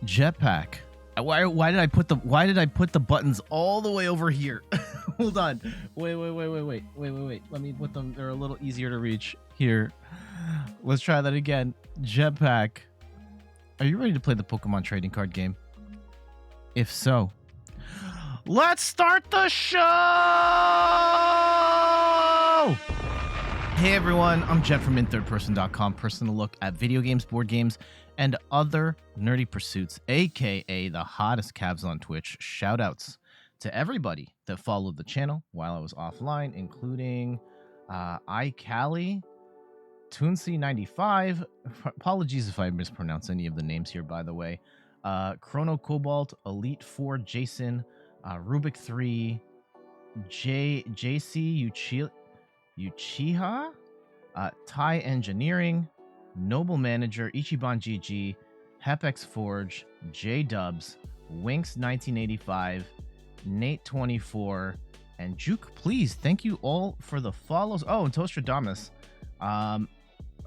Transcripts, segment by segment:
Jetpack. Why did I put the buttons all the way over here? Hold on. Wait. Let me put them. They're a little easier to reach here. Let's try that again. Jetpack. Are you ready to play the Pokemon trading card game? If so, let's start the show! Hey everyone, I'm Jet from inthirdperson.com, personal look at video games, board games, and other nerdy pursuits, aka the hottest cabs on Twitch. Shoutouts to everybody that followed the channel while I was offline, including iCali, Toonsy95. Apologies if I mispronounce any of the names here, by the way. Chrono Cobalt, Elite 4, Jason, Rubik 3, JC Uchiha, Thai Engineering, Noble Manager, Ichiban GG, Hepex Forge, J Dubs, Winks 1985, Nate 24, and Juke. Please, thank you all for the follows. Oh, and Tostradamus.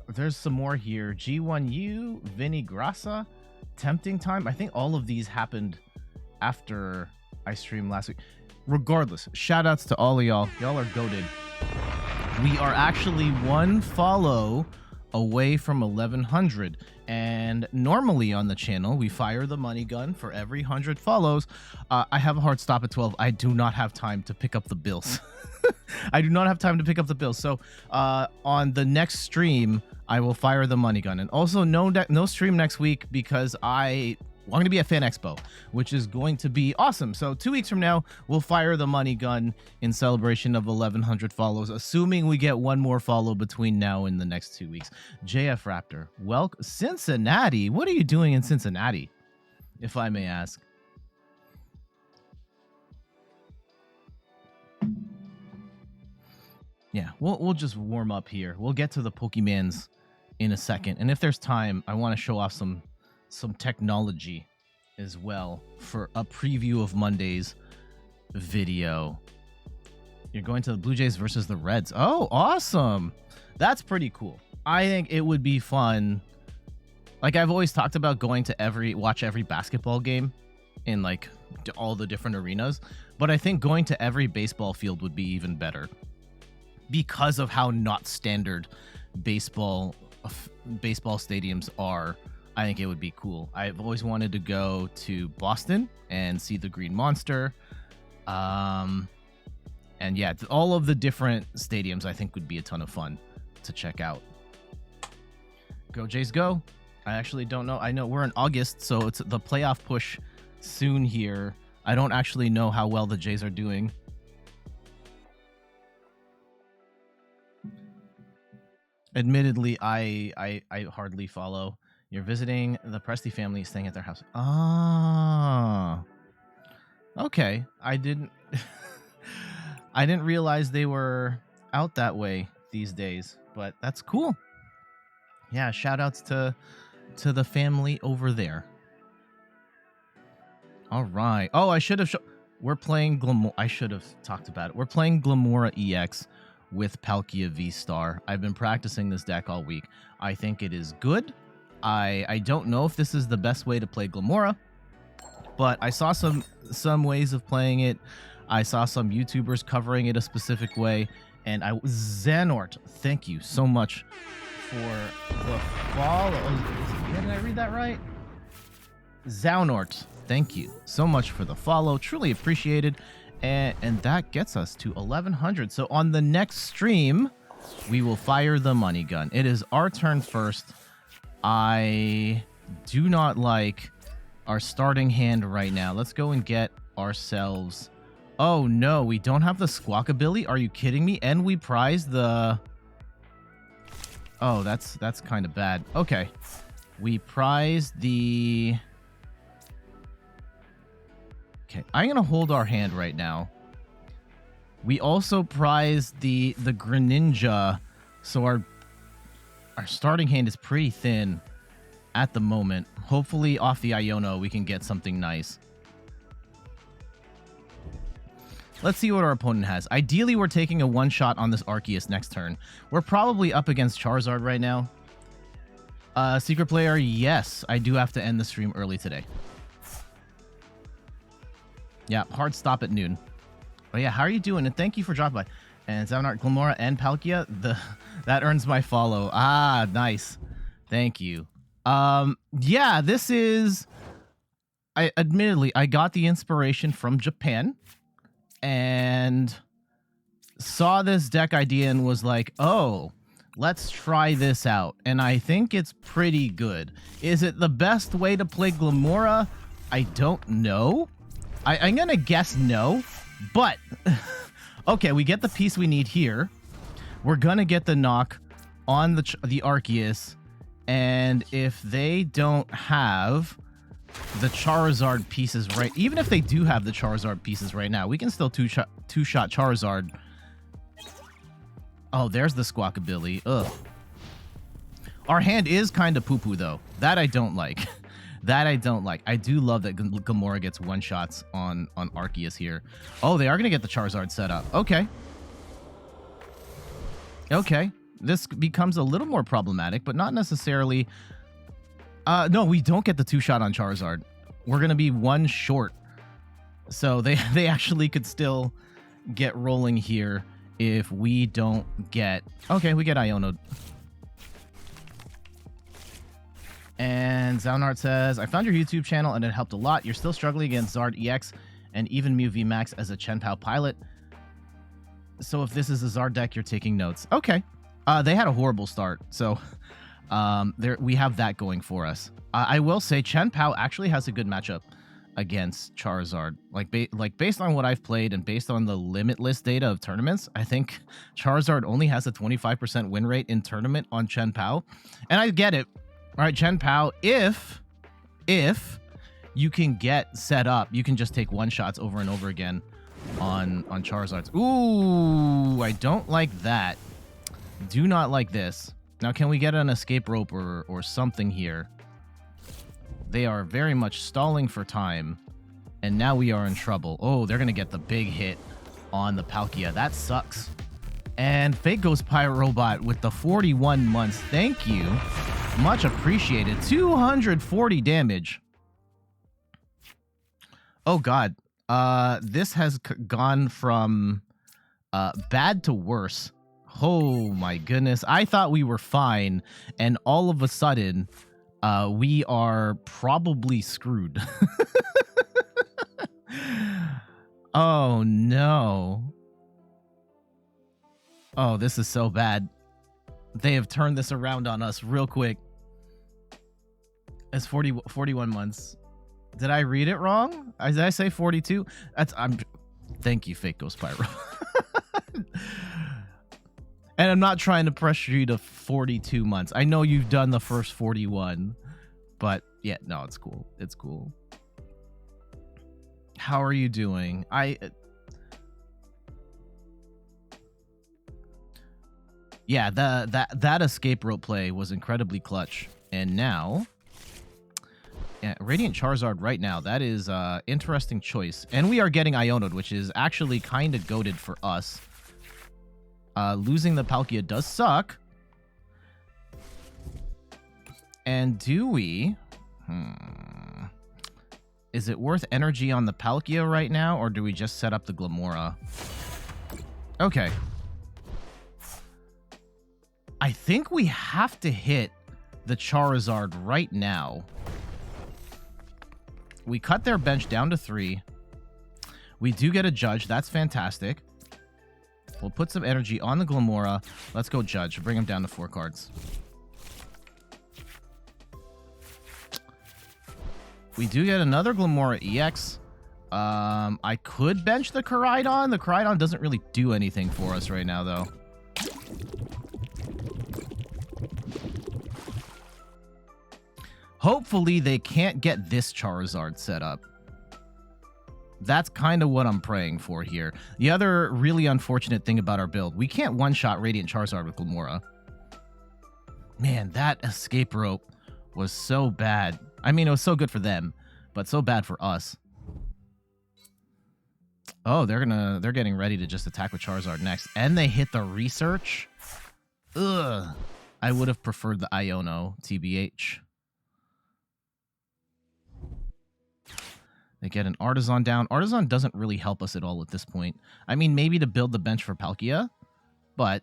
There's some more here. G1U, Vinny Grassa, Tempting Time. I think all of these happened after I streamed last week. Regardless, shout outs to all of y'all. Y'all are goated. We are actually one follow away from 1100, and normally on the channel we fire the money gun for every 100 follows. I have a hard stop at 12. I do not have time to pick up the bills. I do not have time to pick up the bills. So on the next stream I will fire the money gun, and also no stream next week because I'm going to be at Fan Expo, which is going to be awesome. So 2 weeks from now, we'll fire the money gun in celebration of 1,100 follows, assuming we get one more follow between now and the next 2 weeks. JF Raptor, welcome. Cincinnati, what are you doing in Cincinnati, if I may ask? Yeah, we'll just warm up here. We'll get to the Pokemans in a second, and if there's time, I want to show off some technology as well for a preview of Monday's video. You're going to the Blue Jays versus the Reds. Oh, awesome. That's pretty cool. I think it would be fun. Like, I've always talked about going to watch every basketball game in like all the different arenas, but I think going to every baseball field would be even better because of how not standard baseball stadiums are. I think it would be cool. I've always wanted to go to Boston and see the Green Monster. And yeah, all of the different stadiums I think would be a ton of fun to check out. Go Jays go. I actually don't know. I know we're in August, so it's the playoff push soon here. I don't actually know how well the Jays are doing. Admittedly, I hardly follow. You're visiting the Presti family, staying at their house. Ah, okay. I didn't realize they were out that way these days, but that's cool. Yeah, shout outs to the family over there. All right. Oh, I should have we're playing Glimmora. I should have talked about it. We're playing Glimmora EX with Palkia VSTAR. I've been practicing this deck all week. I think it is good. I don't know if this is the best way to play Glimmora, but I saw some ways of playing it. I saw some YouTubers covering it a specific way, and Xanort, thank you so much for the follow. Did I read that right? Xanort, thank you so much for the follow. Truly appreciated. And that gets us to 1,100. So on the next stream, we will fire the money gun. It is our turn first. I do not like our starting hand right now. Let's go and get ourselves... Oh, no, we don't have the Squawkabilly. Are you kidding me? And we prize the... Oh, that's kind of bad. Okay. We prize the... Okay, I'm going to hold our hand right now. We also prize the Greninja, so our starting hand is pretty thin at the moment. Hopefully off the Iono we can get something nice. Let's see what our opponent has. Ideally, we're taking a one-shot on this Arceus next turn. We're probably up against Charizard right now. Secret player, yes. I do have to end the stream early today. Yeah, hard stop at noon. But yeah, how are you doing? And thank you for dropping by. And Zavanart, Glimmora, and Palkia, that earns my follow. Ah, nice. Thank you. Yeah, this is... Admittedly, I got the inspiration from Japan. And saw this deck idea and was like, oh, let's try this out. And I think it's pretty good. Is it the best way to play Glimmora? I don't know. I'm going to guess no. But, okay, we get the piece we need here. We're going to get the knock on the Arceus. And if they don't have the Charizard pieces right... Even if they do have the Charizard pieces right now, we can still two-shot Charizard. Oh, there's the Squawkabilly. Ugh. Our hand is kind of poo-poo, though. That I don't like. That I don't like. I do love that Glimmora gets one-shots on Arceus here. Oh, they are going to get the Charizard set up. Okay. Okay. This becomes a little more problematic, but not necessarily... no, we don't get the two-shot on Charizard. We're going to be one short. So they actually could still get rolling here if we don't get... Okay, we get Iono. And Zaunart says, I found your YouTube channel and it helped a lot. You're still struggling against Zard EX and even Mew VMAX as a chien-pao pilot. So if this is a Zard deck, you're taking notes. Okay. They had a horrible start, so we have that going for us. I will say chien-pao actually has a good matchup against Charizard. Like based on what I've played and based on the limitless data of tournaments, I think Charizard only has a 25% win rate in tournament on chien-pao. And I get it. All right, chien-pao, if you can get set up, you can just take one-shots over and over again on Charizards. Ooh, I don't like that. Do not like this. Now, can we get an escape rope or something here? They are very much stalling for time, and now we are in trouble. Oh, they're going to get the big hit on the Palkia. That sucks. And Fake Ghost Pirate Robot with the 41 months. Thank you. Much appreciated. 240 damage. Oh, God. This has gone from bad to worse. Oh, my goodness. I thought we were fine, and all of a sudden, we are probably screwed. Oh, no. Oh, this is so bad. They have turned this around on us real quick. It's 41 months. Did I read it wrong? Did I say 42? Thank you, Fake Ghost Pyro. And I'm not trying to pressure you to 42 months. I know you've done the first 41, but yeah, no, it's cool. It's cool. How are you doing? Yeah, that escape rope play was incredibly clutch. And now, yeah, Radiant Charizard right now, that is interesting choice. And we are getting Iono'd, which is actually kind of goated for us. Losing the Palkia does suck. And do we... Is it worth energy on the Palkia right now, or do we just set up the Glimmora? Okay. I think we have to hit the Charizard right now. We cut their bench down to 3. We do get a Judge. That's fantastic. We'll put some energy on the Glimmora. Let's go Judge. Bring him down to 4 cards. We do get another Glimmora EX. I could bench the Koraidon. The Koraidon doesn't really do anything for us right now, though. Hopefully, they can't get this Charizard set up. That's kind of what I'm praying for here. The other really unfortunate thing about our build, we can't one-shot Radiant Charizard with Glimmora. Man, that escape rope was so bad. I mean, it was so good for them, but so bad for us. Oh, they're getting ready to just attack with Charizard next. And they hit the research. Ugh. I would have preferred the Iono, TBH. They get an Artisan down. Artisan doesn't really help us at all at this point. I mean, maybe to build the bench for Palkia, but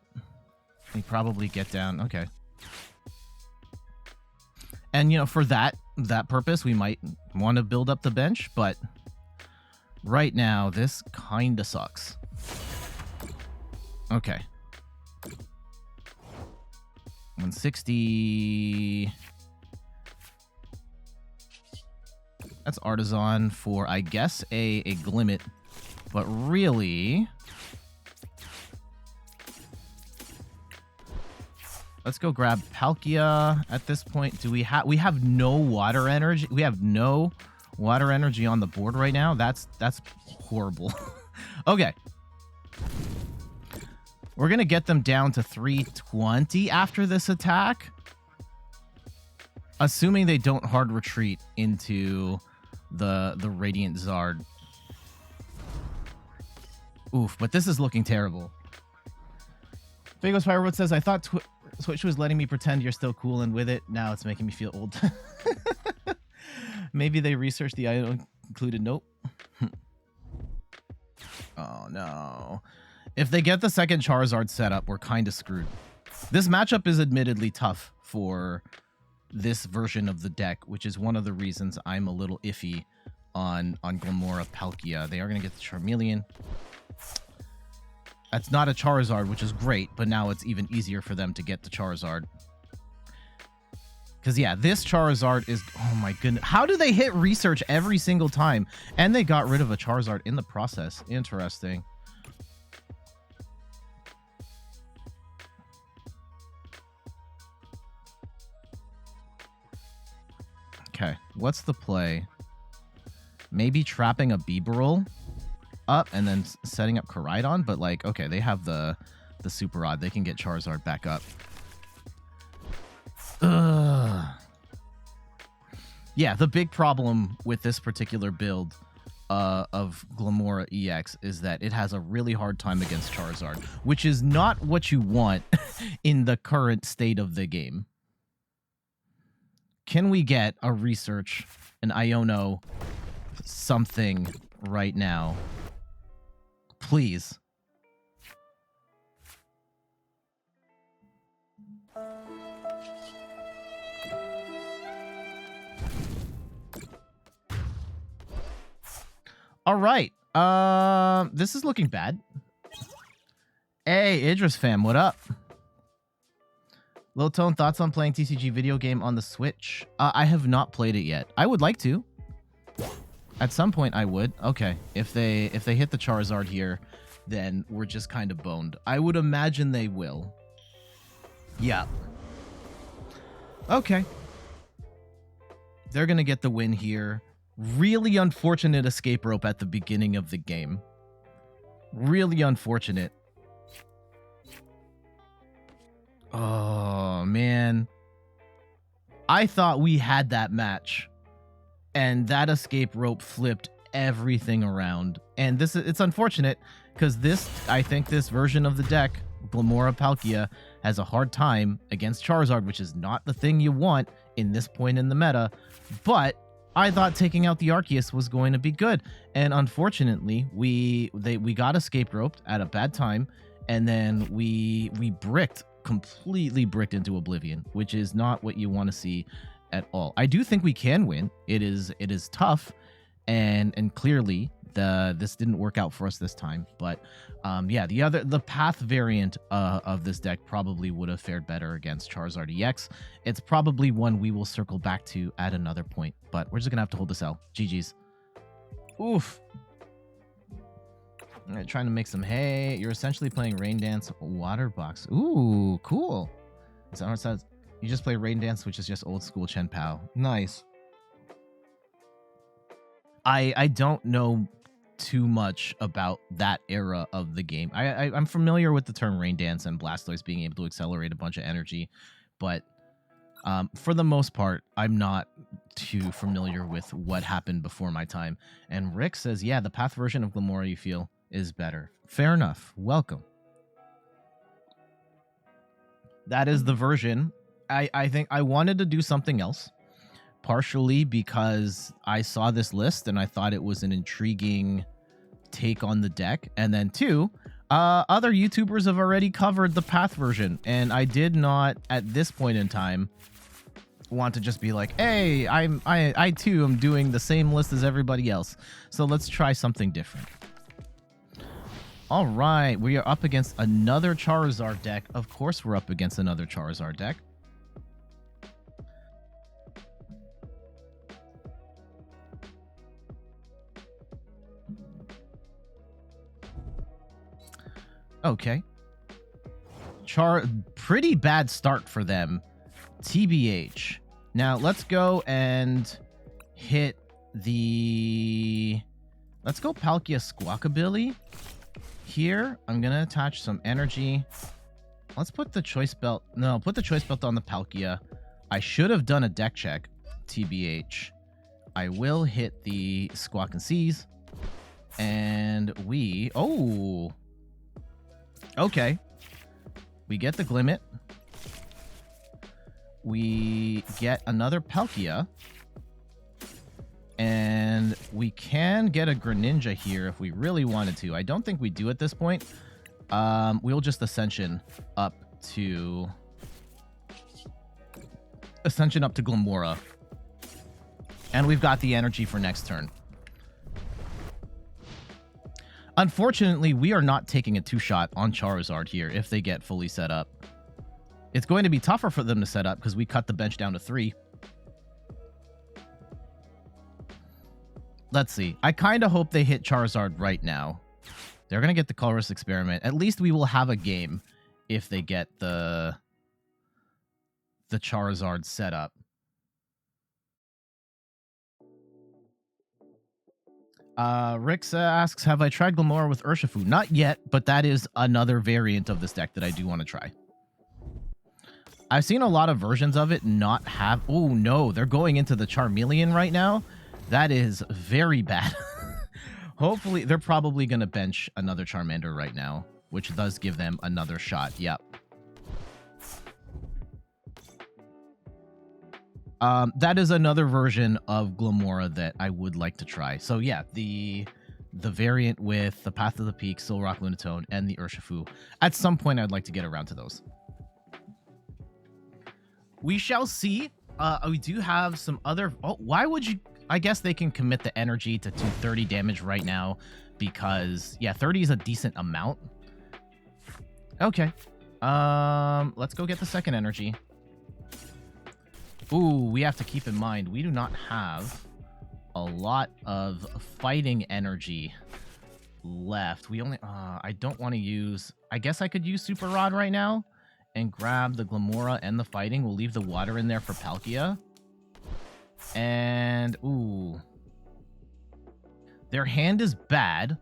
we probably get down. Okay. And, you know, for that purpose, we might want to build up the bench, but right now, this kind of sucks. Okay. 160. That's Artisan for, I guess, a Glimmet. But really, let's go grab Palkia at this point. Do we have no water energy? We have no water energy on the board right now. That's horrible. Okay. We're going to get them down to 320 after this attack. Assuming they don't hard retreat into the Radiant Zard. Oof, but this is looking terrible. Fagos Firewood says, I thought Switch was letting me pretend you're still cool and with it. Now it's making me feel old. Maybe they researched the item included. Nope. Oh, no. If they get the second Charizard set up, we're kind of screwed. This matchup is admittedly tough for this version of the deck, which is one of the reasons I'm a little iffy on Glimmora Palkia. They are going to get the Charmeleon. That's not a Charizard, which is great, but now it's even easier for them to get the Charizard. Because, yeah, this Charizard is... Oh, my goodness. How do they hit research every single time? And they got rid of a Charizard in the process. Interesting. Okay, what's the play? Maybe trapping a Bibarel up and then setting up Koraidon, but like, okay, they have the Super Rod. They can get Charizard back up. Ugh. Yeah, the big problem with this particular build of Glimmora EX is that it has a really hard time against Charizard, which is not what you want in the current state of the game. Can we get a research, an Iono, something right now? Please. All right. This is looking bad. Hey, Idris fam, what up? Low Tone, thoughts on playing TCG video game on the Switch? I have not played it yet. I would like to. At some point, I would. Okay, if they hit the Charizard here, then we're just kind of boned. I would imagine they will. Yeah. Okay. They're gonna get the win here. Really unfortunate escape rope at the beginning of the game. Really unfortunate. Oh, man. I thought we had that match. And that escape rope flipped everything around. And it's unfortunate because I think this version of the deck, Glimmora Palkia, has a hard time against Charizard, which is not the thing you want in this point in the meta. But I thought taking out the Arceus was going to be good. And unfortunately, we got escape roped at a bad time. And then we completely bricked into oblivion, which is not what you want to see at all. I do think we can win. It is tough, and clearly this didn't work out for us this time. But yeah, the path variant of this deck probably would have fared better against Charizard EX. It's probably one we will circle back to at another point, but we're just gonna have to hold this L. GG's. Oof. All right, trying to make some hay. You're essentially playing Rain Dance Water Box. Ooh, cool. Is that what it says? You just play Rain Dance, which is just old school chien-pao. Nice. I don't know too much about that era of the game. I'm familiar with the term Rain Dance and Blastoise being able to accelerate a bunch of energy, but for the most part, I'm not too familiar with what happened before my time. And Rick says, yeah, the path version of Glimmora you feel is better. Fair enough. Welcome. that is the version. I think I wanted to do something else, partially because I saw this list and I thought it was an intriguing take on the deck, and then two, other YouTubers have already covered the Path version, and I did not at this point in time want to just be like, hey, I too am doing the same list as everybody else, so let's try something different. All right, we are up against another Charizard deck. Of course we're up against another Charizard deck. Okay. Pretty bad start for them. TBH. Now, let's go and hit the... Let's go Palkia Squawkabilly. Here, I'm going to attach some energy. Let's put the choice belt... No, put the choice belt on the Palkia. I should have done a deck check. TBH. I will hit the Squawk and Seize. And we... Oh... Okay. We get the Glimmet. We get another Palkia. And we can get a Greninja here if we really wanted to. I don't think we do at this point. We'll just Ascension up to Glimmora. And we've got the energy for next turn. Unfortunately, we are not taking a two-shot on Charizard here if they get fully set up. It's going to be tougher for them to set up because we cut the bench down to 3. Let's see. I kind of hope they hit Charizard right now. They're going to get the Colorless Experiment. At least we will have a game if they get the Charizard set up. Rix asks, have I tried Glimmora with Urshifu? Not yet, but that is another variant of this deck that I do want to try. I've seen a lot of versions of it not have... Oh, no, they're going into the Charmeleon right now. That is very bad. Hopefully, they're probably going to bench another Charmander right now, which does give them another shot. Yep. That is another version of Glimmora that I would like to try. So yeah, the variant with the Path of the Peak, Solrock Lunatone, and the Urshifu. At some point, I'd like to get around to those. We shall see. We do have some other... Oh, why would you... I guess they can commit the energy to 230 damage right now because, yeah, 30 is a decent amount. Okay. Let's go get the second energy. Ooh, we have to keep in mind, we do not have a lot of fighting energy left. We only... I don't want to use... I guess I could use Super Rod right now and grab the Glimmora and the fighting. We'll leave the water in there for Palkia. And... Ooh. Their hand is bad.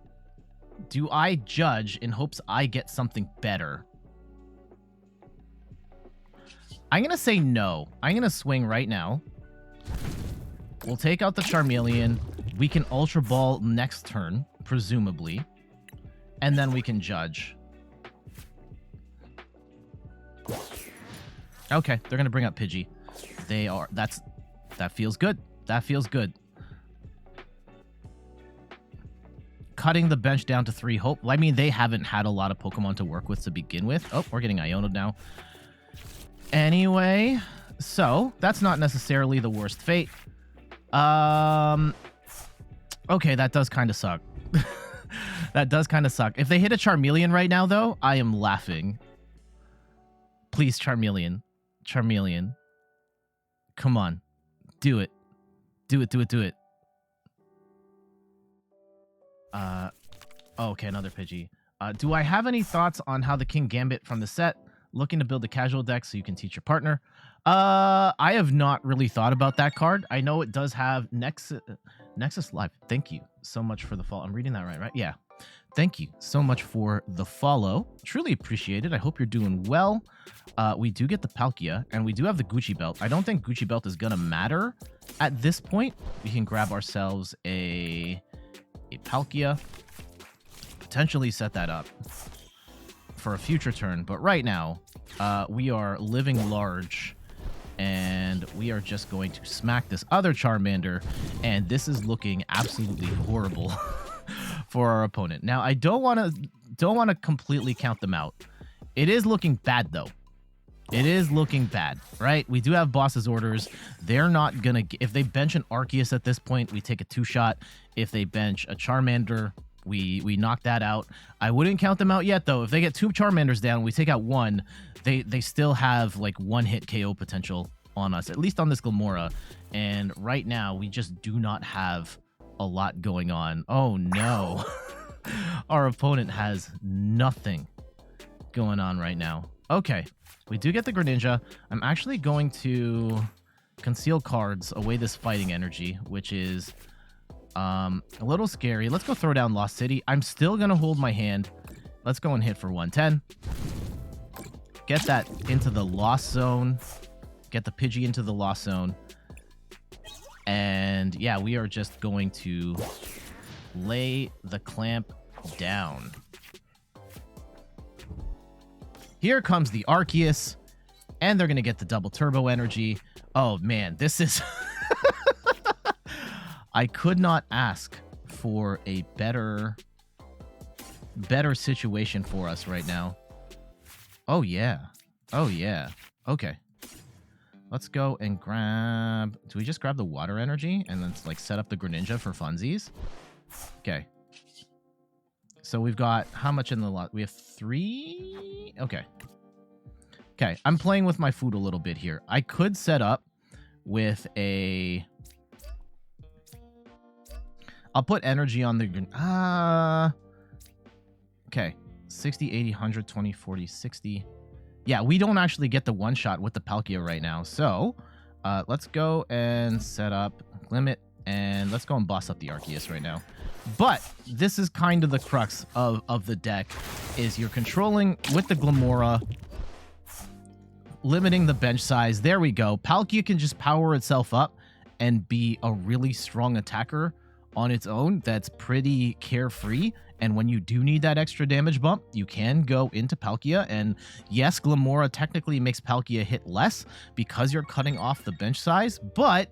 Do I judge in hopes I get something better? I'm going to say no. I'm going to swing right now. We'll take out the Charmeleon. We can Ultra Ball next turn, presumably. And then we can judge. Okay, they're going to bring up Pidgey. They are... That feels good. That feels good. Cutting the bench down to 3. I mean, they haven't had a lot of Pokemon to work with to begin with. Oh, we're getting Iono now. Anyway, so that's not necessarily the worst fate. Okay, that does kind of suck. That does kind of suck. If they hit a Charmeleon right now, though, I am laughing. Please, Charmeleon. Charmeleon. Come on. Do it. Do it, do it, do it. Okay, another Pidgey. Do I have any thoughts on how the King Gambit from the set... Looking to build a casual deck so you can teach your partner. I have not really thought about that card. I know it does have Nexus Live. Thank you so much for the follow. I'm reading that right? Yeah. Thank you so much for the follow. Truly appreciate it. I hope you're doing well. We do get the Palkia, and we do have the Gucci Belt. I don't think Gucci Belt is going to matter at this point. We can grab ourselves a Palkia. Potentially set that up for a future turn, but right now We are living large, and we are just going to smack this other Charmander, and this is looking absolutely horrible for our opponent. Now, I don't want to completely count them out. It is looking bad, though. It is looking bad, right? We do have boss's orders. They're not going to... If they bench an Arceus at this point, we take a 2-shot. If they bench a Charmander, we knock that out. I wouldn't count them out yet, though. If they get 2 Charmanders down, we take out 1, they still have, like, 1-hit KO potential on us, at least on this Glimmora. And right now, we just do not have a lot going on. Oh, no. Our opponent has nothing going on right now. Okay. We do get the Greninja. I'm actually going to conceal cards away this fighting energy, which is a little scary. Let's go throw down Lost City. I'm still going to hold my hand. Let's go and hit for 110. Get that into the Lost Zone. Get the Pidgey into the Lost Zone. And yeah, we are just going to lay the clamp down. Here comes the Arceus, and they're going to get the double turbo energy. Oh, man, this is... I could not ask for a better situation for us right now. Oh, yeah. Oh, yeah. Okay. Let's go and grab... Do we just grab the water energy and then, like, set up the Greninja for funsies? Okay. So we've got how much in the lot? We have 3? Okay. Okay, I'm playing with my food a little bit here. I could set up with a... I'll put energy on the... Okay. 60, 80, 100, 20, 40, 60. Yeah, we don't actually get the one-shot with the Palkia right now. So, let's go and set up Glimmet, and let's go and boss up the Arceus right now. But this is kind of the crux of the deck, is you're controlling with the Glimmora, limiting the bench size. There we go. Palkia can just power itself up and be a really strong attacker on its own that's pretty carefree. And when you do need that extra damage bump, you can go into Palkia. And yes, Glimmora technically makes Palkia hit less because you're cutting off the bench size, but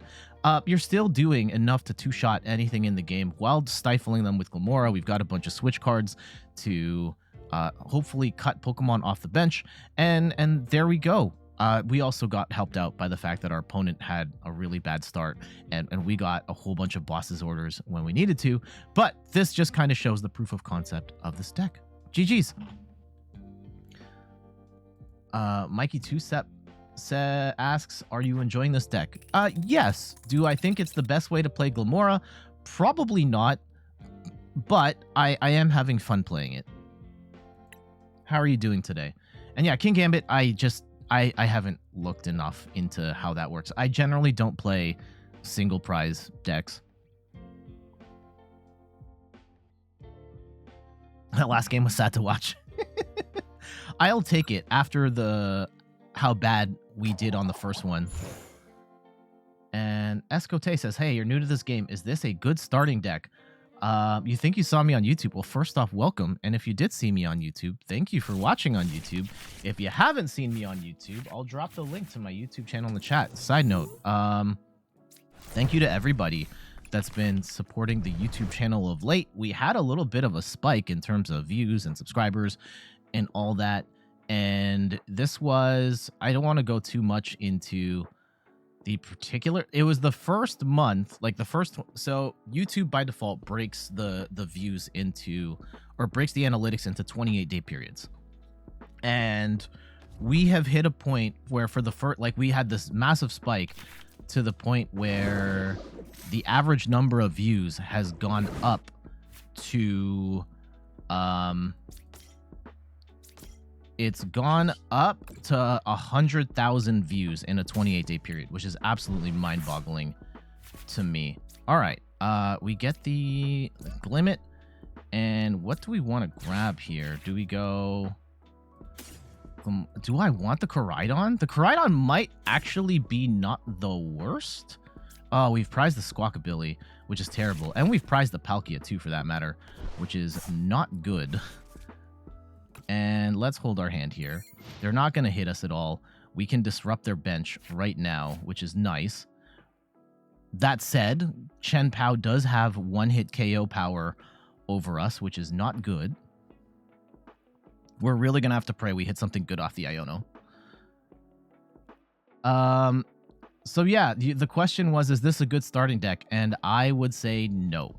you're still doing enough to 2-shot anything in the game while stifling them with Glimmora. We've got a bunch of switch cards to hopefully cut Pokemon off the bench. And there we go. We also got helped out by the fact that our opponent had a really bad start, and we got a whole bunch of boss's orders when we needed to. But this just kind of shows the proof of concept of this deck. GG's. Mikey2Step asks, are you enjoying this deck? Yes. Do I think it's the best way to play Glimmora? Probably not, but I am having fun playing it. How are you doing today? And yeah, King Gambit, I haven't looked enough into how that works. I generally don't play single prize decks. That last game was sad to watch. I'll take it after how bad we did on the first one. And Escote says, hey, you're new to this game. Is this a good starting deck? You think you saw me on YouTube? Well, first off, welcome. And if you did see me on YouTube, thank you for watching on YouTube. If you haven't seen me on YouTube, I'll drop the link to my YouTube channel in the chat. Side note, thank you to everybody that's been supporting the YouTube channel of late. We had a little bit of a spike in terms of views and subscribers and all that. And this was, I don't want to go too much into the particular, it was the first month, like the first, so YouTube by default breaks the views into, or breaks the analytics into 28-day periods. And we have hit a point where for the first, like we had this massive spike to the point where the average number of views has gone up to, it's gone up to 100,000 views in a 28-day period, which is absolutely mind-boggling to me. All right, we get the Glimmet, and what do we want to grab here? Do we go... do I want the Koraidon? The Koraidon might actually be not the worst. Oh, we've prized the Squawkabilly, which is terrible. And we've prized the Palkia, too, for that matter, which is not good. And let's hold our hand here. They're not going to hit us at all. We can disrupt their bench right now, which is nice. That said, chien-pao does have one-hit KO power over us, which is not good. We're really going to have to pray we hit something good off the Iono. So yeah, the question was, is this a good starting deck? And I would say no.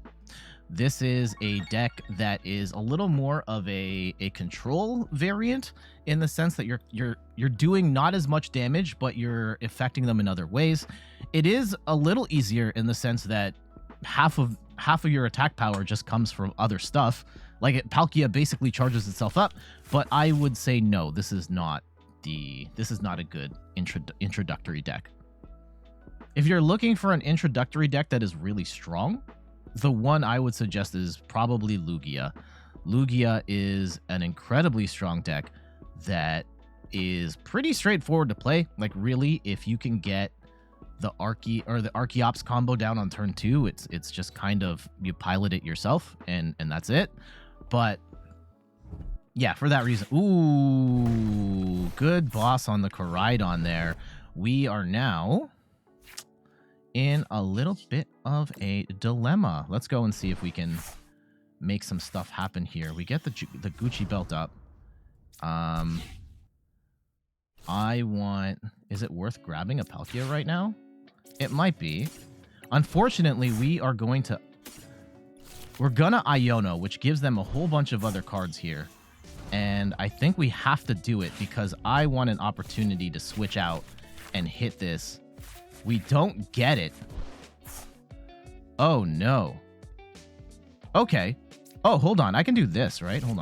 This is a deck that is a little more of a control variant in the sense that you're doing not as much damage, but you're affecting them in other ways. It is a little easier in the sense that half of your attack power just comes from other stuff. Like Palkia basically charges itself up, but I would say no, this is not a good introductory deck. If you're looking for an introductory deck that is really strong, the one I would suggest is probably Lugia. Lugia is an incredibly strong deck that is pretty straightforward to play. Like really, if you can get the Archeops combo down on turn 2, it's just kind of you pilot it yourself and that's it. But yeah, for that reason. Ooh, good boss on the Koraidon there. We are now in a little bit of a dilemma. Let's go and see if we can make some stuff happen here. We get the Gucci belt up. Is it worth grabbing a Palkia right now? It might be. Unfortunately, we're gonna Iono, which gives them a whole bunch of other cards here. And I think we have to do it because I want an opportunity to switch out and hit this. We don't get it. Oh, no. Okay. Oh, hold on. I can do this, right? Hold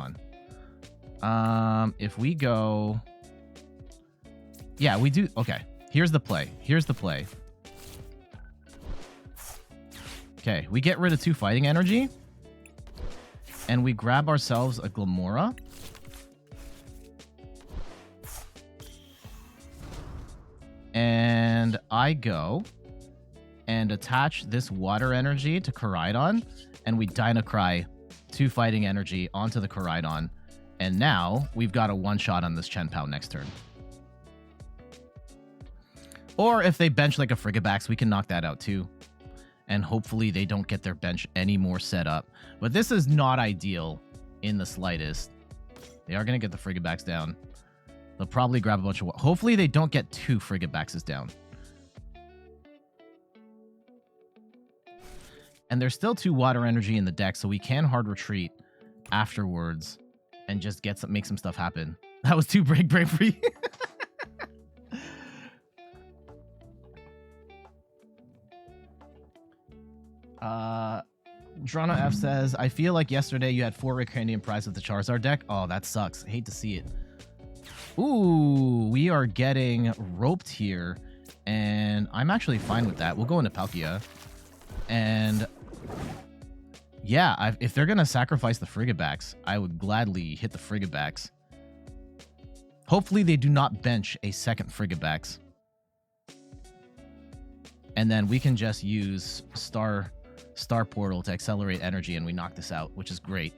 on. If we go... Yeah, we do... Okay. Here's the play. Okay, we get rid of 2 fighting energy. And we grab ourselves a Glimmora. And I go and attach this water energy to Koraidon, and we Dynacry 2 fighting energy onto the Koraidon, and now we've got a one-shot on this chien-pao next turn. Or if they bench like a Frigibax, we can knock that out too. And hopefully they don't get their bench any more set up. But this is not ideal in the slightest. They are going to get the Frigibax down. They'll probably grab a bunch of... Hopefully they don't get 2 Frigibaxes down. And there's still 2 water energy in the deck, so we can hard retreat afterwards and just make some stuff happen. That was too break for you. Drana F says, I feel like yesterday you had 4 Canadian prize with the Charizard deck. Oh, that sucks. I hate to see it. Ooh, we are getting roped here, and I'm actually fine with that. We'll go into Palkia, and yeah, if they're gonna sacrifice the Frigibax, I would gladly hit the Frigibax. Hopefully they do not bench a second Frigibax, and then we can just use Star Portal to accelerate energy, and we knock this out, which is great.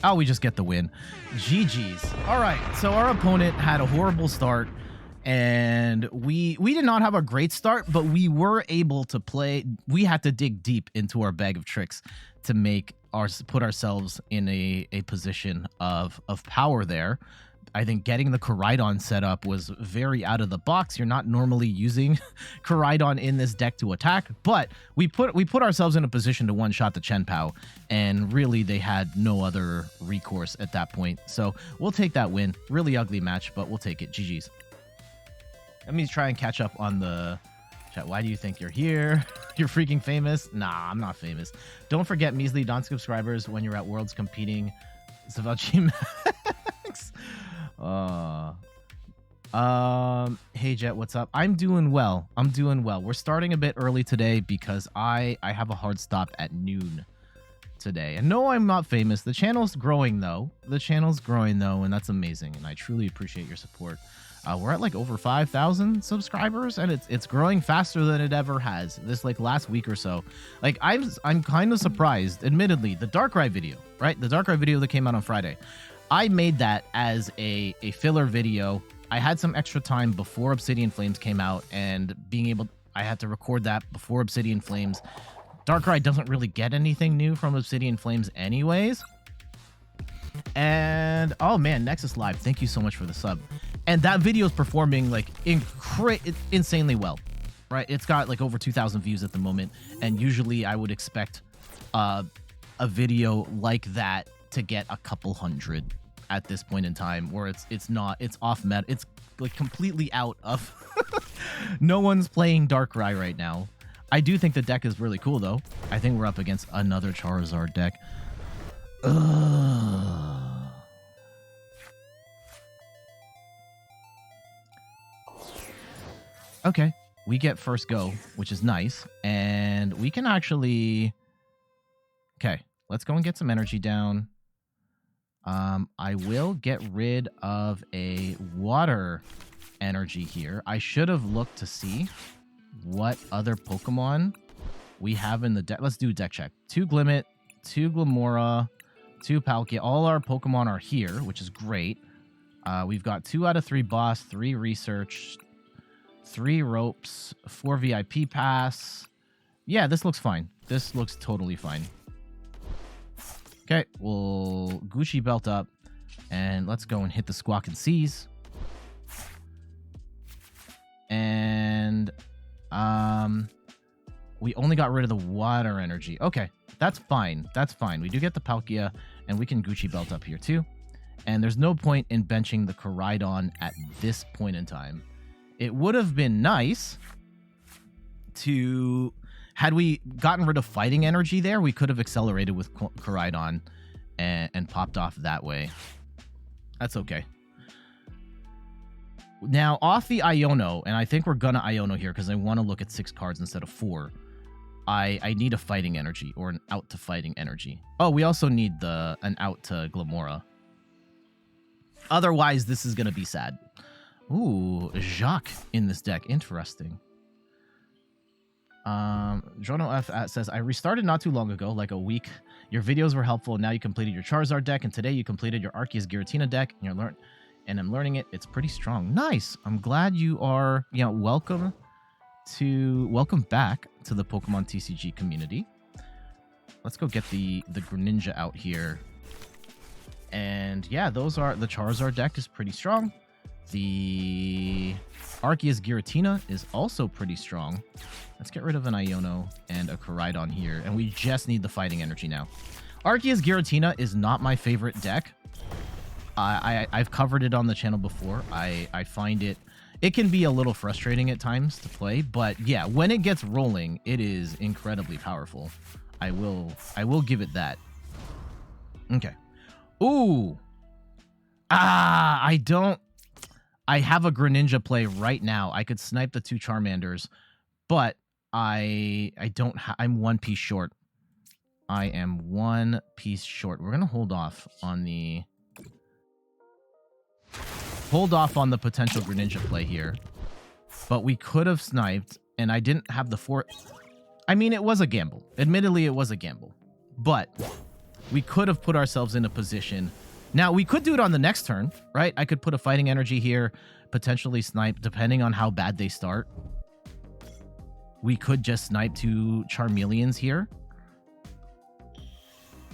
Oh, we just get the win. GG's. All right, so our opponent had a horrible start, and we did not have a great start, but we were able to play. We had to dig deep into our bag of tricks to put ourselves in a position of power there. I think getting the Koraidon set up was very out of the box. You're not normally using Koraidon in this deck to attack, but we put ourselves in a position to one-shot the chien-pao, and really they had no other recourse at that point. So we'll take that win. Really ugly match, but we'll take it. GG's. Let me try and catch up on the chat. Why do you think you're here? You're freaking famous? Nah, I'm not famous. Don't forget measly non-subscribers when you're at Worlds competing. It's about G-Max. Hey Jet, what's up? I'm doing well. We're starting a bit early today because I have a hard stop at noon today. And no, I'm not famous. The channel's growing though. And that's amazing, and I truly appreciate your support. We're at like over 5,000 subscribers, and it's growing faster than it ever has. This like last week or so. Like I'm kind of surprised. Admittedly, the Darkrai video, right? The Darkrai video that came out on Friday. I made that as a filler video. I had some extra time before Obsidian Flames came out, and I had to record that before Obsidian Flames. Darkrai doesn't really get anything new from Obsidian Flames anyways. And oh man, Nexus Live, thank you so much for the sub. And that video is performing like insanely well, right? It's got like over 2,000 views at the moment, and usually I would expect a video like that to get a couple hundred at this point in time, where it's off meta, it's like completely out of no one's playing Darkrai right now. I do think the deck is really cool though. I think we're up against another Charizard deck. Okay, we get first go, which is nice, and we can actually... Okay, let's go and get some energy down. I will get rid of a water energy here. I should have looked to see what other Pokemon we have in the deck. Let's do a deck check. 2 Glimmet, 2 Glimmora, 2 Palkia. All our Pokemon are here, which is great. We've got 2 out of 3 boss, 3 research, 3 ropes, 4 VIP pass. Yeah, this looks fine. This looks totally fine. Okay, we'll Gucci belt up, and let's go and hit the Squawk and Seize. And we only got rid of the water energy. Okay, that's fine. That's fine. We do get the Palkia, and we can Gucci belt up here too. And there's no point in benching the Koraidon at this point in time. It would have been nice to... Had we gotten rid of fighting energy there, we could have accelerated with Koraidon and popped off that way. That's okay. Now, off the Iono, and I think we're gonna Iono here because I want to look at 6 cards instead of 4. I need a fighting energy or an out to fighting energy. Oh, we also need an out to Glimmora. Otherwise, this is gonna be sad. Ooh, Jacques in this deck. Interesting. Jono F says, I restarted not too long ago, like a week. Your videos were helpful, and now you completed your Charizard deck, and today you completed your Arceus Giratina deck, and I'm learning it. It's pretty strong. Nice. I'm glad you are, welcome back to the Pokemon TCG community. Let's go get the Greninja out here. And yeah, the Charizard deck is pretty strong. The Arceus Giratina is also pretty strong. Let's get rid of an Iono and a Koraidon here, and we just need the fighting energy now. Arceus Giratina is not my favorite deck. I've covered it on the channel before. I find it can be a little frustrating at times to play, but yeah, when it gets rolling, it is incredibly powerful. I will give it that. Okay. Ooh. I have a Greninja play right now. I could snipe the 2 Charmanders, but I'm 1 piece short. I am 1 piece short. We're gonna hold off on the potential Greninja play here, but we could have sniped, and I didn't have the 4. I mean, it was a gamble. Admittedly, it was a gamble, but we could have put ourselves in a position. Now, we could do it on the next turn, right? I could put a fighting energy here, potentially snipe, depending on how bad they start. We could just snipe 2 Charmeleons here.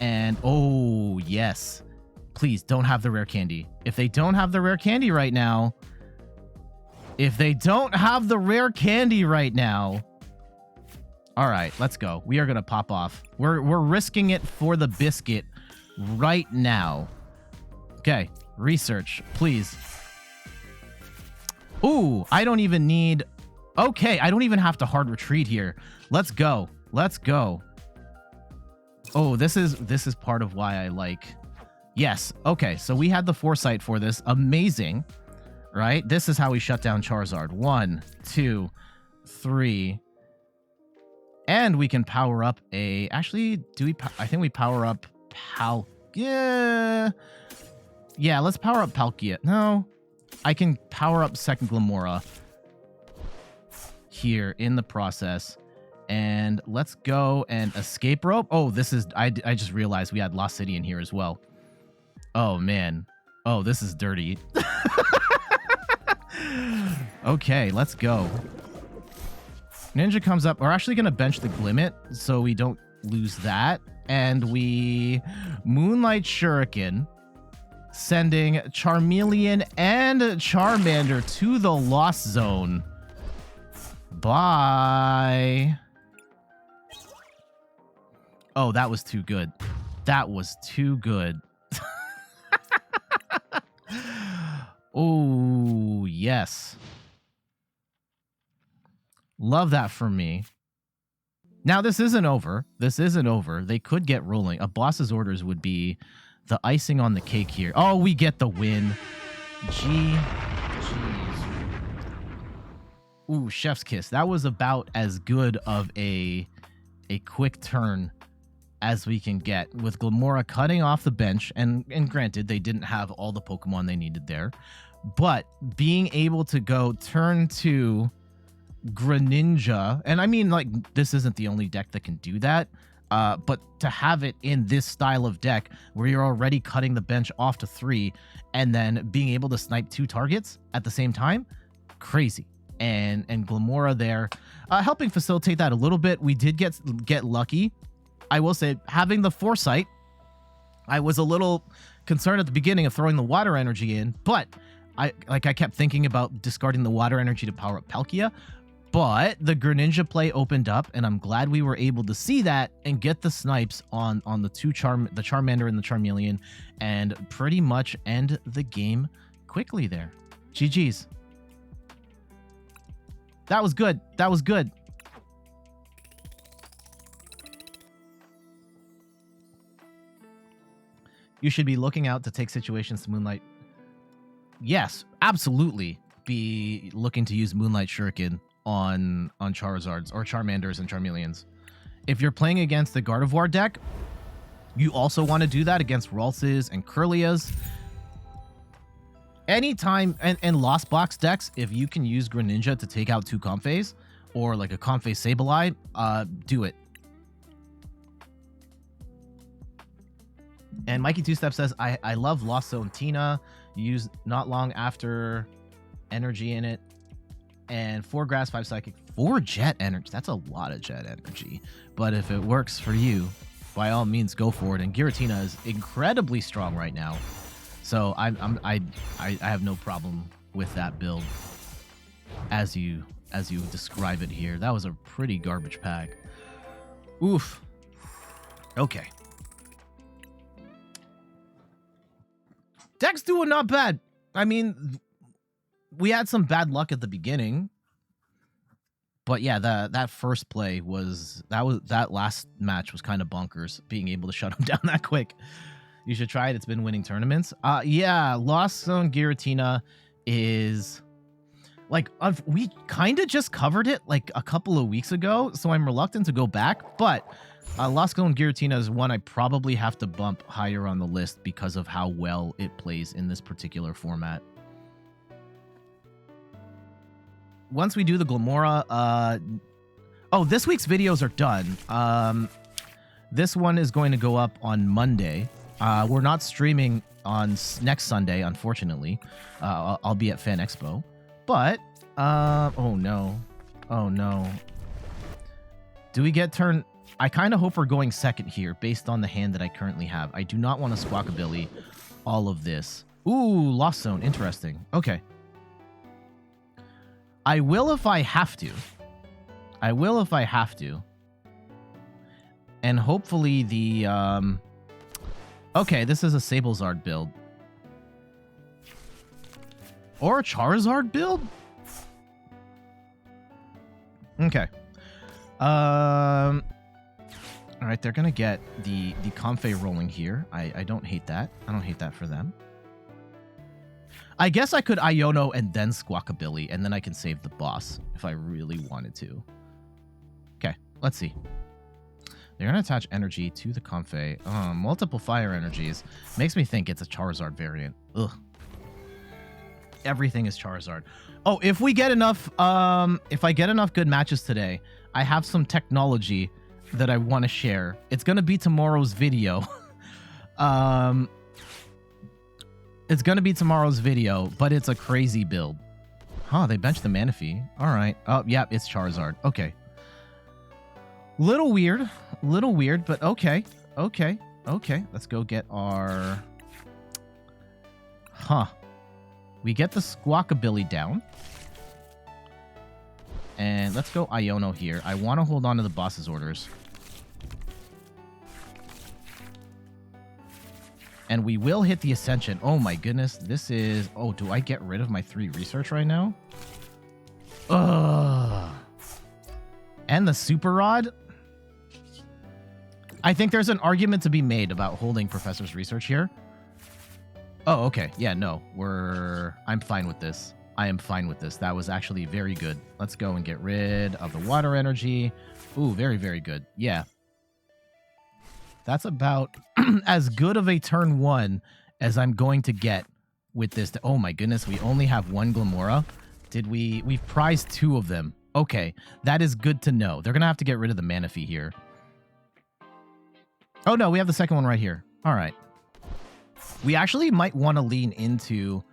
And, oh, yes. Please, don't have the rare candy. If they don't have the rare candy right now... All right, let's go. We are going to pop off. We're risking it for the biscuit right now. Okay, research, please. Ooh, I don't even need... Okay, I don't even have to hard retreat here. Let's go. Let's go. Oh, this is part of why I like... Yes, okay, so we had the foresight for this. Amazing, right? This is how we shut down Charizard. 1, 2, 3... And we can power up a... Actually, I think we power up Palkia. Yeah, let's power up Palkia. No. I can power up second Glimmora here in the process. And let's go and Escape Rope. Oh, this is... I just realized we had Lost City in here as well. Oh, man. Oh, this is dirty. Okay, let's go. Ninja comes up. We're actually going to bench the Glimmet so we don't lose that. And we Moonlight Shuriken, sending Charmeleon and Charmander to the Lost Zone. Bye. Oh, that was too good. That was too good. Oh, yes. Love that for me. Now, this isn't over. This isn't over. They could get rolling. A boss's orders would be the icing on the cake here. Oh, we get the win. Jeez. Ooh, chef's kiss. That was about as good of a quick turn as we can get, with Glimmora cutting off the bench. And granted, they didn't have all the Pokemon they needed there. But being able to go turn 2 Greninja, and I mean, like, this isn't the only deck that can do that, but to have it in this style of deck where you're already cutting the bench off to 3 and then being able to snipe 2 targets at the same time, crazy. And Glimmora there helping facilitate that a little bit. We did get lucky. I will say, having the foresight, I was a little concerned at the beginning of throwing the water energy in, but I kept thinking about discarding the water energy to power up Palkia. But the Greninja play opened up, and I'm glad we were able to see that and get the snipes on the the Charmander and the Charmeleon, and pretty much end the game quickly there. GG's. That was good. That was good. You should be looking out to take situations to Moonlight. Yes, absolutely. Be looking to use Moonlight Shuriken on Charizards or Charmanders and Charmeleons. If you're playing against the Gardevoir deck, you also want to do that against Ralses and Kirlias. Anytime, and Lost Box decks, if you can use Greninja to take out 2 Comfeys, or like a Comfey Sableye, do it. And Mikey Two Step says, I love Lost Zone Tina. Used not long after energy in it. And 4 grass, 5 psychic, 4 jet energy. That's a lot of jet energy. But if it works for you, by all means, go for it. And Giratina is incredibly strong right now. So I have no problem with that build as you describe it here. That was a pretty garbage pack. Oof. Okay. Deck's doing not bad. I mean, we had some bad luck at the beginning, but yeah, that first play that last match was kind of bonkers, being able to shut him down that quick. You should try it. It's been winning tournaments. Yeah, Lost Zone Giratina is like, we kind of just covered it like a couple of weeks ago, so I'm reluctant to go back, but Lost Zone Giratina is one I probably have to bump higher on the list because of how well it plays in this particular format. Once we do the Glimmora, oh, this week's videos are done. This one is going to go up on Monday. We're not streaming on next Sunday, unfortunately. I'll be at Fan Expo. But, oh no. Oh no. Do we get turn... I kind of hope we're going second here based on the hand that I currently have. I do not want to Squawkabilly all of this. Ooh, Lost Zone. Interesting. Okay. I will if I have to. I will if I have to. And hopefully the... Okay, this is a Sablezard build. Or a Charizard build? Okay. All right, they're going to get the Comfey rolling here. I don't hate that. I don't hate that for them. I guess I could Iono and then Squawkabilly, and then I can save the boss if I really wanted to. Okay, let's see. They're going to attach energy to the Comfey. Multiple fire energies. Makes me think it's a Charizard variant. Ugh. Everything is Charizard. Oh, if we get enough, if I get enough good matches today, I have some technology that I want to share. It's going to be tomorrow's video. It's going to be tomorrow's video, but it's a crazy build. Huh, they benched the Manaphy. All right. Oh, yeah, it's Charizard. Okay. Little weird, but okay. Okay. Let's go get our... Huh. We get the Squawkabilly down. And let's go Iono here. I want to hold on to the boss's orders. And we will hit the Ascension. Oh my goodness. This is... Oh, do I get rid of my 3 research right now? Ugh. And the Super Rod? I think there's an argument to be made about holding Professor's research here. Oh, okay. Yeah, no. I'm fine with this. I am fine with this. That was actually very good. Let's go and get rid of the water energy. Ooh, very, very good. Yeah. That's about as good of a turn 1 as I'm going to get with this. Oh my goodness, we only have 1 Glimmora. We've prized 2 of them. Okay, that is good to know. They're going to have to get rid of the Manaphy here. Oh no, we have the second one right here. All right. We actually might want to lean into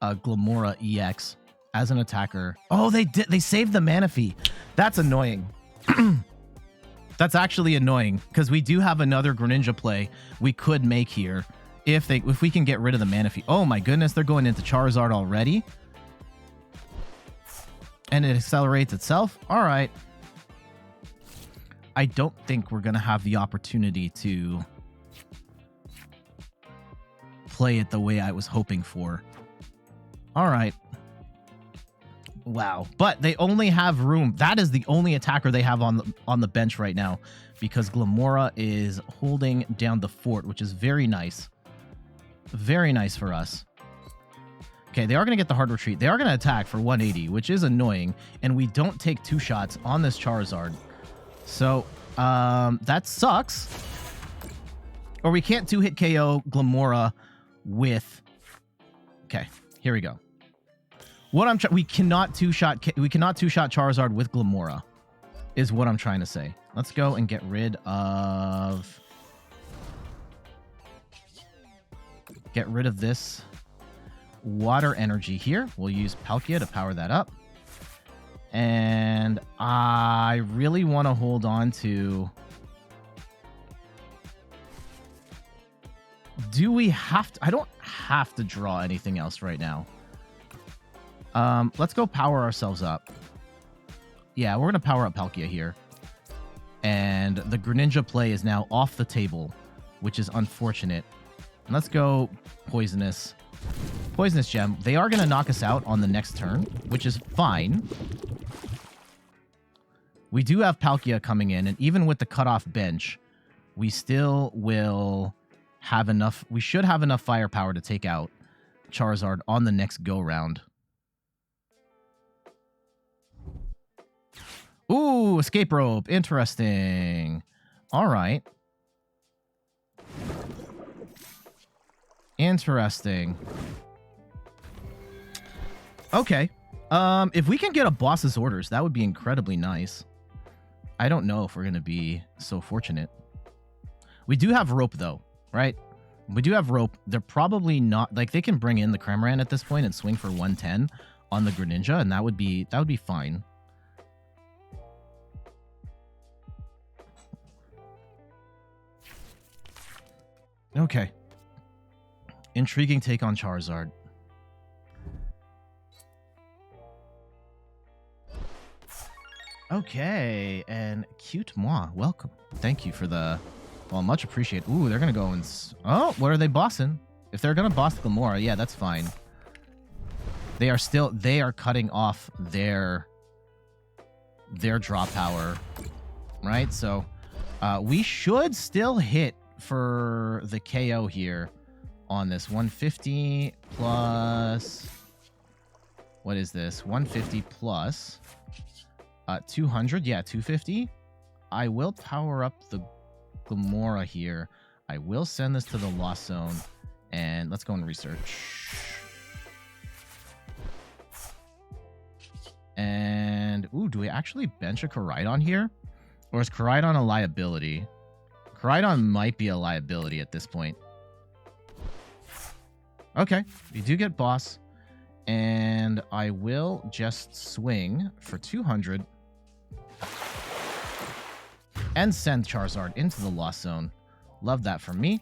Glimmora EX as an attacker. Oh, they saved the Manaphy. That's annoying. That's actually annoying because we do have another Greninja play we could make here if we can get rid of the Manaphy. Oh my goodness, they're going into Charizard already. And it accelerates itself. All right. I don't think we're going to have the opportunity to play it the way I was hoping for. All right. Wow. But they only have room. That is the only attacker they have on the bench right now because Glimmora is holding down the fort, which is very nice. Very nice for us. Okay, they are going to get the hard retreat. They are going to attack for 180, which is annoying. And we don't take 2 shots on this Charizard. So, that sucks. Or we can't 2-hit KO Glimmora with... Okay, here we go. We cannot two-shot Charizard with Glimmora is what I'm trying to say. Let's go and get rid of this water energy here. We'll use Palkia to power that up. And I really want to hold on to... Do we have to... I don't have to draw anything else right now. Let's go power ourselves up. Yeah, we're going to power up Palkia here. And the Greninja play is now off the table, which is unfortunate. And let's go Poisonous. Poisonous Gem. They are going to knock us out on the next turn, which is fine. We do have Palkia coming in, and even with the cutoff bench, we still will have enough... We should have enough firepower to take out Charizard on the next go-round. Ooh, Escape Rope. Interesting. All right. Interesting. Okay. If we can get a boss's orders, that would be incredibly nice. I don't know if we're going to be so fortunate. We do have Rope, though, right? We do have Rope. They're probably not... Like, they can bring in the Cramorant at this point and swing for 110 on the Greninja, and that would be fine. Okay. Intriguing take on Charizard. Okay, and Cute Moi, welcome. Thank you for the... Well, much appreciated. Ooh, they're going to go and... Oh, what are they bossing? If they're going to boss Glimmora, yeah, that's fine. They are cutting off their draw power, right? So, we should still hit for the KO here on this 150 plus... What is this? 150 plus 200. Yeah, 250. I will power up the Glimmora here. I will send this to the Lost Zone. And let's go and research. And, ooh, do we actually bench a Koraidon here? Or is Koraidon a liability? Koraidon might be a liability at this point. Okay, we do get boss. And I will just swing for 200. And send Charizard into the Lost Zone. Love that for me.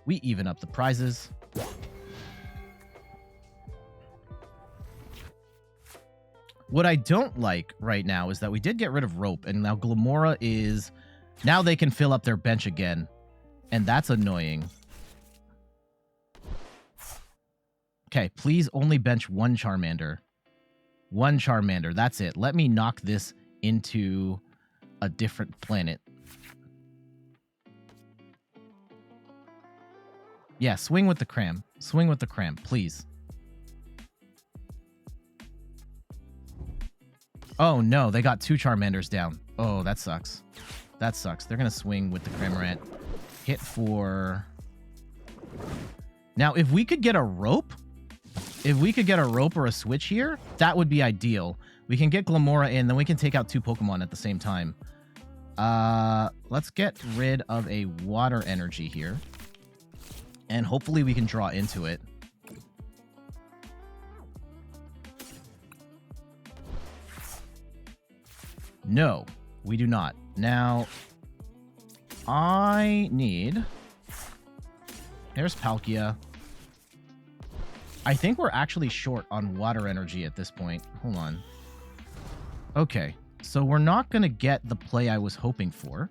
We even up the prizes. What I don't like right now is that we did get rid of Rope, and now Glimmora is... Now they can fill up their bench again. And that's annoying. Okay, please only bench one Charmander. One Charmander, that's it. Let me knock this into a different planet. Yeah, swing with the cram. Swing with the cram, please. Oh no, they got 2 Charmanders down. Oh, that sucks. That sucks. They're gonna swing with the Cramorant. Hit for... Now, if we could get a Rope... If we could get a Rope or a Switch here, that would be ideal. We can get Glimmora in, then we can take out 2 Pokemon at the same time. Let's get rid of a Water Energy here. And hopefully we can draw into it. No, we do not. Now, I need... There's Palkia. I think we're actually short on Water Energy at this point. Hold on. Okay, so we're not going to get the play I was hoping for.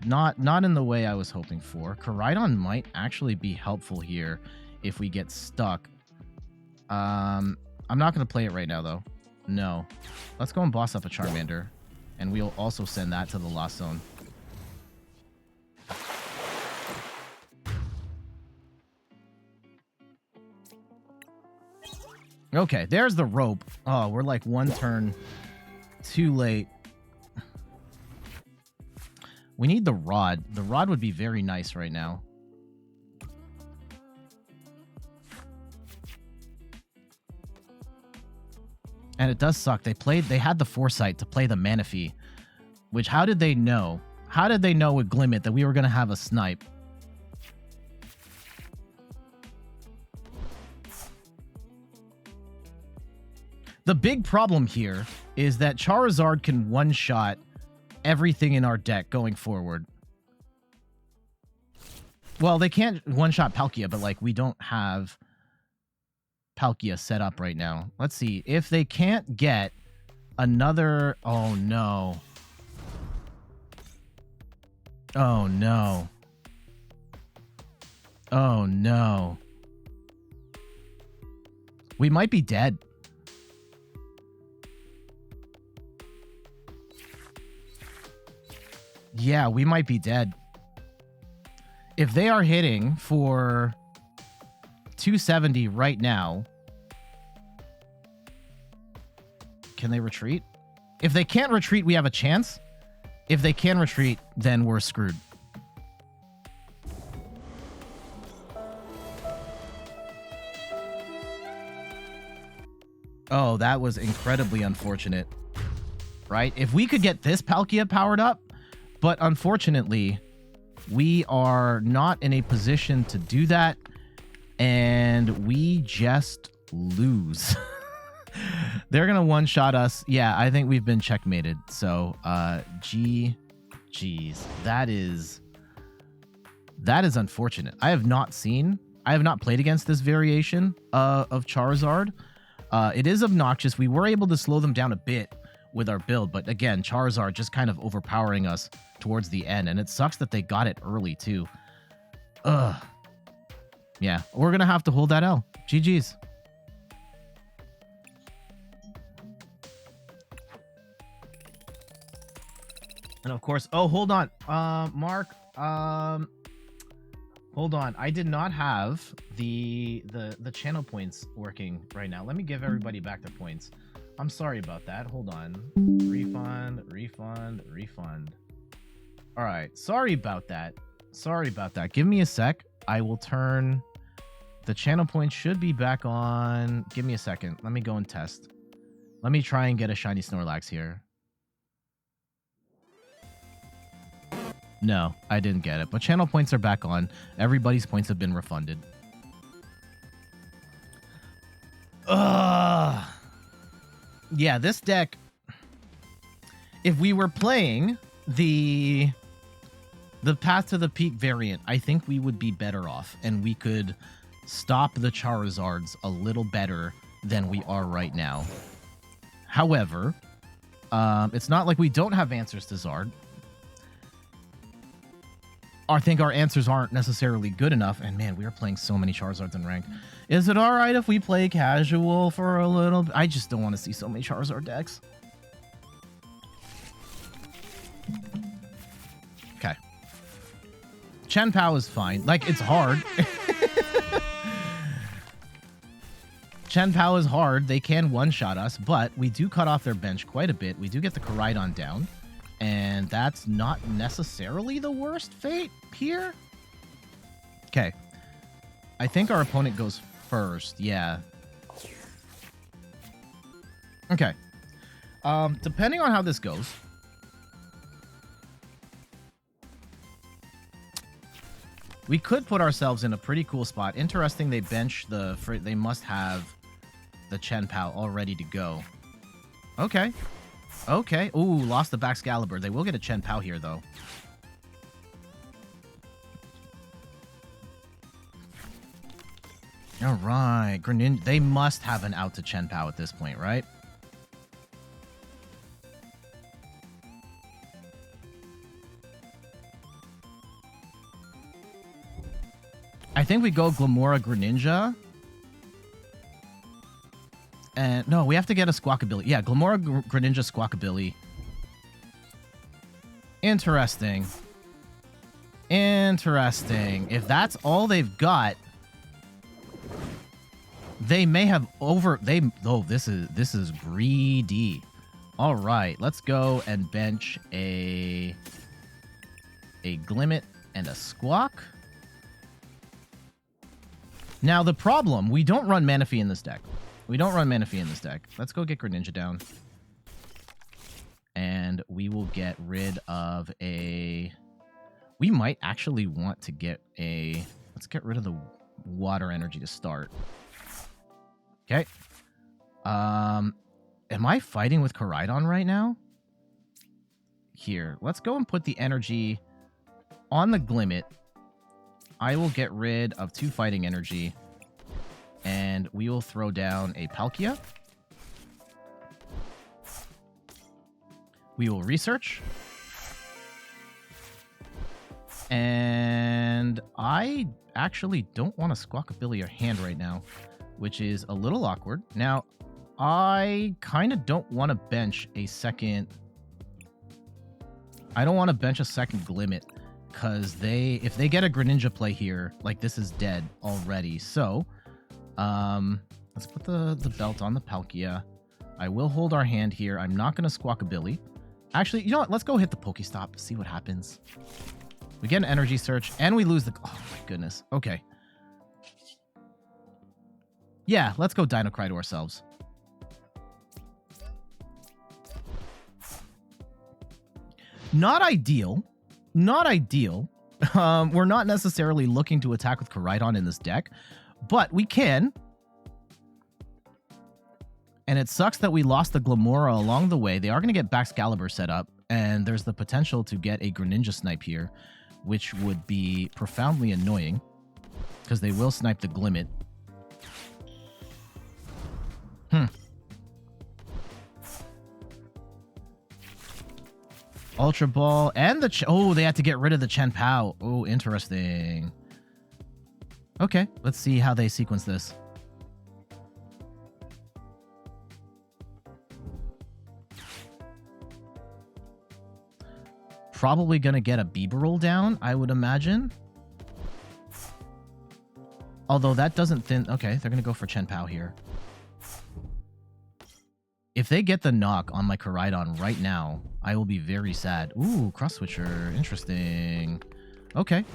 Not in the way I was hoping for. Koraidon might actually be helpful here if we get stuck. I'm not going to play it right now, though. No. Let's go and boss up a Charmander. And we'll also send that to the Lost Zone. Okay, there's the Rope. Oh, we're like 1 turn too late. We need the Rod. The Rod would be very nice right now. And it does suck. They had the foresight to play the Manaphy. Which, how did they know? How did they know with Glimmet that we were going to have a snipe? The big problem here is that Charizard can one-shot everything in our deck going forward. Well, they can't one-shot Palkia, but, like, we don't have Palkia set up right now. Let's see. If they can't get another... Oh, no. Oh, no. Oh, no. We might be dead. Yeah, we might be dead. If they are hitting for 270 right now, can they retreat? If they can't retreat, we have a chance. If they can retreat, then we're screwed. Oh, that was incredibly unfortunate. Right? If we could get this Palkia powered up, but unfortunately, we are not in a position to do that, and we just lose. They're going to one-shot us. Yeah, I think we've been checkmated. So, GG's. That is unfortunate. I have not played against this variation of Charizard. It is obnoxious. We were able to slow them down a bit with our build, but again, Charizard just kind of overpowering us towards the end, and it sucks that they got it early too. Ugh. Yeah, we're gonna have to hold that L. GG's. And of course, oh, hold on, Mark, hold on. I did not have the channel points working right now. Let me give everybody back their points. I'm sorry about that. Hold on. Refund, refund, refund. All right. Sorry about that. Sorry about that. Give me a sec. I will turn The channel point should be back on. Give me a second. Let me go and test. Let me try and get a shiny Snorlax here. No, I didn't get it. But channel points are back on. Everybody's points have been refunded. Ugh. Yeah, this deck... If we were playing the Path to the Peak variant, I think we would be better off. And we could stop the Charizards a little better than we are right now. However, it's not like we don't have answers to Zard. I think our answers aren't necessarily good enough. And man, we are playing so many Charizards in ranked. Is it all right if we play casual for a little bit? I just don't want to see so many Charizard decks. Okay. Chien-pao is fine. Like, it's hard. Chien-pao is hard. They can one-shot us, but we do cut off their bench quite a bit. We do get the Koraidon down, and that's not necessarily the worst fate here. Okay. I think our opponent goes first. Yeah. Okay. Depending on how this goes... We could put ourselves in a pretty cool spot. Interesting, they bench the... They must have the chien-pao all ready to go. Okay. Okay. Ooh, lost the Baxcalibur. They will get a chien-pao here, though. All right. Greninja. They must have an out to chien-pao at this point, right? I think we go Glimmora Greninja. And no, we have to get a Squawkabilly. Yeah, Glimmora Greninja Squawkabilly. Interesting. Interesting. If that's all they've got, they may have over... Oh, this is greedy. All right, let's go and bench a Glimmet and a Squawk. Now, the problem, we don't run Manaphy in this deck. We don't run Manaphy in this deck. Let's go get Greninja down. And we will get rid of a... We might actually want to get a... Let's get rid of the water energy to start. Okay. Am I fighting with Koraidon right now? Here. Let's go and put the energy on the Glimmet. I will get rid of 2 fighting energy, and we will throw down a Palkia. We will research. And I actually don't want to Squawkabilly your hand right now, which is a little awkward. Now, I kind of don't want to bench a second... I don't want to bench a second Glimmet. Because if they get a Greninja play here, like, this is dead already. So, let's put the belt on the Palkia. I will hold our hand here. I'm not going to Squawkabilly. Actually, you know what? Let's go hit the Pokestop, see what happens. We get an Energy Search, and we lose the... Oh, my goodness. Okay. Yeah, let's go Dino Cry to ourselves. Not ideal. Not ideal. We're not necessarily looking to attack with Koraidon in this deck, but we can. And it sucks that we lost the Glimmora along the way. They are going to get Baxcalibur set up, and there's the potential to get a Greninja snipe here, which would be profoundly annoying, because they will snipe the Glimmet. Ultra Ball and the... Oh, they had to get rid of the chien-pao. Oh, interesting. Okay, let's see how they sequence this. Probably going to get a Bibarel down, I would imagine. Although that doesn't thin... Okay, they're going to go for chien-pao here. If they get the knock on my Koraidon right now, I will be very sad. Ooh, cross switcher. Interesting. Okay.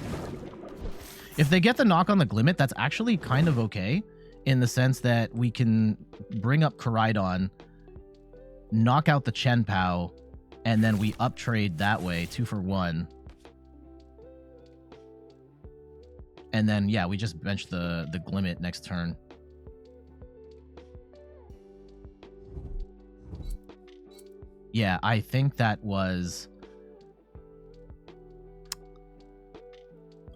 If they get the knock on the Glimmet, that's actually kind of okay in the sense that we can bring up Koraidon, knock out the chien-pao, and then we uptrade that way, 2 for 1. And then, yeah, we just bench the Glimmet next turn. Yeah, I think that was...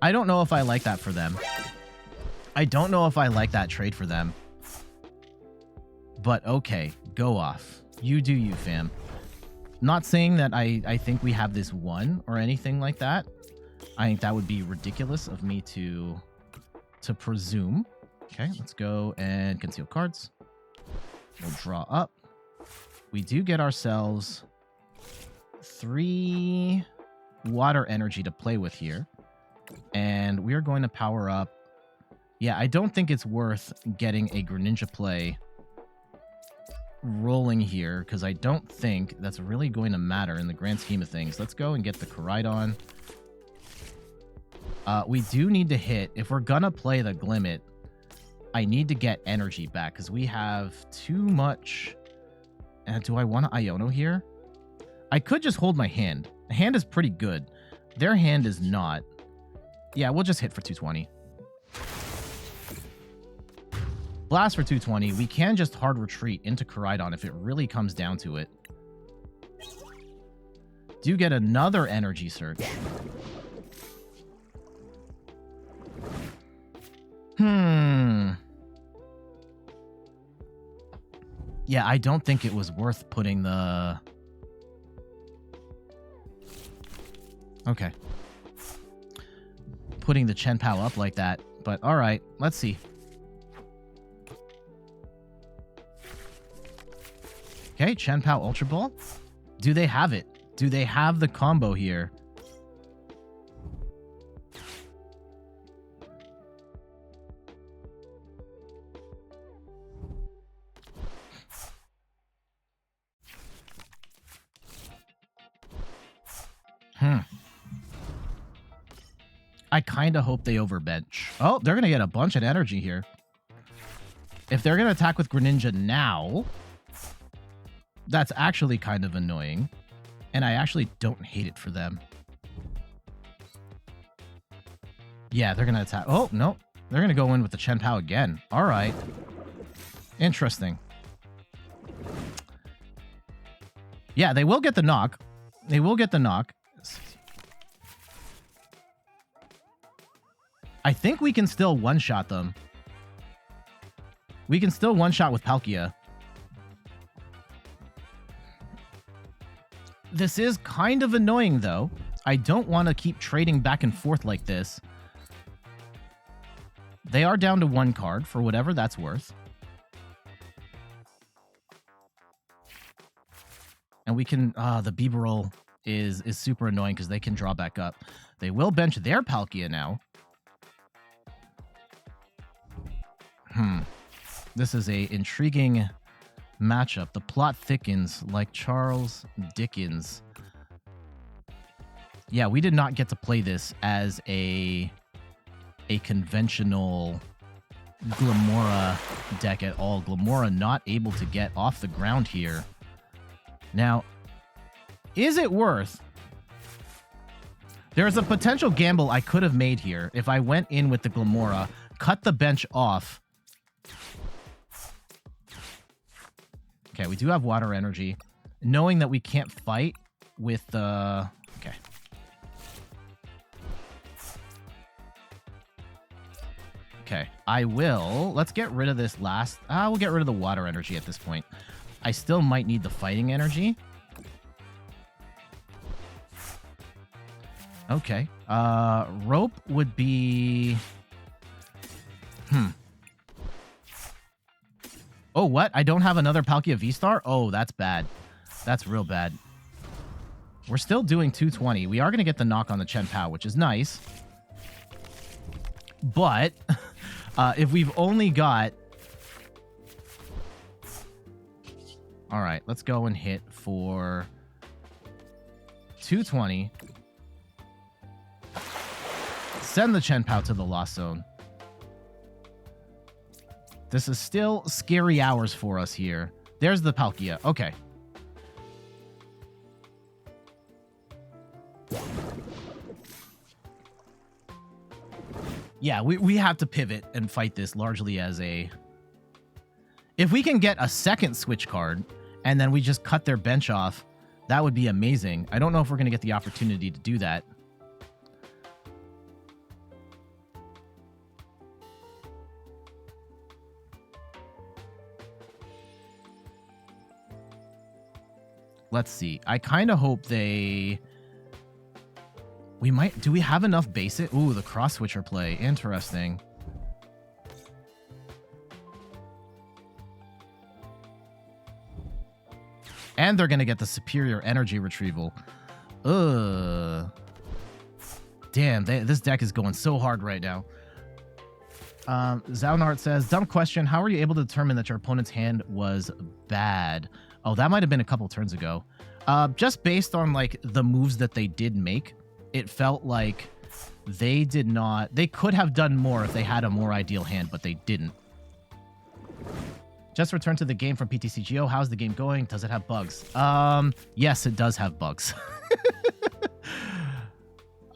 I don't know if I like that for them. I don't know if I like that trade for them. But okay, go off. You do you, fam. Not saying that I think we have this won or anything like that. I think that would be ridiculous of me to presume. Okay, let's go and conceal cards. We'll draw up. We do get ourselves 3 water energy to play with here. And we are going to power up. Yeah, I don't think it's worth getting a Greninja play rolling here, because I don't think that's really going to matter in the grand scheme of things. Let's go and get the Koraidon. We do need to hit. If we're going to play the Glimmet, I need to get energy back, because we have too much... do I want to Iono here? I could just hold my hand. The hand is pretty good. Their hand is not. Yeah, we'll just hit for 220. Blast for 220. We can just hard retreat into Koraidon if it really comes down to it. Do get another Energy Search. Yeah, I don't think it was worth putting the... Okay. Putting the chien-pao up like that. But alright, let's see. Okay, chien-pao Ultra Ball. Do they have it? Do they have the combo here? I kind of hope they overbench. Oh, they're going to get a bunch of energy here. If they're going to attack with Greninja now, that's actually kind of annoying. And I actually don't hate it for them. Yeah, they're going to attack. Oh, no. They're going to go in with the chien-pao again. All right. Interesting. Yeah, they will get the knock. They will get the knock. I think we can still one-shot them. We can still one-shot with Palkia. This is kind of annoying, though. I don't want to keep trading back and forth like this. They are down to 1 card, for whatever that's worth. And we can... the Bibarel is super annoying because they can draw back up. They will bench their Palkia now. This is a intriguing matchup. The plot thickens like Charles Dickens. Yeah, we did not get to play this as a conventional Glimmora deck at all. Glimmora not able to get off the ground here. Now, is it worth... There's a potential gamble I could have made here if I went in with the Glimmora, cut the bench off. Okay, we do have water energy. Knowing that we can't fight with the... Okay. Okay, I will... Let's get rid of this last... we'll get rid of the water energy at this point. I still might need the fighting energy. Okay. Rope would be... Oh, what? I don't have another Palkia VSTAR? Oh, that's bad. That's real bad. We're still doing 220. We are going to get the knock on the chien-pao, which is nice. But if we've only got... All right, let's go and hit for 220. Send the chien-pao to the Lost Zone. This is still scary hours for us here. There's the Palkia. Okay. Yeah, we have to pivot and fight this largely as a... If we can get a second Switch card and then we just cut their bench off, that would be amazing. I don't know if we're going to get the opportunity to do that. Let's see. I kind of hope they... We might... Do we have enough basic? Ooh, the cross-switcher play. Interesting. And they're going to get the superior energy retrieval. Ugh. Damn, this deck is going so hard right now. Zaunart says, dumb question. How were you able to determine that your opponent's hand was bad? Oh, that might have been a couple turns ago. Just based on, like, the moves that they did make, it felt like they did not... They could have done more if they had a more ideal hand, but they didn't. Just returned to the game from PTCGO. How's the game going? Does it have bugs? Yes, it does have bugs.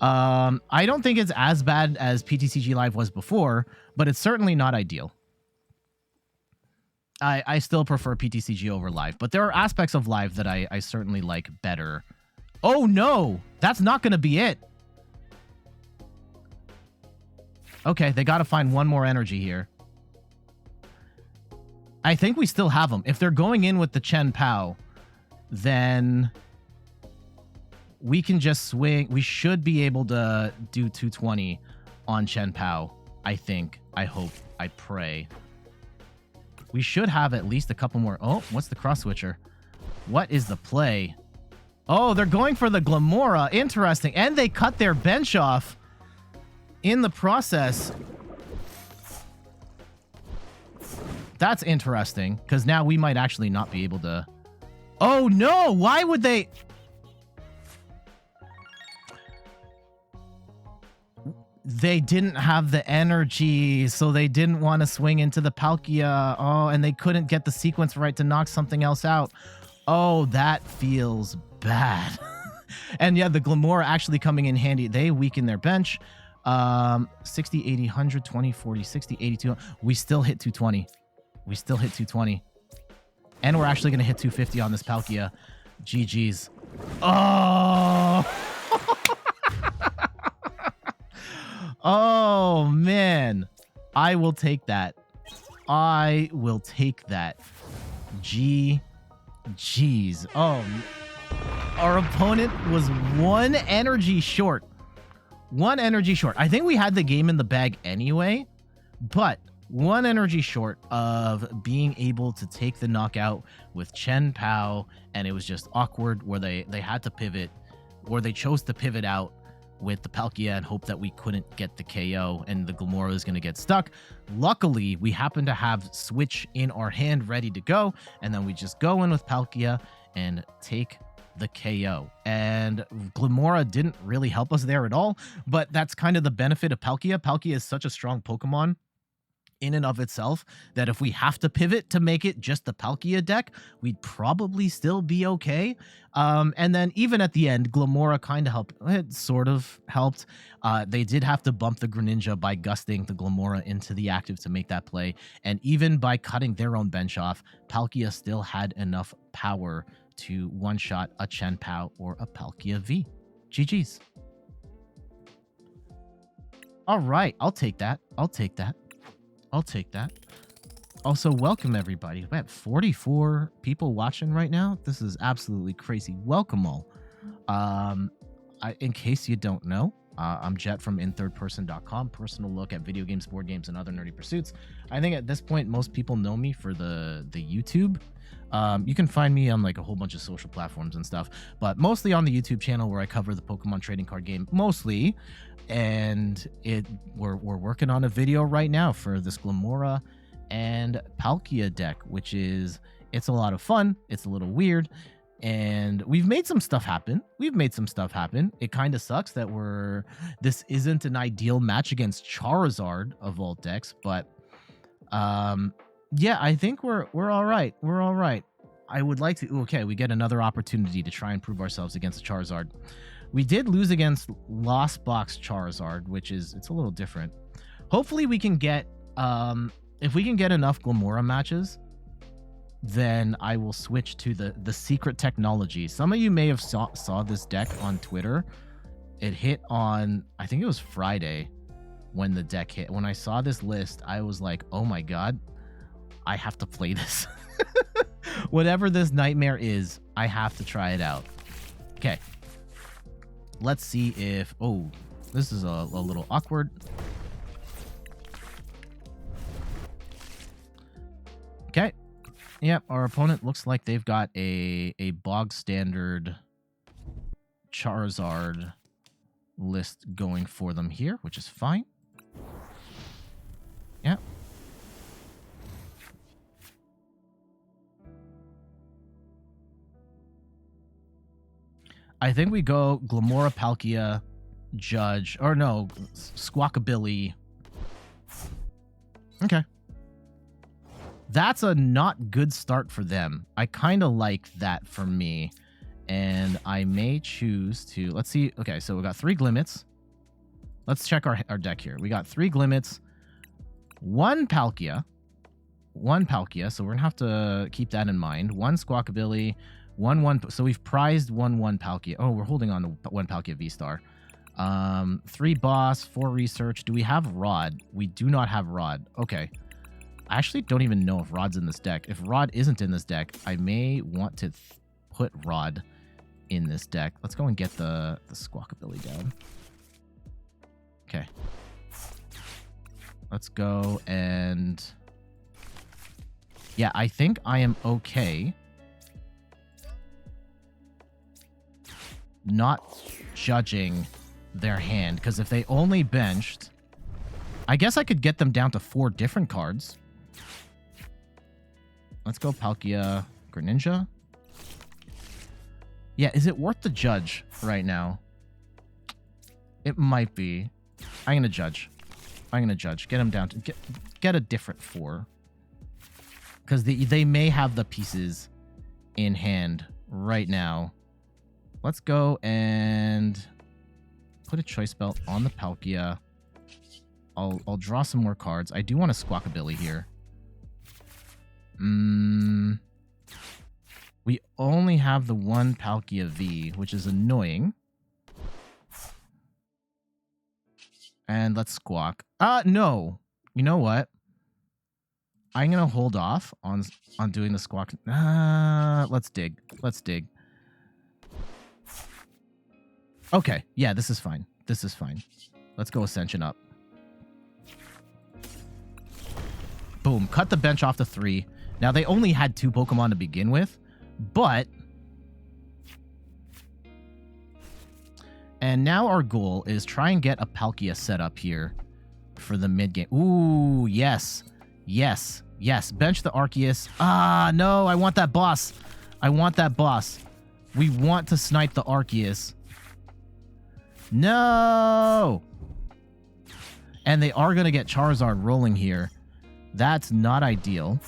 I don't think it's as bad as PTCG Live was before, but it's certainly not ideal. I still prefer PTCG over Live, but there are aspects of Live that I certainly like better. Oh no, that's not going to be it. Okay, they got to find one more energy here. I think we still have them. If they're going in with the chien-pao, then we can just swing. We should be able to do 220 on chien-pao, I think. I hope. I pray. We should have at least a couple more. Oh, what's the cross-switcher? What is the play? Oh, they're going for the Glimmora. Interesting. And they cut their bench off in the process. That's interesting, because now we might actually not be able to... Oh, no! Why would they... They didn't have the energy, so they didn't want to swing into the Palkia. Oh, and they couldn't get the sequence right to knock something else out. Oh, that feels bad. And yeah, the Glimmora actually coming in handy. They weaken their bench. 60, 80, 100, 20, 40, 60, 82. We still hit 220. We still hit 220. And we're actually going to hit 250 on this Palkia. GG's. Oh! Oh, man. I will take that. I will take that. GG's. Oh, our opponent was one energy short. One energy short. I think we had the game in the bag anyway, but one energy short of being able to take the knockout with chien-pao, and it was just awkward where they had to pivot, or they chose to pivot out with the Palkia and hope that we couldn't get the KO and the Glimmora is going to get stuck. Luckily, we happen to have Switch in our hand ready to go, and then we just go in with Palkia and take the KO. And Glimmora didn't really help us there at all, but that's kind of the benefit of Palkia. Palkia is such a strong Pokemon in and of itself that if we have to pivot to make it just the Palkia deck, we'd probably still be okay. And then even at the end, Glimmora kind of helped. It sort of helped. They did have to bump the Greninja by gusting the Glimmora into the active to make that play. And even by cutting their own bench off, Palkia still had enough power to one-shot a chien-pao or a Palkia V. GG's. All right, I'll take that. I'll take that. I'll take that. Also, welcome everybody. We have 44 people watching right now. This is absolutely crazy. Welcome all. In case you don't know, I'm Jet from inthirdperson.com. Personal look at video games, board games, and other nerdy pursuits. I think at this point, most people know me for the YouTube. You can find me on like a whole bunch of social platforms and stuff, but mostly on the YouTube channel where I cover the Pokemon trading card game mostly. And we're working on a video right now for this Glimmora and Palkia deck, which is, it's a lot of fun. It's a little weird. And we've made some stuff happen. It kind of sucks that this isn't an ideal match against Charizard of Vault decks, but yeah, I think we're all right. We're all right. I would like to. Okay, we get another opportunity to try and prove ourselves against Charizard. We did lose against Lost Box Charizard, which it's a little different. Hopefully we can get if we can get enough Glimmora matches, then I will switch to the secret technology. Some of you may have saw this deck on Twitter. It hit on, I think it was Friday when the deck hit. When I saw this list, I was like, oh my god, I have to play this. Whatever this nightmare is, I have to try it out. Okay. Let's see if... Oh, this is a little awkward. Okay. Yep, our opponent looks like they've got a bog standard Charizard list going for them here, which is fine. Yeah. I think we go Glimmora, Palkia, Judge, or no, Squawkabilly. Okay. That's a not good start for them. I kind of like that for me. And I may choose to... Let's see. Okay, so we got 3 Glimmets. Let's check our deck here. We got 3 Glimmets, 1 Palkia. 1 Palkia, so we're going to have to keep that in mind. 1 Squawkabilly, 1-1... So we've prized 1-1 Palkia. Oh, we're holding on to 1 Palkia VSTAR. 3 Boss, 4 Research. Do we have Rod? We do not have Rod. Okay. I actually don't even know if Rod's in this deck. If Rod isn't in this deck, I may want to put Rod in this deck. Let's go and get the Squawkabilly down. Okay. Let's go and... Yeah, I think I am okay not judging their hand, because if they only benched... I guess I could get them down to 4 different cards. Let's go Palkia Greninja. Yeah, is it worth the Judge right now? It might be. I'm gonna Judge. Get them down to... Get a different 4. Because they may have the pieces in hand right now. Let's go and put a Choice Belt on the Palkia. I'll draw some more cards. I do want a Squawkabilly here. We only have the 1 Palkia V, which is annoying. And let's Squawk. No. You know what? I'm going to hold off on doing the Squawk. Let's dig. Okay. Yeah, this is fine. Let's go Ascension up. Boom. Cut the bench off to 3. Now, they only had 2 Pokemon to begin with, but... And now our goal is try and get a Palkia set up here for the mid-game. Ooh, yes. Bench the Arceus. No, I want that boss. We want to snipe the Arceus. No! And they are going to get Charizard rolling here. That's not ideal.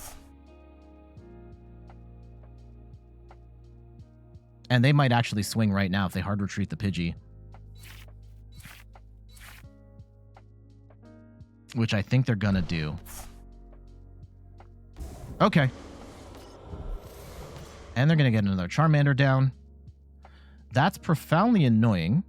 And they might actually swing right now if they hard retreat the Pidgey. Which I think they're gonna do. Okay. And they're gonna get another Charmander down. That's profoundly annoying.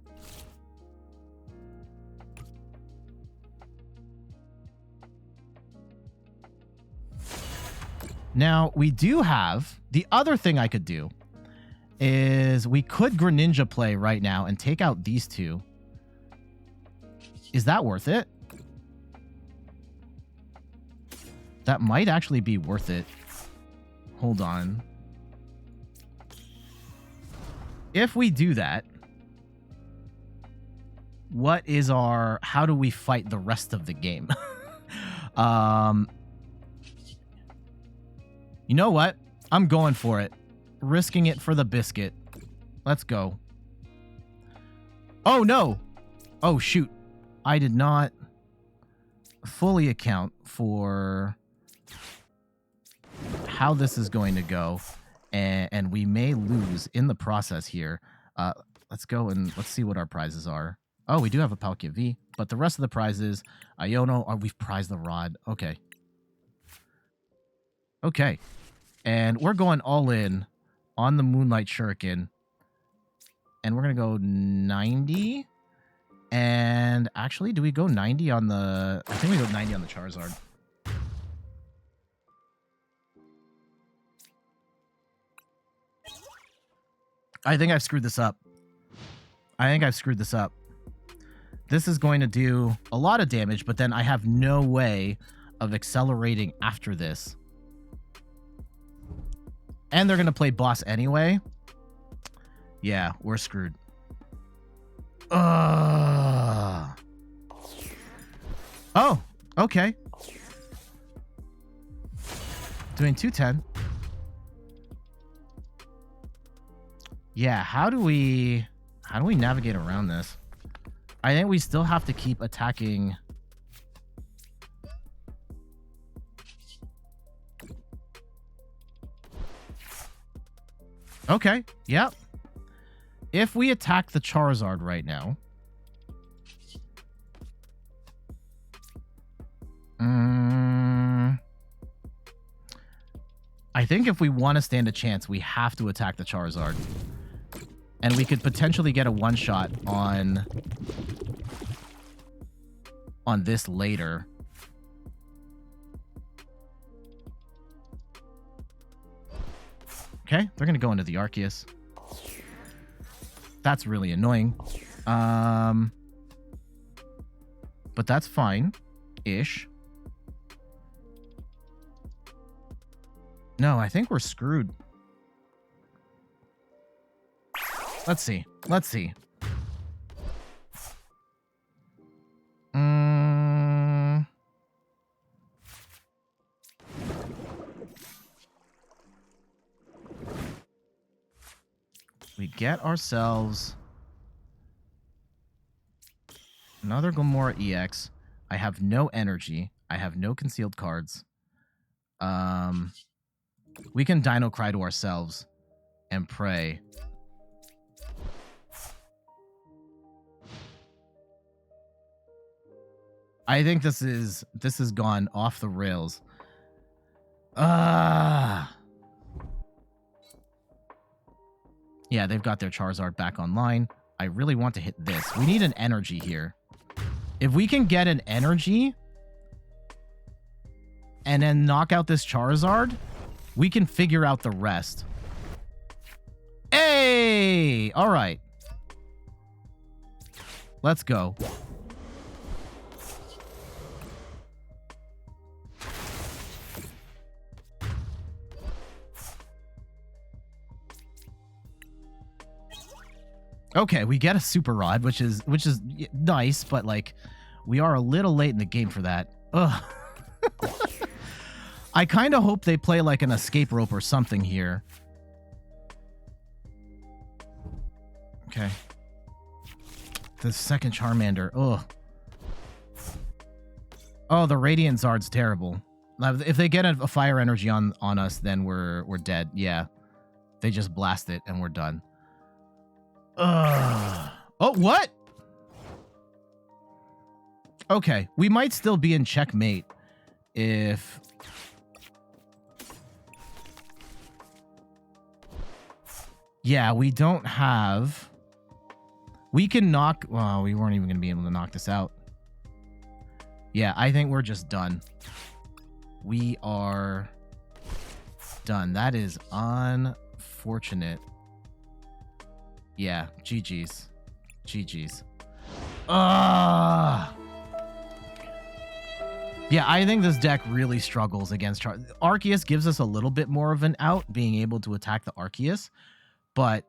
Now, we do have... The other thing I could do is we could Greninja play right now and take out these 2. Is that worth it? That might actually be worth it. Hold on. If we do that, what is our... How do we fight the rest of the game? You know what? I'm going for it. risking it for the biscuit. Let's go. Oh, no. Oh, shoot. I did not fully account for how this is going to go. And we may lose in the process here. Let's go and let's see what our prizes are. Oh, we do have a Palkia V, but the rest of the prizes, Iono, oh, we've prized the rod. Okay. Okay. And we're going all in on the Moonlight Shuriken. And we're going to go 90. And actually, do we go 90 on the... I think we go 90 on the Charizard. I think I've screwed this up. This is going to do a lot of damage, but then I have no way of accelerating after this. And they're going to play boss anyway. Yeah, we're screwed. Oh, okay. Doing 210. Yeah, how do we navigate around this? I think we still have to keep attacking. Okay, yep. If we attack the Charizard right now, I think if we want to stand a chance, we have to attack the Charizard. And we could potentially get a one-shot on this later. Okay, they're going to go into the Arceus. That's really annoying. But that's fine-ish. No, I think we're screwed. Let's see. We get ourselves another Glimmora EX. I have no energy. I have no concealed cards. We can Dino Cry to ourselves and pray. I think this is gone off the rails. Yeah, they've got their Charizard back online. I really want to hit this. We need an energy here. If we can get an energy and then knock out this Charizard, we can figure out the rest. Hey! All right. Let's go. Okay, we get a Super Rod, which is nice, but like we are a little late in the game for that. Ugh. I kind of hope they play like an Escape Rope or something here. Okay. The second Charmander. Ugh. Oh, the Radiant Zard's terrible. If they get a fire energy on us, then we're dead. Yeah. They just blast it and we're done. Oh, what? Okay, we might still be in checkmate if... Yeah, we don't have... We can knock... Well, we weren't even going to be able to knock this out. Yeah, I think we're just done. We are done. That is unfortunate. Yeah, GG's. GG's. Yeah, I think this deck really struggles against Arceus gives us a little bit more of an out, being able to attack the Arceus. But,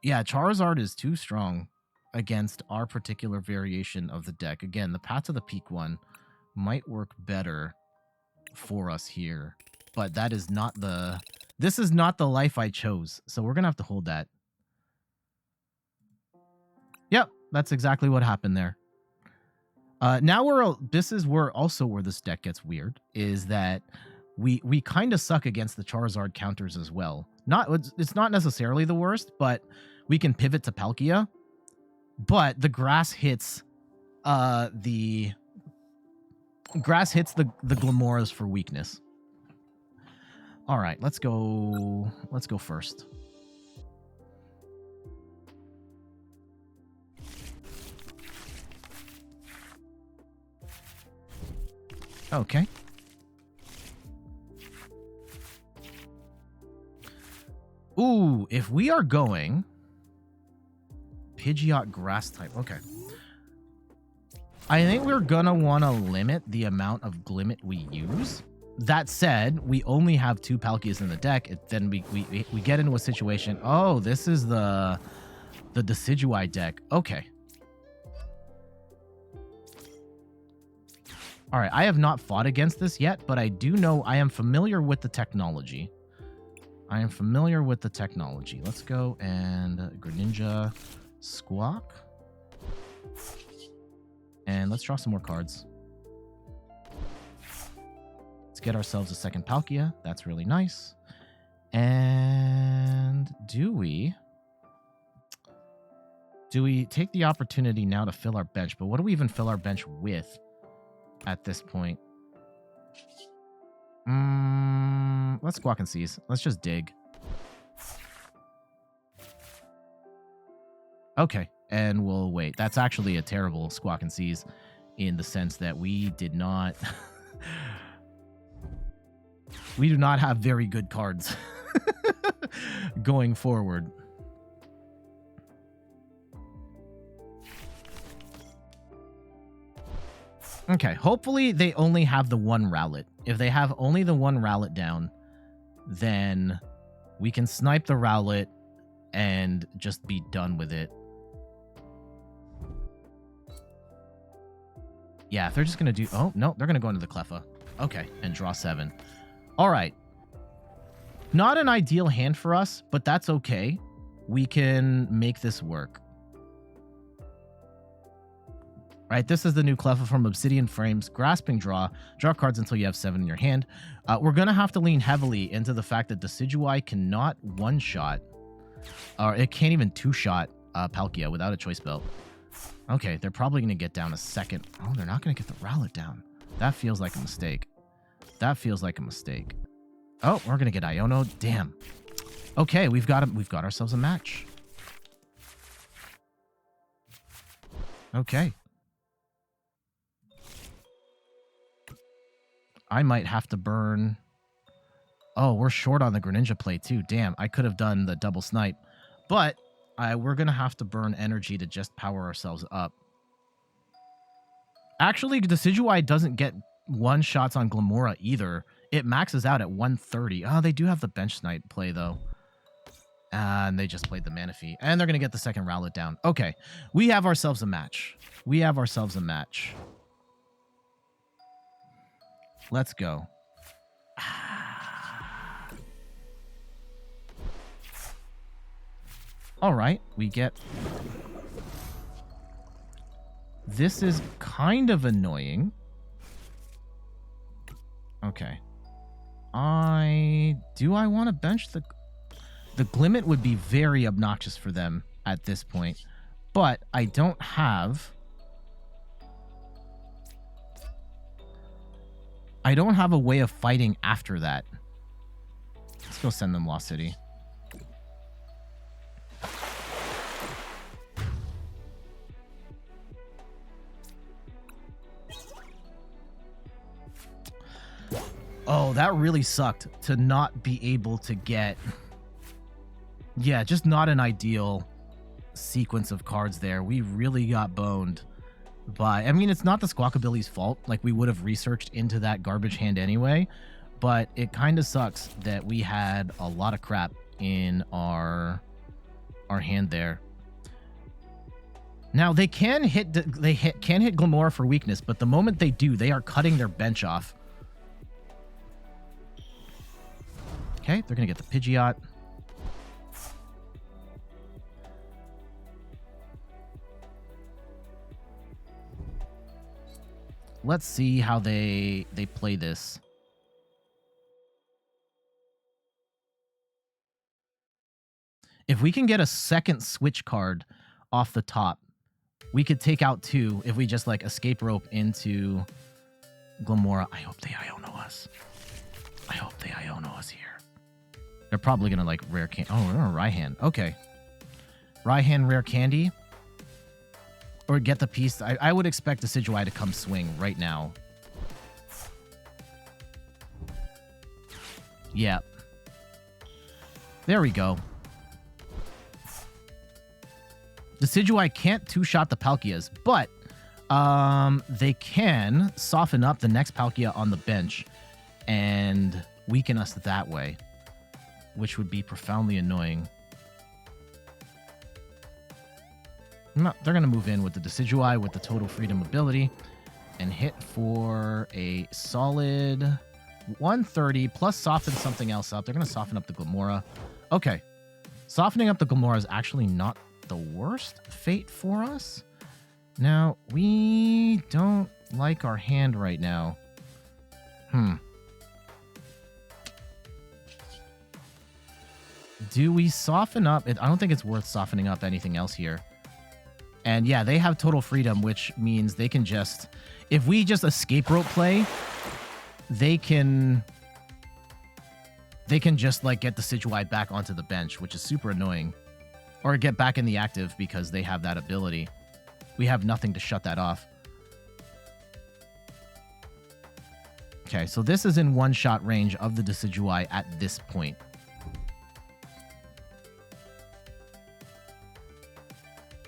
yeah, Charizard is too strong against our particular variation of the deck. Again, the Path to the Peak one might work better for us here. But that is not the This is not the life I chose, so we're gonna have to hold that. Yep, that's exactly what happened there. Now this is where this deck gets weird, is that we kind of suck against the Charizard counters as well. It's not necessarily the worst, but we can pivot to Palkia. But the grass hits the Glimmoras for weakness. All right, let's go first. Okay. Ooh, if we are going Pidgeot grass type, okay. I think we're gonna want to limit the amount of Glimmet we use. That said, we only have 2 Palkias in the deck. Then we get into a situation. Oh, this is the Decidueye deck. Okay. All right, I have not fought against this yet, but I do know I am familiar with the technology. Let's go and Greninja Squawk. And let's draw some more cards. Let's get ourselves a second Palkia. That's really nice. And do we take the opportunity now to fill our bench? But what do we even fill our bench with at this point? Let's Squawk and Seize. Let's just dig. Okay, and we'll wait. That's actually a terrible Squawk and Seize in the sense that we did not... we do not have very good cards going forward. Okay, hopefully they only have the 1 Rowlet. If they have only the 1 Rowlet down, then we can snipe the Rowlet and just be done with it. Yeah, if they're just going to do... Oh, no, they're going to go into the Cleffa. Okay, and draw 7. All right. Not an ideal hand for us, but that's okay. We can make this work. Right, this is the new Cleffa from Obsidian Frames. Grasping Draw. Draw cards until you have 7 in your hand. We're going to have to lean heavily into the fact that Decidueye cannot one-shot, or it can't even two-shot Palkia without a Choice Belt. Okay, they're probably going to get down a second. Oh, they're not going to get the Rowlet down. That feels like a mistake. That feels like a mistake. Oh, we're going to get Iono. Damn. Okay, we've got ourselves a match. Okay. I might have to burn... Oh, we're short on the Greninja play too. Damn, I could have done the double snipe. But we're going to have to burn energy to just power ourselves up. Actually, Decidueye doesn't get one-shots on Glimmora either. It maxes out at 130. Oh, they do have the bench snipe play, though. And they just played the Manaphy. And they're going to get the second Rowlet down. Okay, we have ourselves a match. Let's go. All right, we get... This is kind of annoying. Okay. Do I want to bench the... The Glimmet would be very obnoxious for them at this point. But I don't have... I don't have a way of fighting after that. Let's go send them Lost City. Oh, that really sucked to not be able to get... Yeah, just not an ideal sequence of cards there. We really got boned by... I mean, it's not the Squawkabilly's fault. Like, we would have researched into that garbage hand anyway. But it kind of sucks that we had a lot of crap in our hand there. Now, they can hit Glimmora for weakness, but the moment they do, they are cutting their bench off. Okay, they're going to get the Pidgeot. Let's see how they play this. If we can get a second switch card off the top, we could take out 2 if we just like escape rope into Glimmora. I hope they Iono us. I hope they Iono us here. They're probably going to like rare candy. Oh, they're a Raihan. Okay. Raihan rare candy. Or get the piece. I would expect the Decidueye to come swing right now. Yeah. There we go. Decidueye can't two-shot the Palkias, but they can soften up the next Palkia on the bench and weaken us that way, which would be profoundly annoying. No, they're going to move in with the Decidueye with the Total Freedom ability and hit for a solid 130 plus soften something else up. They're going to soften up the Glimmora. Okay. Softening up the Glimmora is actually not the worst fate for us. Now, we don't like our hand right now. Do we soften up? I don't think it's worth softening up anything else here. And yeah, they have total freedom, which means they can just... If we just escape rope play, they can just like get the Decidueye back onto the bench, which is super annoying. Or get back in the active because they have that ability. We have nothing to shut that off. Okay, so this is in one-shot range of the Decidueye at this point.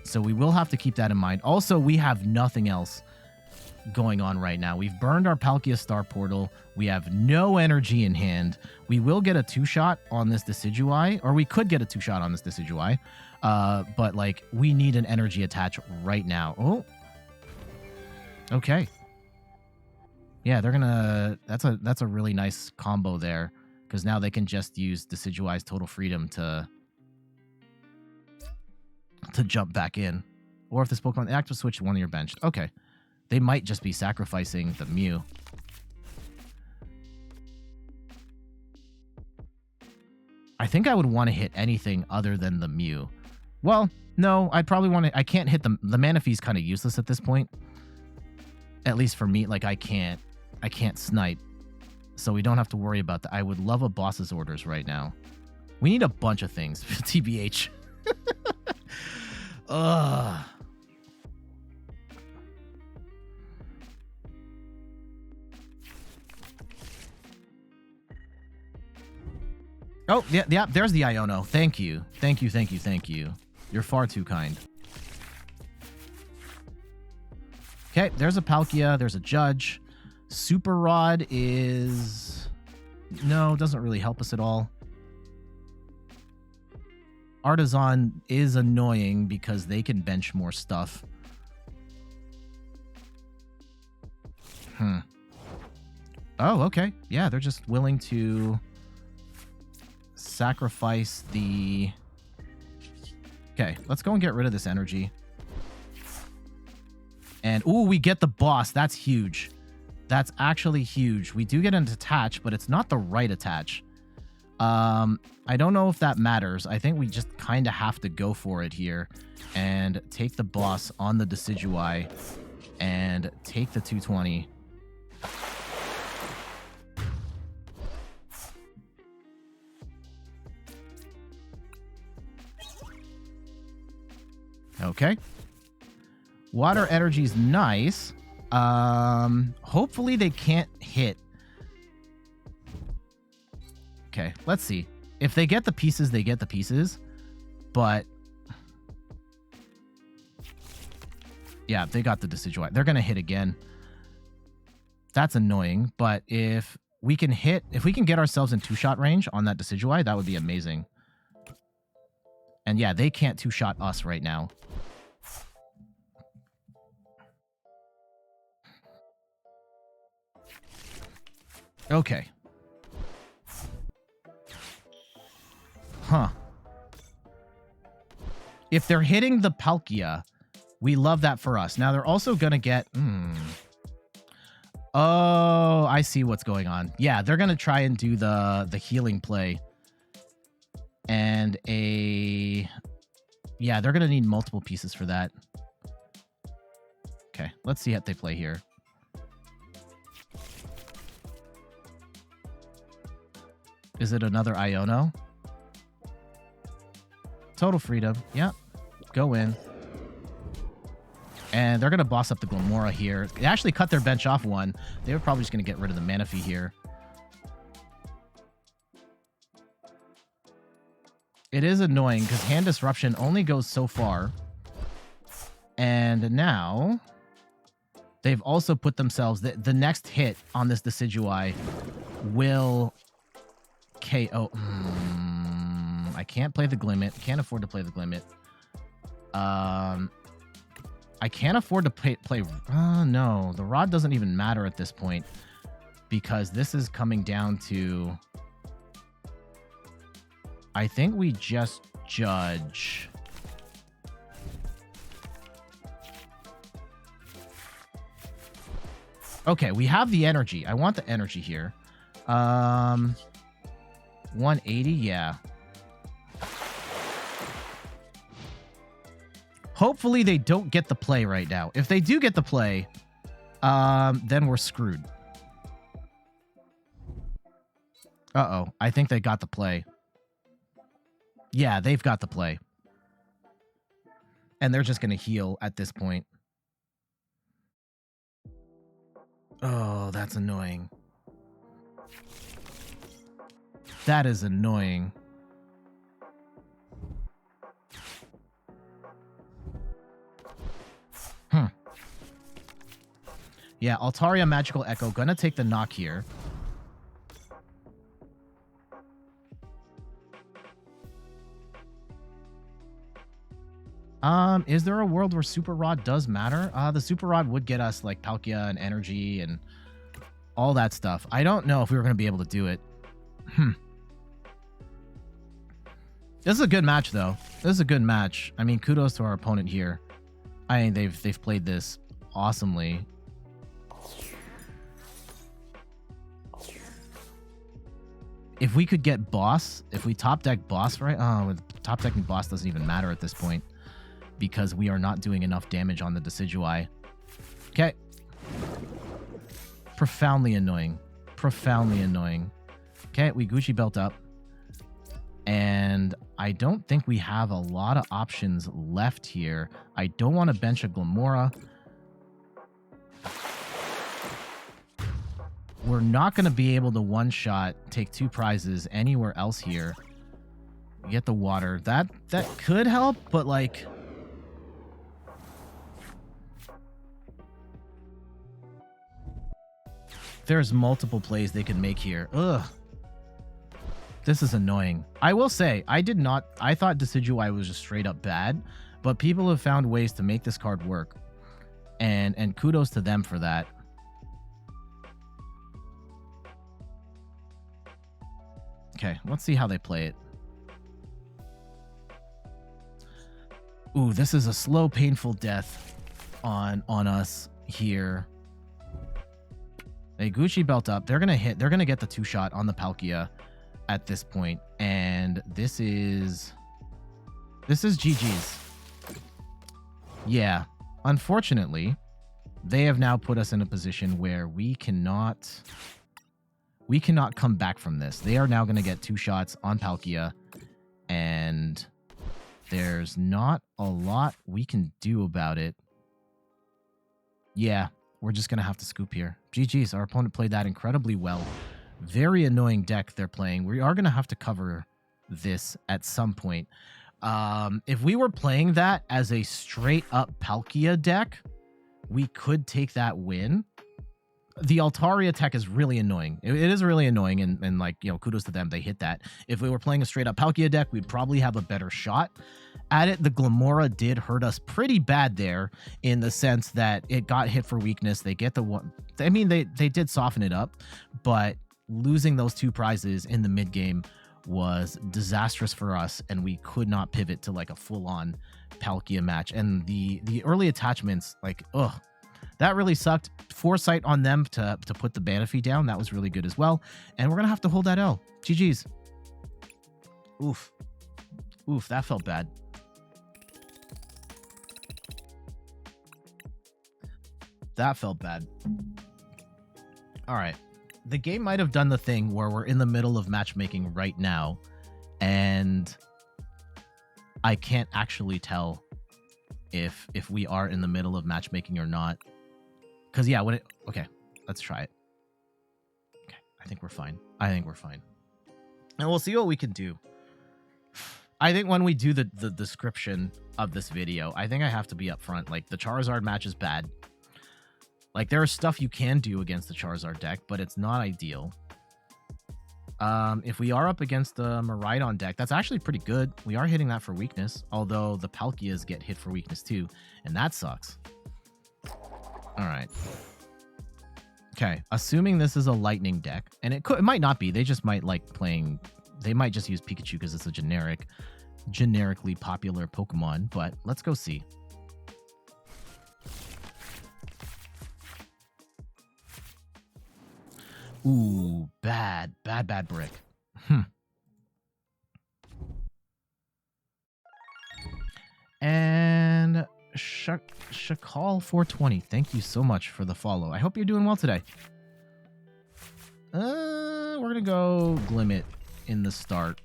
So we will have to keep that in mind. Also, we have nothing else going on right now. We've burned our Palkia Star Portal. We have no energy in hand. We will get a 2-shot on this Decidueye, or we could get a 2-shot on this Decidueye. But like we need an energy attach right now. Oh, okay. Yeah, they're gonna. That's a really nice combo there because now they can just use Decidueye's Total Freedom to jump back in, or if this Pokemon active switch one of your bench. Okay, they might just be sacrificing the Mew. I think I would want to hit anything other than the Mew. Well, no, I'd probably want to... I can't hit the Manaphy's kind of useless at this point. At least for me, like I can't snipe. So we don't have to worry about that. I would love a boss's orders right now. We need a bunch of things. TBH. Ugh. Oh, yeah, there's the Iono. Thank you. Thank you, thank you, thank you. You're far too kind. Okay, there's a Palkia. There's a Judge. Super Rod is... No, doesn't really help us at all. Artisan is annoying because they can bench more stuff. Oh, okay. Yeah, they're just willing to sacrifice the... Okay, let's go and get rid of this energy. And, ooh, we get the boss. That's huge. That's actually huge. We do get an attach, but it's not the right attach. I don't know if that matters. I think we just kind of have to go for it here and take the boss on the Decidueye and take the 220. Okay. Water energy's nice. Hopefully they can't hit. Okay, let's see. If they get the pieces, they get the pieces. But yeah, they got the Decidueye. They're gonna hit again. That's annoying. But if we can hit, if we can get ourselves in 2-shot range on that Decidueye, that would be amazing. And yeah, they can't 2-shot us right now. Okay. Huh. If they're hitting the Palkia, we love that for us. Now, they're also going to get... Oh, I see what's going on. Yeah, they're going to try and do the healing play. And a... Yeah, they're going to need multiple pieces for that. Okay, let's see how they play here. Is it another Iono? Total freedom. Yep. Go in. And they're going to boss up the Glimmora here. They actually cut their bench off one. They were probably just going to get rid of the Manaphy here. It is annoying because Hand Disruption only goes so far. And now they've also put themselves... The next hit on this Decidueye will KO... I can't play the Glimmet. Can't afford to play the Glimmet. I can't afford to play... no, the Rod doesn't even matter at this point because this is coming down to... I think we just Judge. Okay, we have the energy. I want the energy here. 180, yeah. Hopefully they don't get the play right now. If they do get the play, then we're screwed. Uh-oh. I think they got the play. Yeah, they've got the play. And they're just going to heal at this point. Oh, that's annoying. That is annoying. Yeah, Altaria Magical Echo gonna take the knock here. Is there a world where Super Rod does matter? The Super Rod would get us like Palkia and Energy and all that stuff. I don't know if we were gonna be able to do it. This is a good match though. This is a good match. I mean, kudos to our opponent here. I mean, they've played this awesomely. If we could get Boss, if we top deck Boss, right? Oh, top decking Boss doesn't even matter at this point because we are not doing enough damage on the Decidueye. Okay. Profoundly annoying. Profoundly annoying. Okay, we Gucci belt up. And I don't think we have a lot of options left here. I don't want to bench a Glimmora. We're not going to be able to one-shot, take 2 prizes anywhere else here. Get the water. That could help, but like... There's multiple plays they can make here. Ugh. This is annoying. I will say, I thought Decidueye was just straight up bad, but people have found ways to make this card work. And kudos to them for that. Okay, let's see how they play it. Ooh, this is a slow, painful death on us here. They Gucci belt up. They're gonna get the 2-shot on the Palkia at this point, and this is GG's. Yeah, unfortunately, they have now put us in a position where we cannot come back from this. They are now going to get 2 shots on Palkia, and there's not a lot we can do about it. Yeah, we're just going to have to scoop here. GG's, our opponent played that incredibly well. Very annoying deck they're playing. We are going to have to cover this at some point. If we were playing that as a straight-up Palkia deck, we could take that win. The Altaria tech is really annoying. It is really annoying, and like, you know, kudos to them. They hit that. If we were playing a straight-up Palkia deck, we'd probably have a better shot at it. The Glimmora did hurt us pretty bad there in the sense that it got hit for weakness. They get the one... I mean, they did soften it up, but losing those 2 prizes in the mid-game was disastrous for us, and we could not pivot to like a full-on Palkia match. And the early attachments, like, ugh, that really sucked. Foresight on them to put the Banifee down. That was really good as well. And we're going to have to hold that L. GG's. Oof. Oof, that felt bad. That felt bad. All right. The game might have done the thing where we're in the middle of matchmaking right now, and I can't actually tell if we are in the middle of matchmaking or not. Because, yeah, when it... Okay, let's try it. Okay, I think we're fine. I think we're fine. And we'll see what we can do. I think when we do the description of this video, I think I have to be upfront. Like, the Charizard match is bad. Like, there is stuff you can do against the Charizard deck, but it's not ideal. If we are up against the Koraidon deck, that's actually pretty good. We are hitting that for weakness, although the Palkias get hit for weakness too, and that sucks. All right. Okay, assuming this is a lightning deck, and it might not be. They just might like playing... They might just use Pikachu because it's a generically popular Pokemon, but let's go see. Ooh, bad brick. And Shakal 420, thank you so much for the follow. I hope you're doing well today. We're gonna go Glimmet in the start.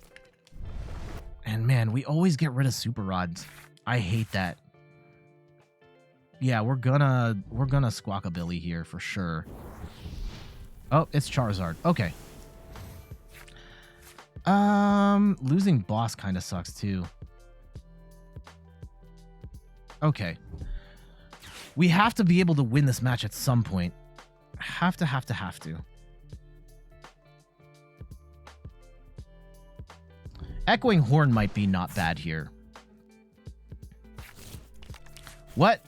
And man, we always get rid of Super Rods. I hate that. Yeah, we're gonna Squawkabilly here for sure. Oh, it's Charizard. Okay. Losing boss kind of sucks too. Okay. We have to be able to win this match at some point. Have to. Echoing Horn might be not bad here. What?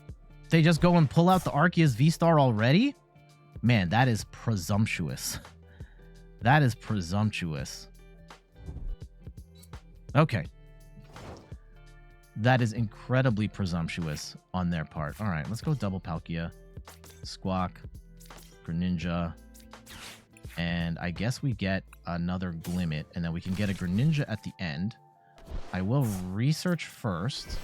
They just go and pull out the Arceus V-Star already? Man, that is presumptuous. That is presumptuous. Okay. That is incredibly presumptuous on their part. All right, let's go double Palkia. Squawk. Greninja. And I guess we get another Glimmet, and then we can get a Greninja at the end. I will research first.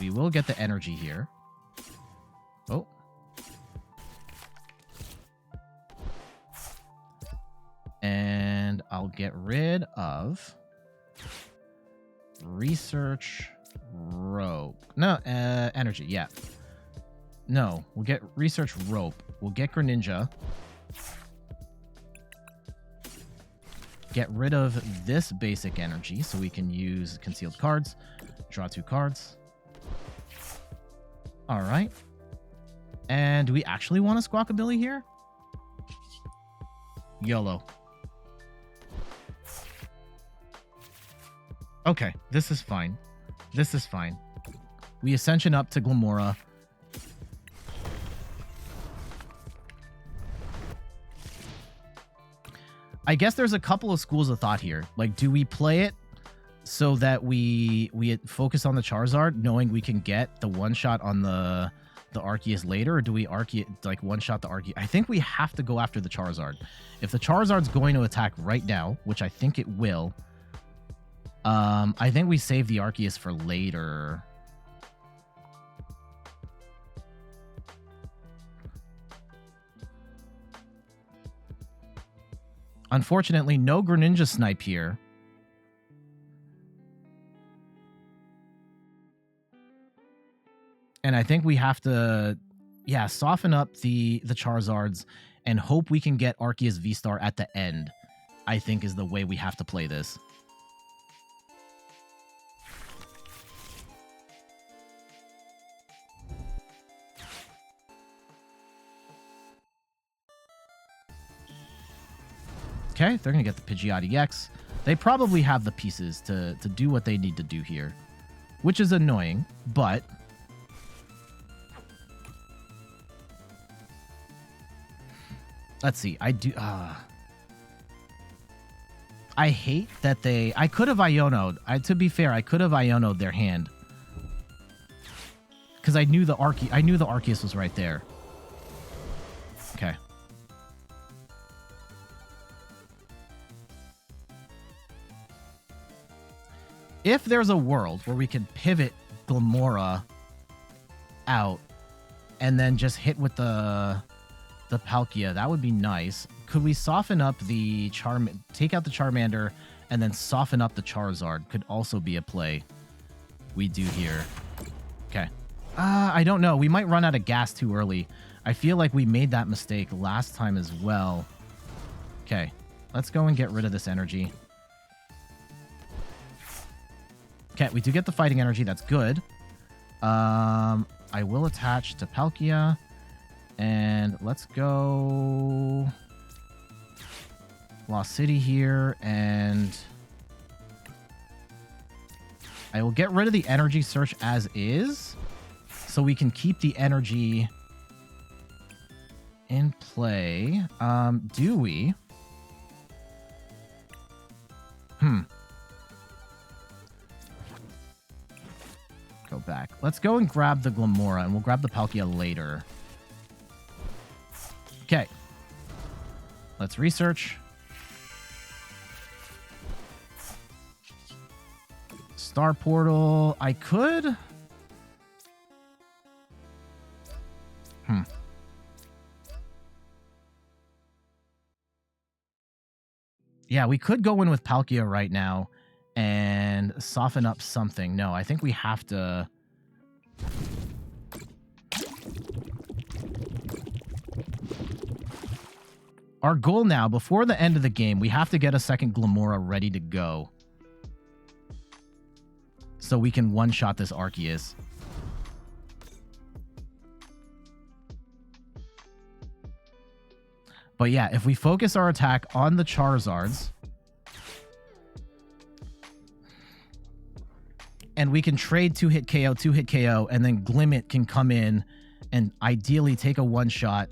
We will get the energy here. Oh. And I'll get rid of Research Rope. No, energy, yeah. No, we'll get Research Rope. We'll get Greninja. Get rid of this basic energy so we can use concealed cards. Draw 2 cards. All right. And do we actually want a Squawkabilly here? YOLO. Okay, this is fine. This is fine. We Ascension up to Glimmora. I guess there's a couple of schools of thought here. Like, do we play it so that we focus on the Charizard, knowing we can get the one-shot on the Arceus later, or do we like one-shot the Arceus? I think we have to go after the Charizard. If the Charizard's going to attack right now, which I think it will, I think we save the Arceus for later. Unfortunately, no Greninja snipe here. And I think we have to, yeah, soften up the Charizards and hope we can get Arceus V-Star at the end, I think is the way we have to play this. Okay, they're going to get the Pidgeotty X. They probably have the pieces to do what they need to do here, which is annoying, but... Let's see, I do... I hate that I could have Iono'd. To be fair, I could have Iono'd their hand. Because I knew the Arceus was right there. Okay. If there's a world where we can pivot Glimmora out and then just hit with the Palkia, that would be nice. Could we soften up the take out the Charmander and then soften up the Charizard? Could also be a play we do here. Okay. I don't know. We might run out of gas too early. I feel like we made that mistake last time as well. Okay. Let's go and get rid of this energy. Okay, we do get the fighting energy. That's good. I will attach to Palkia. And let's go Lost City here. And I will get rid of the Energy Search as is, so we can keep the energy in play. Do we? Go back. Let's go and grab the Glimmora, and we'll grab the Palkia later. Okay. Let's research. Star Portal. I could... Yeah, we could go in with Palkia right now and soften up something. No, I think we have to... Our goal now, before the end of the game, we have to get a second Glimmora ready to go, so we can one-shot this Arceus. But yeah, if we focus our attack on the Charizards, and we can trade 2-hit KO, 2-hit KO, and then Glimmet can come in and ideally take a one-shot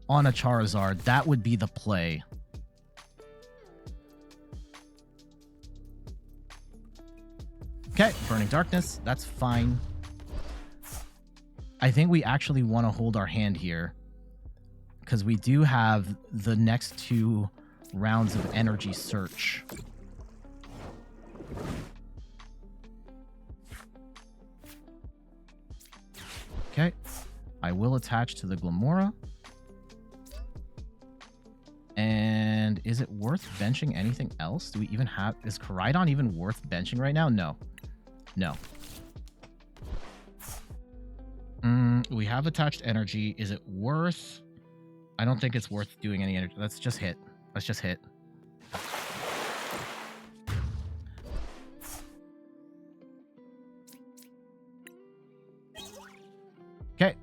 on a Charizard, that would be the play. Okay, Burning Darkness, that's fine. I think we actually want to hold our hand here, because we do have the next 2 rounds of Energy Search. Okay, I will attach to the Glimmora. And is it worth benching anything else? Do we even have... Is Koraidon even worth benching right now? No. No. We have attached energy. Is it worth... I don't think it's worth doing any energy. Let's just hit. Let's just hit. Okay.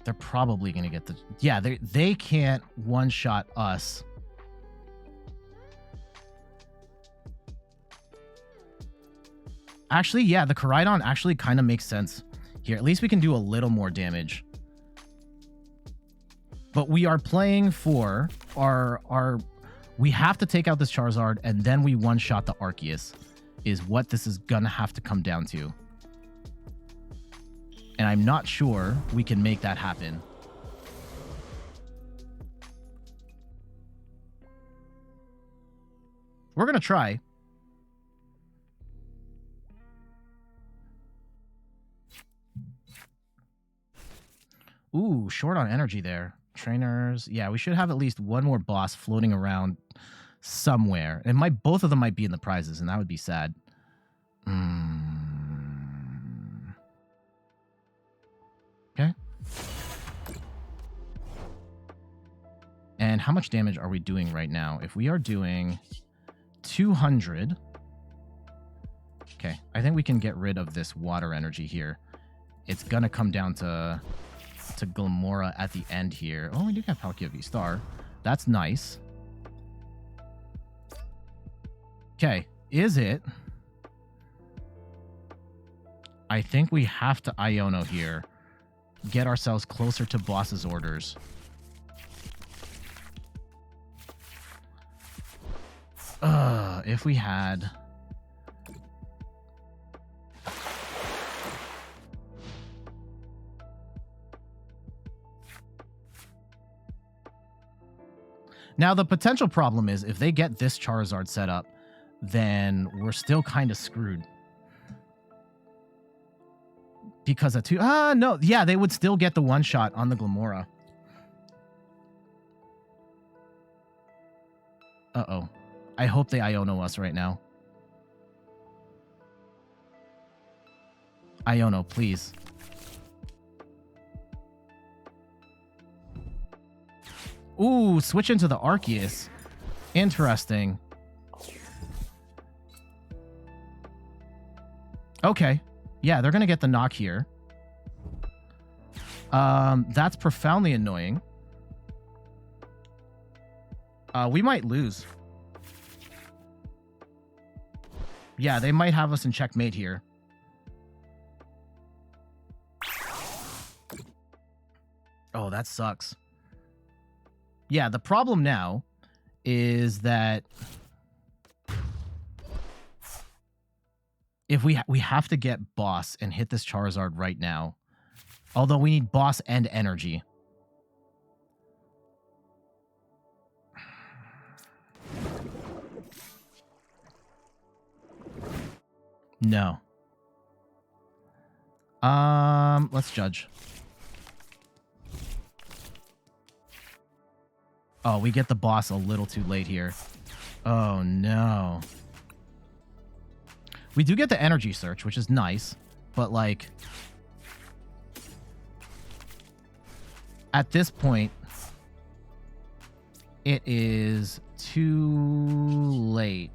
They're probably going to get the... Yeah, they can't one-shot us. Actually, yeah, the Koraidon actually kind of makes sense here. At least we can do a little more damage. But we are playing for our... We have to take out this Charizard, and then we one-shot the Arceus, is what this is going to have to come down to. And I'm not sure we can make that happen. We're going to try. Ooh, short on energy there. Trainers. Yeah, we should have at least one more boss floating around somewhere. And both of them might be in the prizes, and that would be sad. Okay. And how much damage are we doing right now? If we are doing 200... Okay, I think we can get rid of this water energy here. It's going to come down to Glimmora at the end here. Oh, we do have Palkia VSTAR. That's nice. Okay, is it... I think we have to Iono here. get ourselves closer to boss's orders. If we had... Now, the potential problem is if they get this Charizard set up, then we're still kind of screwed. Because of two... no. Yeah, they would still get the one-shot on the Glimmora. Uh-oh. I hope they Iono us right now. Iono, please. Ooh, switch into the Arceus. Interesting. Okay. Yeah, they're going to get the knock here. That's profoundly annoying. We might lose. Yeah, they might have us in checkmate here. Oh, that sucks. Yeah, the problem now is that if we have to get boss and hit this Charizard right now. Although we need boss and energy. No. Let's judge. Oh, we get the boss a little too late here. Oh, no. We do get the energy search, which is nice, but like... At this point, it is too late.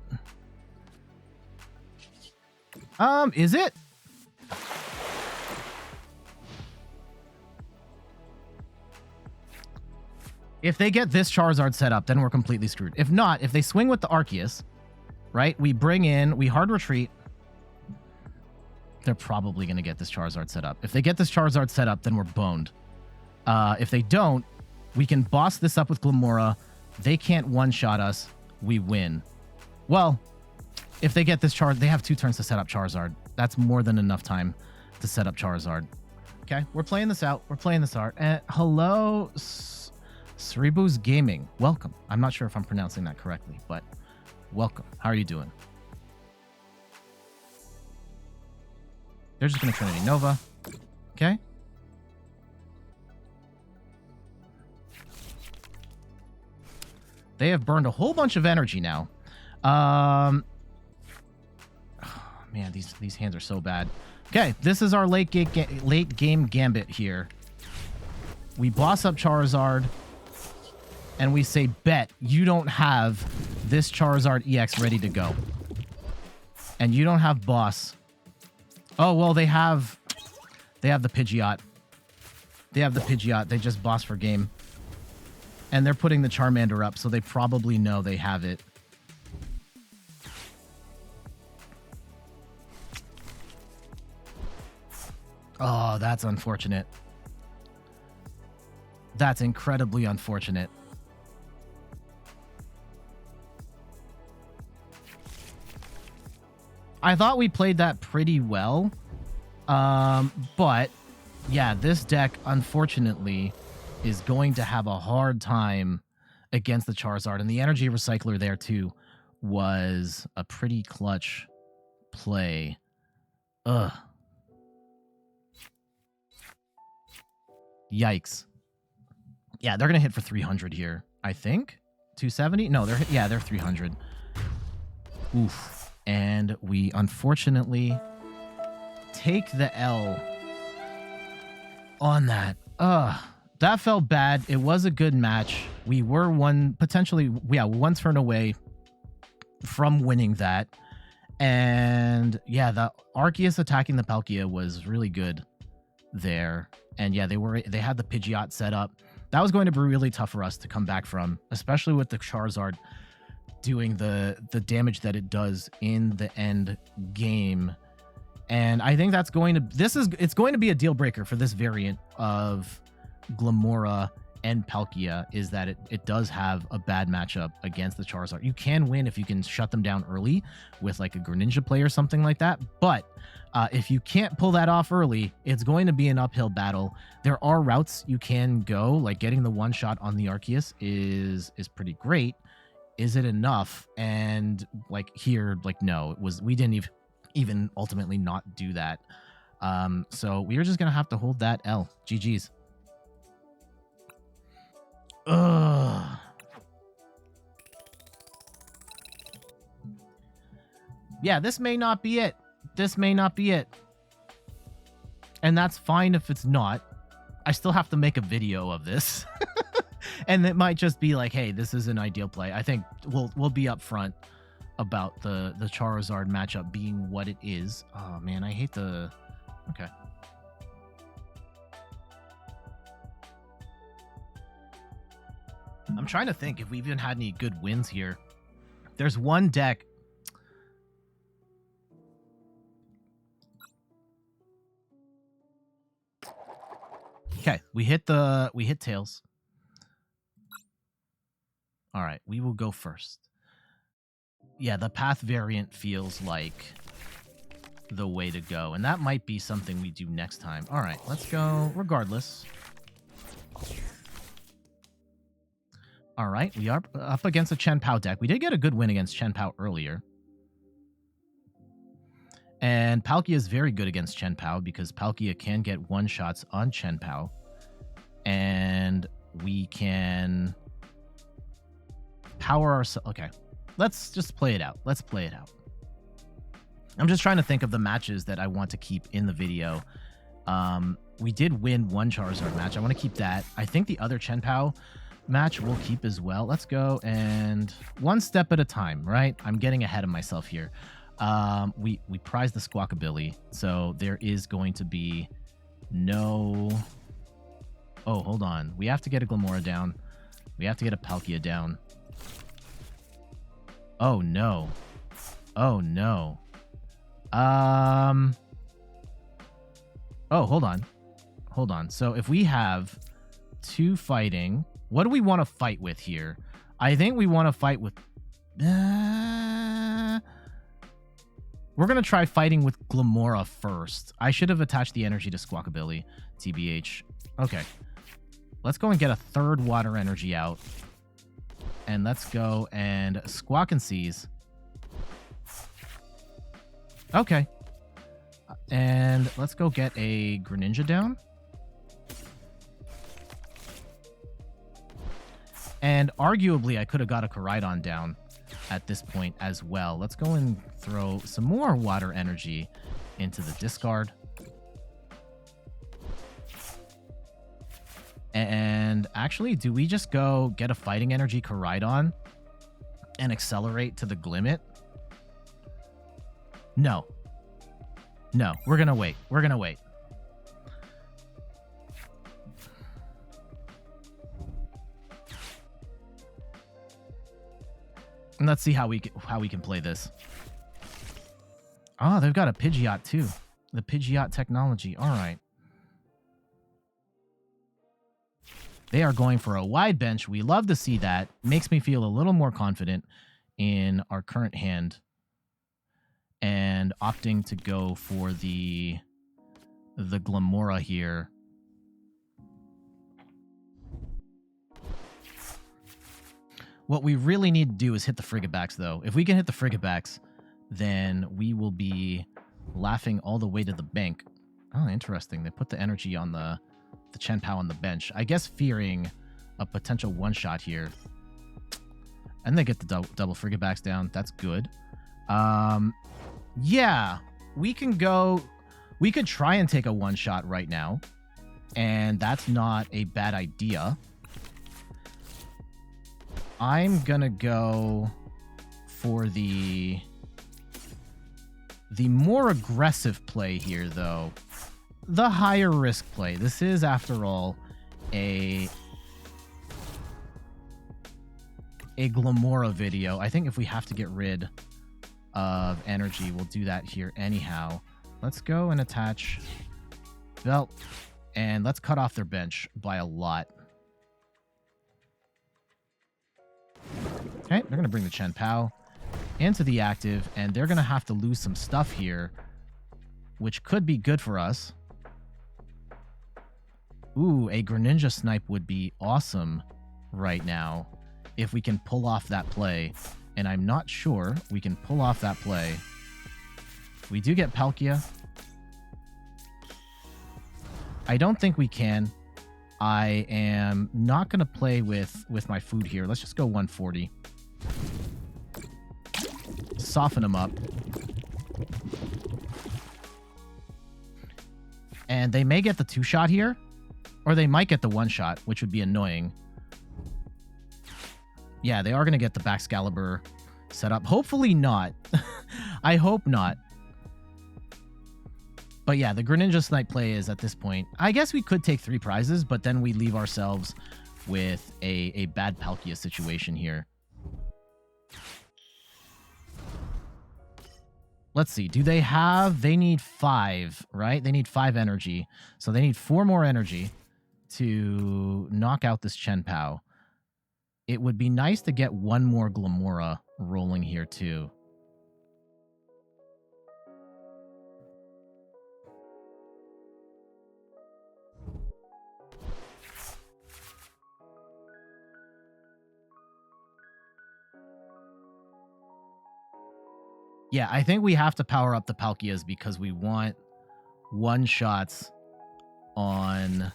Is it? If they get this Charizard set up, then we're completely screwed. If not, if they swing with the Arceus, right? We bring in, we hard retreat. They're probably going to get this Charizard set up. If they get this Charizard set up, then we're boned. If they don't, we can boss this up with Glimmora. They can't one-shot us. We win. Well, if they get this Charizard, they have 2 turns to set up Charizard. That's more than enough time to set up Charizard. Okay, we're playing this out. We're playing this out. Hello, Cerebus Gaming. Welcome. I'm not sure if I'm pronouncing that correctly, but welcome. How are you doing? They're just going to Trinity Nova. Okay. They have burned a whole bunch of energy now. Oh, man, these hands are so bad. Okay, this is our late game gambit here. We boss up Charizard, and we say, bet you don't have this Charizard EX ready to go. And you don't have boss. Oh, well, they have the Pidgeot. They have the Pidgeot. They just boss for game. And they're putting the Charmander up, so they probably know they have it. Oh, that's unfortunate. That's incredibly unfortunate. I thought we played that pretty well. But, yeah, this deck, unfortunately, is going to have a hard time against the Charizard. And the Energy Recycler there, too, was a pretty clutch play. Ugh. Yikes. Yeah, they're going to hit for 300 here, I think. 270? No, they're 300. Oof. And we, unfortunately, take the L on that. Ugh. That felt bad. It was a good match. We were one turn away from winning that. And yeah, the Arceus attacking the Palkia was really good there. And yeah, they had the Pidgeot set up. That was going to be really tough for us to come back from, especially with the Charizard doing the damage that it does in the end game. And I think that's going to, it's going to be a deal breaker for this variant of Glimmora and Palkia, is that it does have a bad matchup against the Charizard. You can win if you can shut them down early with like a Greninja play or something like that. But if you can't pull that off early, it's going to be an uphill battle. There are routes you can go, like getting the one shot on the Arceus is pretty great. Is it enough? And like here, like, no, we didn't even ultimately not do that. So we're just gonna have to hold that L. GG's. Ugh. Yeah, this may not be it. This may not be it. And that's fine if it's not. I still have to make a video of this. And it might just be like, hey, this is an ideal play. I think we'll be upfront about the Charizard matchup being what it is. Oh man, I hate the... Okay. I'm trying to think if we've even had any good wins here. There's one deck. Okay, we hit tails. All right, we will go first. Yeah, the path variant feels like the way to go, and that might be something we do next time. All right, let's go regardless. All right, we are up against a chien-pao deck. We did get a good win against chien-pao earlier. And Palkia is very good against chien-pao because Palkia can get one-shots on chien-pao. And we can power ourselves. Okay, let's just play it out. Let's play it out. I'm just trying to think of the matches that I want to keep in the video. We did win one Charizard match. I want to keep that. I think the other chien-pao match we'll keep as well. Let's go, and one step at a time, right? I'm getting ahead of myself here. We prize the Squawkabilly, so there is going to be no... Oh, hold on. We have to get a Glimmora down. We have to get a Palkia down. Oh, no. Oh, no. Oh, hold on. Hold on. So if we have two fighting... What do we want to fight with here? I think we want to fight with... We're going to try fighting with Glimmora first. I should have attached the energy to Squawkabilly, TBH. Okay. Let's go and get a third water energy out. And let's go and Squawk and Seize. Okay. And let's go get a Greninja down. And arguably, I could have got a Koraidon down at this point as well. Let's go and throw some more water energy into the discard. And actually, do we just go get a fighting energy Koraidon and accelerate to the Glimmet? No. No, we're going to wait. We're going to wait. And let's see how we can play this. Oh, they've got a Pidgeot too. The Pidgeot technology. All right. They are going for a wide bench. We love to see that. Makes me feel a little more confident in our current hand. And opting to go for the Glimmora here. What we really need to do is hit the Frigabacks, though. If we can hit the Frigabacks, then we will be laughing all the way to the bank. Oh, interesting. They put the energy on the chien-pao on the bench. I guess fearing a potential one-shot here. And they get the double Frigabacks down. That's good. Yeah, we can go... We could try and take a one-shot right now. And that's not a bad idea. I'm gonna go for the more aggressive play here, though. The higher risk play. This is, after all, a Glimmora video. I think if we have to get rid of energy, we'll do that here anyhow. Let's go and attach belt, and let's cut off their bench by a lot. Okay, they're going to bring the chien-pao into the active, and they're going to have to lose some stuff here, which could be good for us. Ooh, a Greninja snipe would be awesome right now if we can pull off that play, and I'm not sure we can pull off that play. We do get Palkia. I don't think we can. I am not going to play with my food here. Let's just go 140. Soften them up. And they may get the 2-shot here, or they might get the 1-shot, which would be annoying. Yeah, they are going to get the Baxcalibur set up. Hopefully not. I hope not. But yeah, the Greninja snipe play is at this point. I guess we could take 3 prizes, but then we leave ourselves with a bad Palkia situation here. Let's see. Do they have... They need 5, right? They need 5 energy. So they need 4 more energy to knock out this chien-pao. It would be nice to get 1 more Glimmora rolling here too. Yeah, I think we have to power up the Palkias because we want 1-shots on...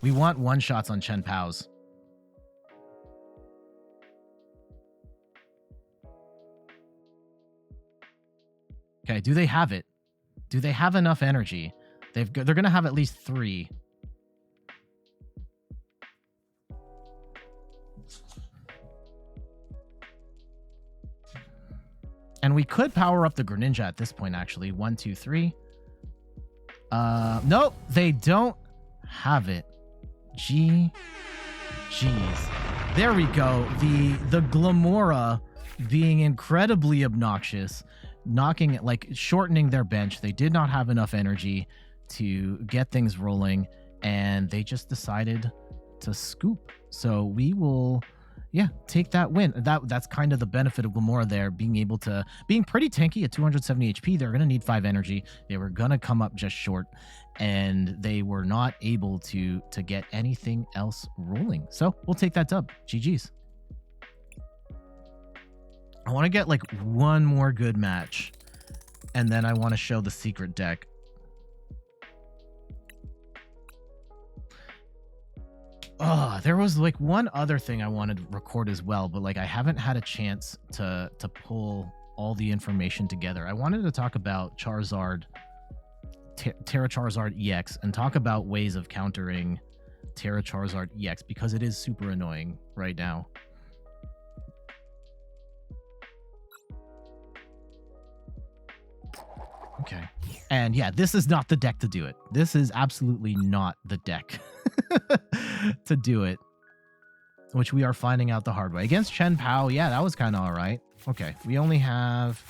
We want 1-shots on chien-paos. Okay, do they have it? Do they have enough energy? They're going to have at least 3. And we could power up the Greninja at this point, actually. 1, 2, 3. Nope, they don't have it. Jeez. There we go. The Glimmora being incredibly obnoxious, knocking, like, shortening their bench. They did not have enough energy to get things rolling, and they just decided to scoop. So we will... Yeah, take that win. That's kind of the benefit of Glimmora there, being pretty tanky at 270 HP. They're going to need 5 energy. They were going to come up just short, and they were not able to get anything else rolling. So we'll take that dub. GG's. I want to get like 1 more good match, and then I want to show the secret deck. Oh, there was like one other thing I wanted to record as well, but like I haven't had a chance to pull all the information together. I wanted to talk about Charizard, Terra Charizard EX, and talk about ways of countering Terra Charizard EX because it is super annoying right now. Okay. And yeah, this is not the deck to do it. This is absolutely not the deck to do it, which we are finding out the hard way. Against chien-pao, yeah, that was kind of all right. Okay, we only have...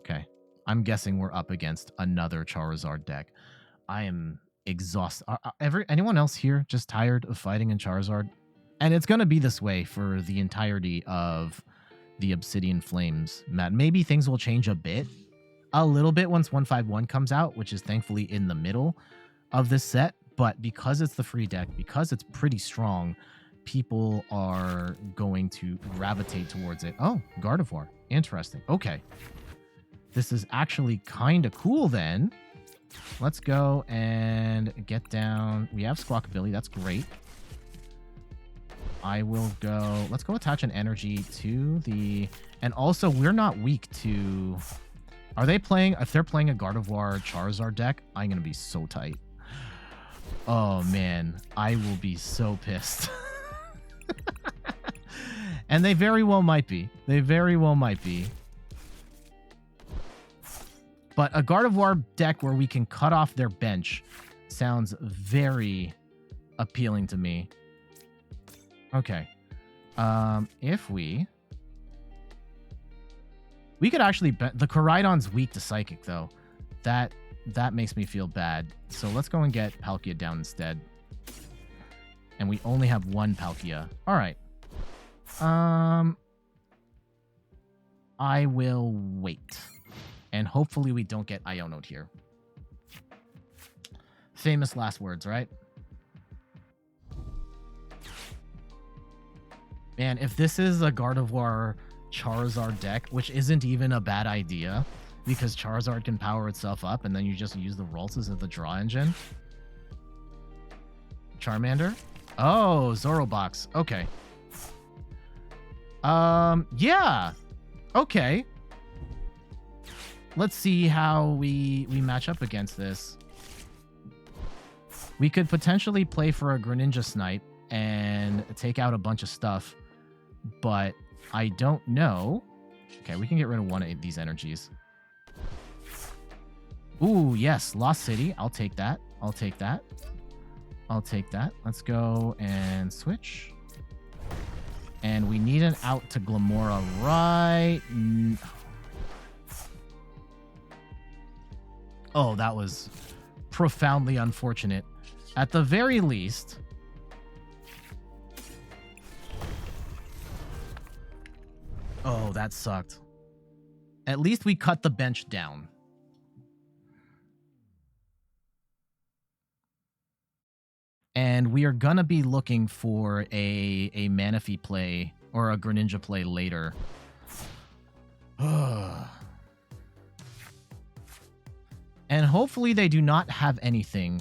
Okay, I'm guessing we're up against another Charizard deck. I am exhausted. Anyone else here just tired of fighting in Charizard? And it's going to be this way for the entirety of the Obsidian Flames, Matt. Maybe things will change a little bit once 151 comes out, which is thankfully in the middle of this set. But because it's the free deck, because it's pretty strong, people are going to gravitate towards it. Oh, Gardevoir. Interesting. Okay. This is actually kind of cool then. Let's go and get down. We have Squawkabilly. That's great. I will go... Let's go attach an energy to the... And also, we're not weak to... Are they playing... If they're playing a Gardevoir Charizard deck, I'm going to be so tight. Oh, man. I will be so pissed. And they very well might be. They very well might be. But a Gardevoir deck where we can cut off their bench sounds very appealing to me. Okay. If we We could actually bet the Koraidon's weak to Psychic though. That makes me feel bad. So let's go and get Palkia down instead. And we only have one Palkia. All right. I will wait. And hopefully we don't get Iono'd here. Famous last words, right? Man, if this is a Gardevoir Charizard deck, which isn't even a bad idea, because Charizard can power itself up, and then you just use the Ralts as the draw engine. Charmander? Oh, Zorobox. Okay. Yeah. Okay. Let's see how we match up against this. We could potentially play for a Greninja Snipe and take out a bunch of stuff, but I don't know. Okay, we can get rid of one of these energies. Ooh, yes, Lost City. I'll take that. I'll take that. I'll take that. Let's go and switch. And we need an out to Glimmora right... Oh, that was profoundly unfortunate. At the very least... Oh, that sucked. At least we cut the bench down. And we are going to be looking for a Manaphy play or a Greninja play later. And hopefully they do not have anything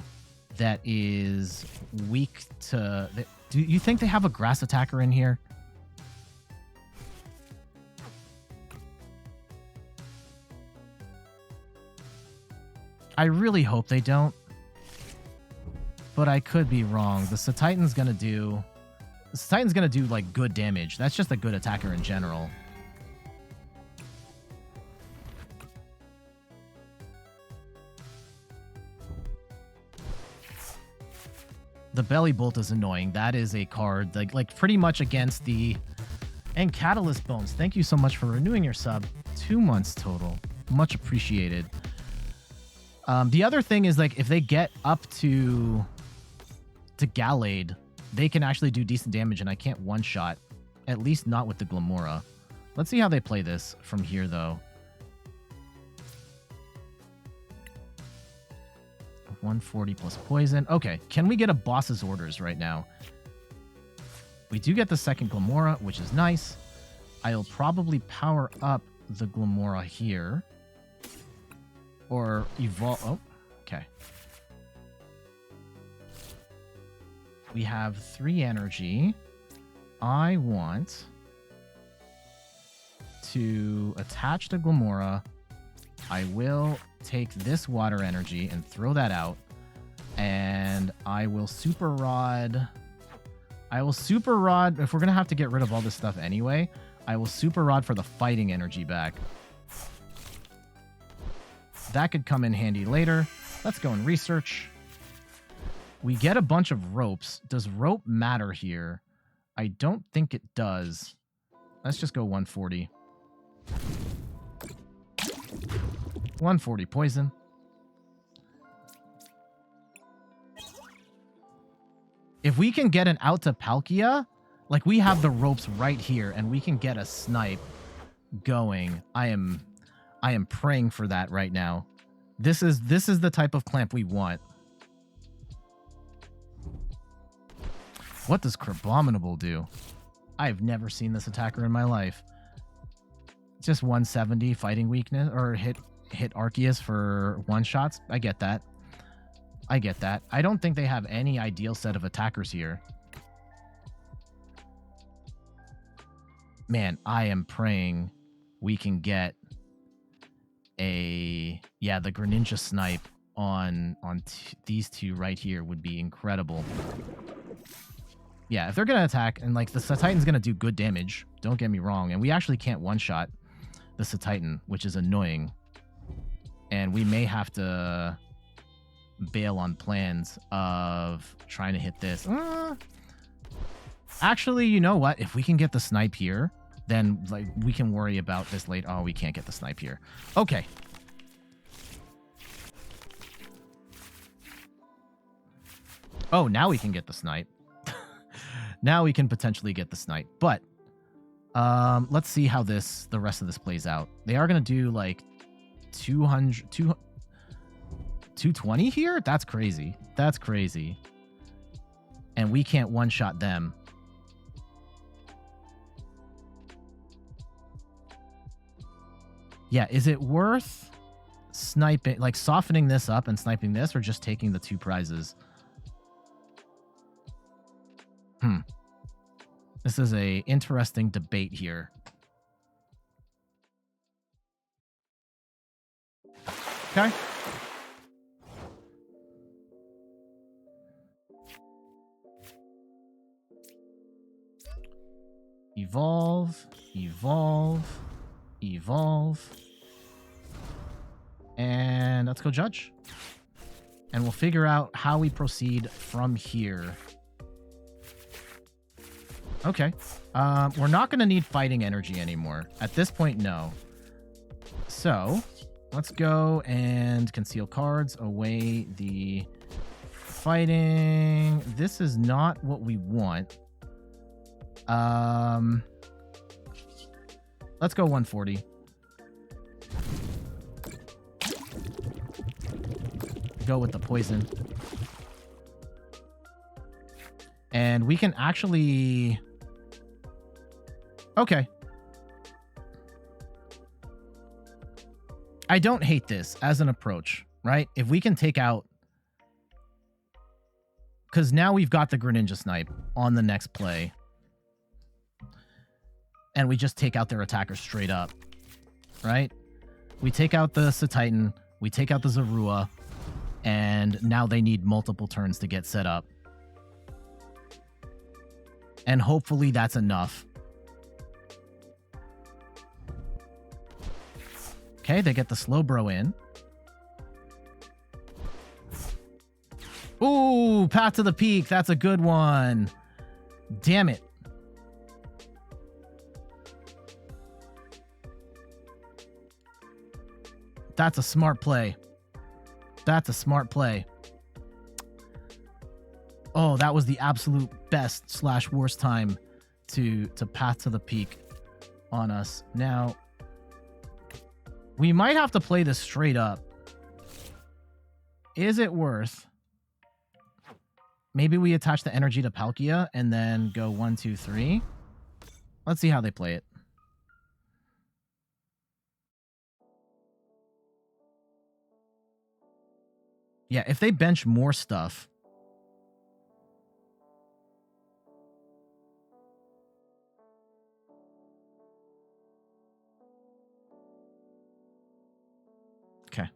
that is weak to... Do you think they have a grass attacker in here? I really hope they don't. But I could be wrong. The Satitan's gonna do... The Satitan's gonna do, like, good damage. That's just a good attacker in general. The Belly Bolt is annoying. That is a card, like pretty much against the... And Catalyst Bones, thank you so much for renewing your sub. 2 months total. Much appreciated. The other thing is, like, if they get up to Gallade, they can actually do decent damage, and I can't one-shot. At least not with the Glimmora. Let's see how they play this from here, though. 140 plus poison. Okay, can we get a boss's orders right now? We do get the second Glimmora, which is nice. I'll probably power up the Glimmora here. Or evolve... Oh, okay. We have 3 energy. I want to attach the Glimmora. I will take this water energy and throw that out. And I will Super Rod... I will Super Rod... If we're going to have to get rid of all this stuff anyway, I will Super Rod for the fighting energy back. That could come in handy later. Let's go and research. We get a bunch of ropes. Does rope matter here? I don't think it does. Let's just go 140. 140 poison. If we can get an out to Palkia, like we have the ropes right here and we can get a snipe going. I am praying for that right now. This is the type of clamp we want. What does Crabominable do? I've never seen this attacker in my life. Just 170 fighting weakness, or hit Arceus for one-shots. I get that. I get that. I don't think they have any ideal set of attackers here. Man, I am praying we can get the Greninja Snipe on these two right here would be incredible. Yeah, if they're going to attack, and like the Satitan's going to do good damage, don't get me wrong, and we actually can't one-shot the Satitan, which is annoying. And we may have to bail on plans of trying to hit this. Actually, you know what? If we can get the snipe here, then like we can worry about this late. Oh, we can't get the snipe here. Okay. Oh, now we can get the snipe. Now we can potentially get the snipe. But let's see how the rest of this plays out. They are going to do like 220 here? That's crazy. That's crazy. And we can't one-shot them. Yeah, is it worth sniping, like softening this up and sniping this, or just taking the 2 prizes? This is a interesting debate here. Okay. Evolve, evolve, evolve. And let's go judge. And we'll figure out how we proceed from here. Okay. We're not going to need fighting energy anymore. At this point, no. So, let's go and conceal cards, away the fighting. This is not what we want. Let's go 140. Go with the poison. And we can actually... Okay. I don't hate this as an approach, right? If we can take out... Because now we've got the Greninja snipe on the next play. And we just take out their attacker straight up, right? We take out the Satitan, we take out the Zorua, and now they need multiple turns to get set up. And hopefully that's enough. Okay, they get the Slowbro in. Ooh, Path to the Peak. That's a good one. Damn it. That's a smart play. That's a smart play. Oh, that was the absolute best / worst time to Path to the Peak on us. Now, we might have to play this straight up. Is it worth... Maybe we attach the energy to Palkia and then go 1, 2, 3. Let's see how they play it. Yeah, if they bench more stuff... Okay.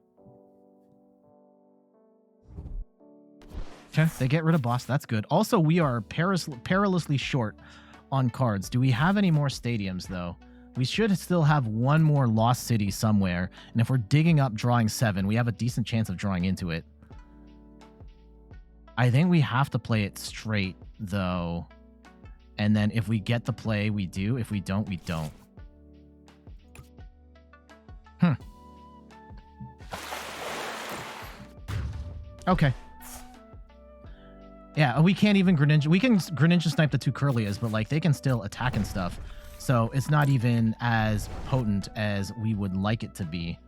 Okay, they get rid of boss. That's good. Also, we are perilously short on cards. Do we have any more stadiums, though? We should still have one more Lost City somewhere. And if we're digging up drawing 7, we have a decent chance of drawing into it. I think we have to play it straight, though. And then if we get the play, we do. If we don't, we don't. Okay. Yeah, we can't even Greninja. We can Greninja snipe the 2 Curlias, but like they can still attack and stuff. So it's not even as potent as we would like it to be.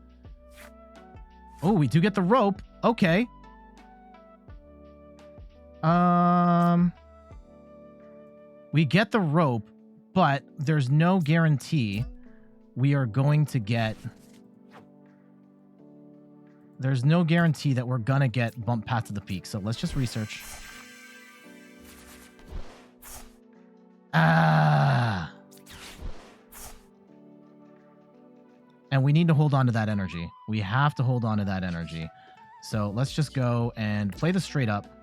Oh, we do get the rope. Okay. We get the rope, but there's no guarantee we are going to get... There's no guarantee that we're gonna get bump Path to the Peak. So let's just research. Ah. And we need to hold on to that energy. We have to hold on to that energy. So let's just go and play this straight up.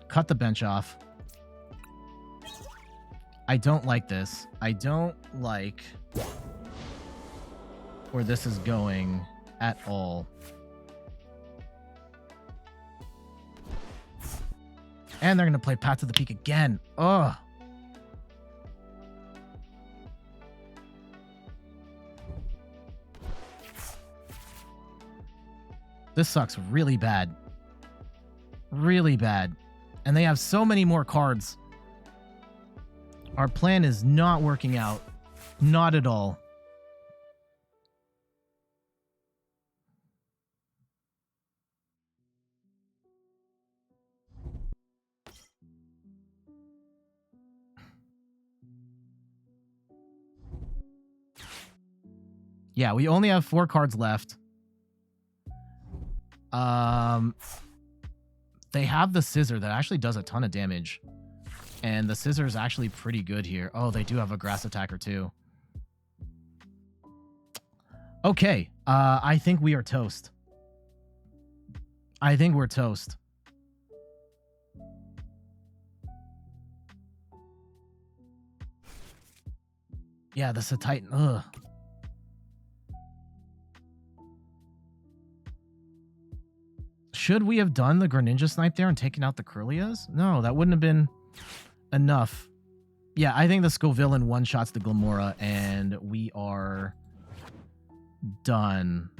Cut the bench off. I don't like this. I don't like where this is going at all. And they're going to play Path to the Peak again. Ugh. This sucks really bad. Really bad. And they have so many more cards. Our plan is not working out. Not at all. Yeah, we only have 4 cards left. They have the scissor that actually does a ton of damage. And the scissor is actually pretty good here. Oh, they do have a grass attacker too. Okay, I think we are toast. I think we're toast. Yeah, the Titan. Ugh. Should we have done the Greninja snipe there and taken out the Kirlias? No, that wouldn't have been enough. Yeah, I think the Scovillain one-shots the Glimmora, and we are done.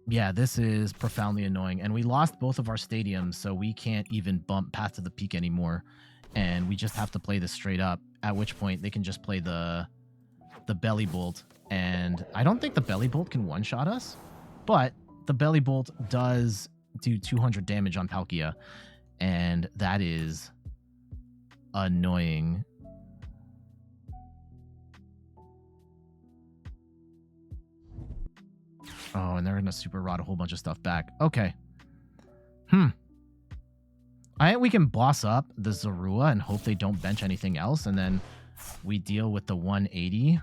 Yeah, this is profoundly annoying. And we lost both of our stadiums, so we can't even bump Path to the Peak anymore. And we just have to play this straight up, at which point they can just play the Belly Bolt. And I don't think the Belly Bolt can one-shot us, but the Belly Bolt does do 200 damage on Palkia, and that is annoying. Oh, and they're going to super rod a whole bunch of stuff back. Okay. I think we can boss up the Zorua and hope they don't bench anything else, and then we deal with the 180.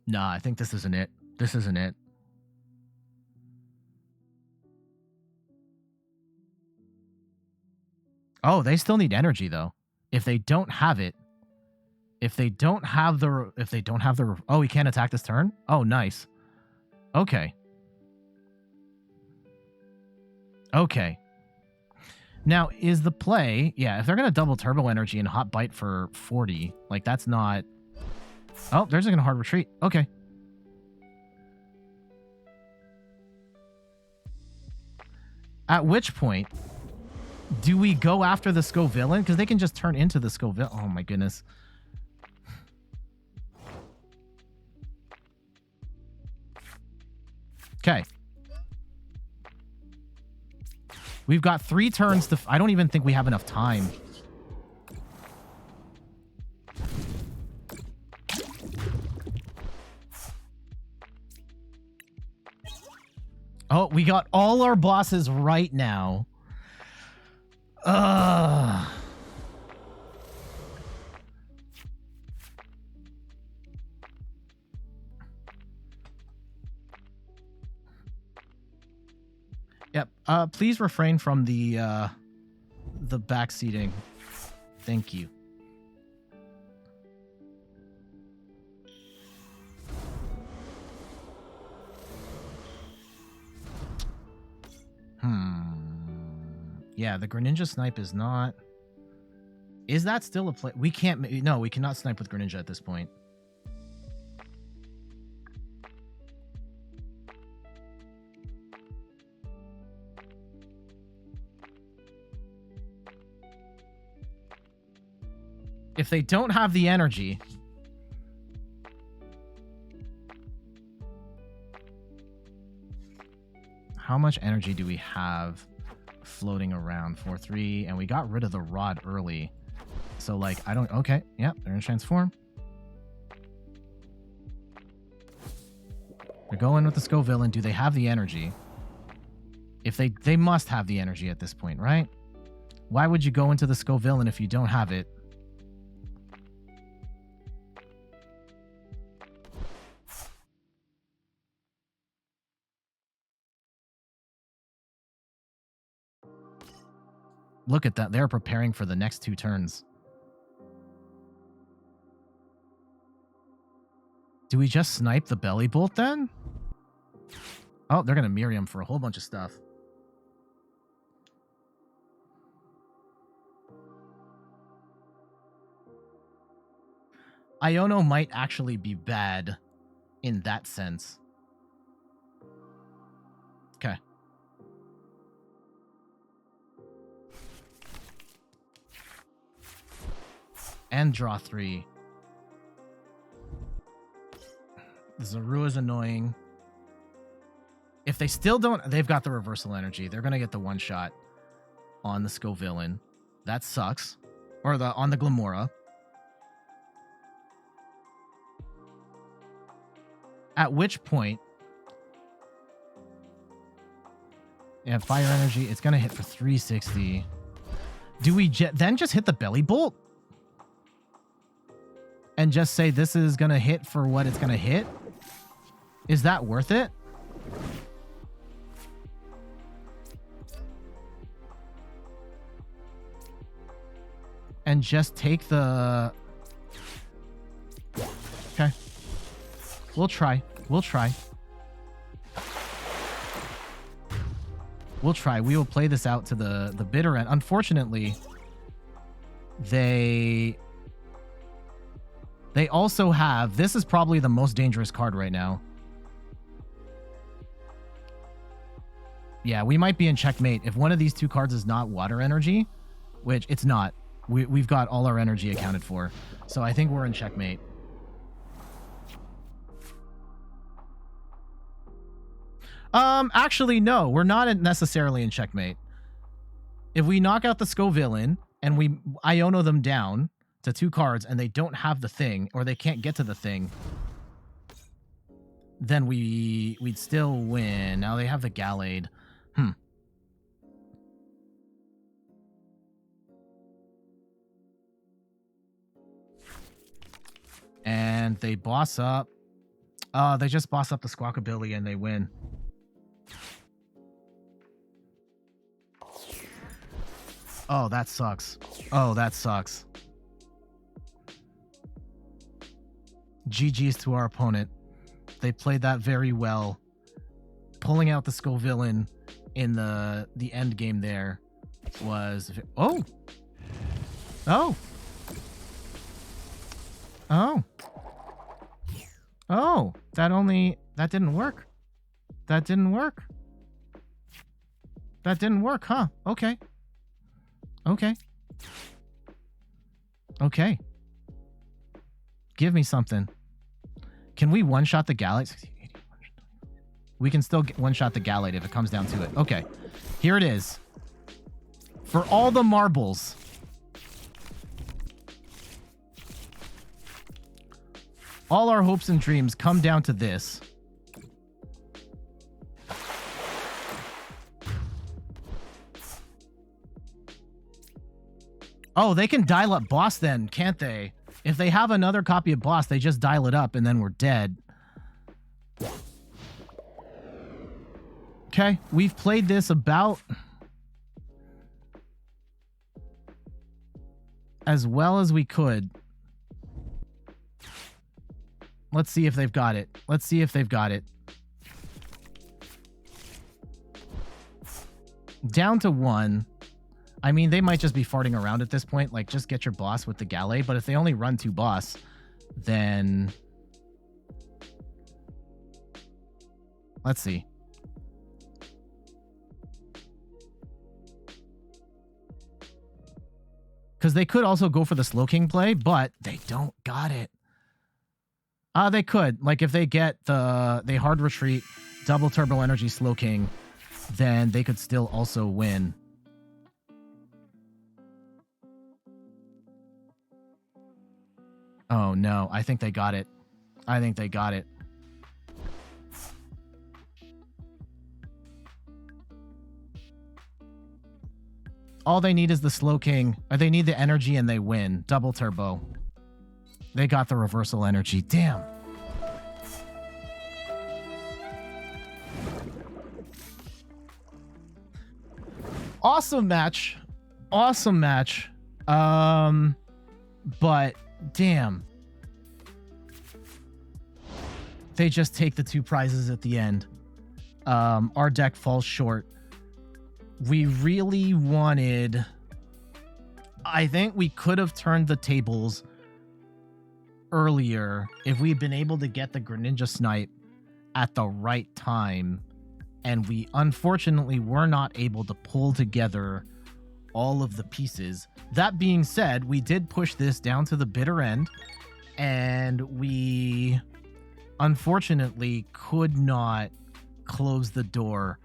Nah, I think this isn't it. This isn't it. Oh, they still need energy, though. If they don't have it, if they don't have the, oh, we can't attack this turn? Oh, nice. Okay. Okay. Now, is the play, yeah, if they're going to double Turbo Energy and Hot Bite for 40, like, that's not... Oh, there's a hard retreat. Okay. At which point, do we go after the Scovillain? Because they can just turn into the Scovillain. Oh, my goodness. Okay. We've got 3 turns to... I don't even think we have enough time. Oh, we got all our bosses right now. Ugh. Yep. Please refrain from the back seating. Thank you. Yeah, the Greninja snipe is not... Is that still a play? We can't... No, we cannot snipe with Greninja at this point. If they don't have the energy... How much energy do we have floating around? 4-3, and we got rid of the rod early. So, like, I don't... Okay, yeah, they're gonna transform. They're going with the Scovillain. Do they have the energy? If they must have the energy at this point, right? Why would you go into the Scovillain if you don't have it? Look at that. They're preparing for the next 2 turns. Do we just snipe the belly bolt then? Oh, they're going to mirror him for a whole bunch of stuff. Iono might actually be bad in that sense. Okay. And draw 3. Zaru is annoying. If they still don't... They've got the reversal energy. They're going to get the one shot on the Scovillain. That sucks. Or on the Glimmora. At which point... Yeah, fire energy. It's going to hit for 360. Do we then just hit the belly bolt? And just say this is going to hit for what it's going to hit? Is that worth it? And just take the... Okay. We'll try. We'll try. We'll try. We will play this out to the bitter end. Unfortunately, they also have... This is probably the most dangerous card right now. Yeah, we might be in checkmate. If one of these two cards is not water energy, which it's not. We've got all our energy accounted for. So I think we're in checkmate. Actually, no. We're not necessarily in checkmate. If we knock out the Scovillain and we Iono them down to 2 cards and they don't have the thing, or they can't get to the thing, then we'd still win. Now they have the Gallade. And they boss up. They just boss up the Squawkabilly and they win. Oh, that sucks. Oh, that sucks. GG's to our opponent. They played that very well. Pulling out the Scovillain in the end game there was... Oh! Oh! Oh! Oh! That didn't work. That didn't work. That didn't work, huh? Okay. Okay. Okay. Give me something. Can we one-shot the Gallade? We can still one-shot the Gallade if it comes down to it. Okay. Here it is. For all the marbles. All our hopes and dreams come down to this. Oh, they can dial up boss then, can't they? If they have another copy of boss, they just dial it up and then we're dead. Okay, we've played this about as well as we could. Let's see if they've got it. Let's see if they've got it. Down to 1. I mean, they might just be farting around at this point. Like, just get your boss with the Gallade. But if they only run 2 boss, then... Let's see. Because they could also go for the Slow King play, but they don't got it. They could. Like, if they get they hard retreat, double Turbo Energy Slow King, then they could still also win. Oh, no. I think they got it. I think they got it. All they need is the Slow King. Or they need the energy and they win. Double Turbo. They got the reversal energy. Damn. Awesome match. Awesome match. But damn. They just take the 2 prizes at the end. Our deck falls short. We really wanted... I think we could have turned the tables earlier if we'd been able to get the Greninja Snipe at the right time, and we unfortunately were not able to pull together all of the pieces. That being said, we did push this down to the bitter end, and we unfortunately could not close the door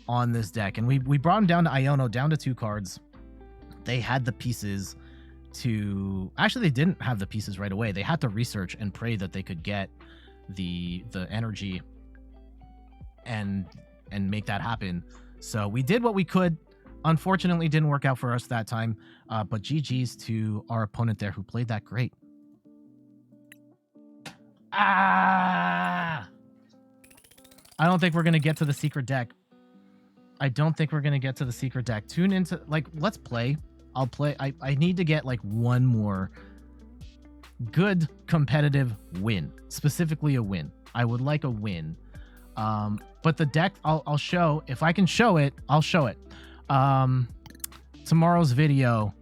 on this deck, and we brought him down to Iono, down to 2 cards. They had the pieces to... Actually, they didn't have the pieces right away. They had to research and pray that they could get the energy and make that happen. So we did what we could. Unfortunately, didn't work out for us that time. But GG's to our opponent there who played that great. I don't think we're going to get to the secret deck. I don't think we're going to get to the secret deck. Tune into... Like, let's play. I'll play. I need to get like one more good competitive win, specifically a win. I would like a win. But the deck I'll show, if I can show it, I'll show it. Tomorrow's video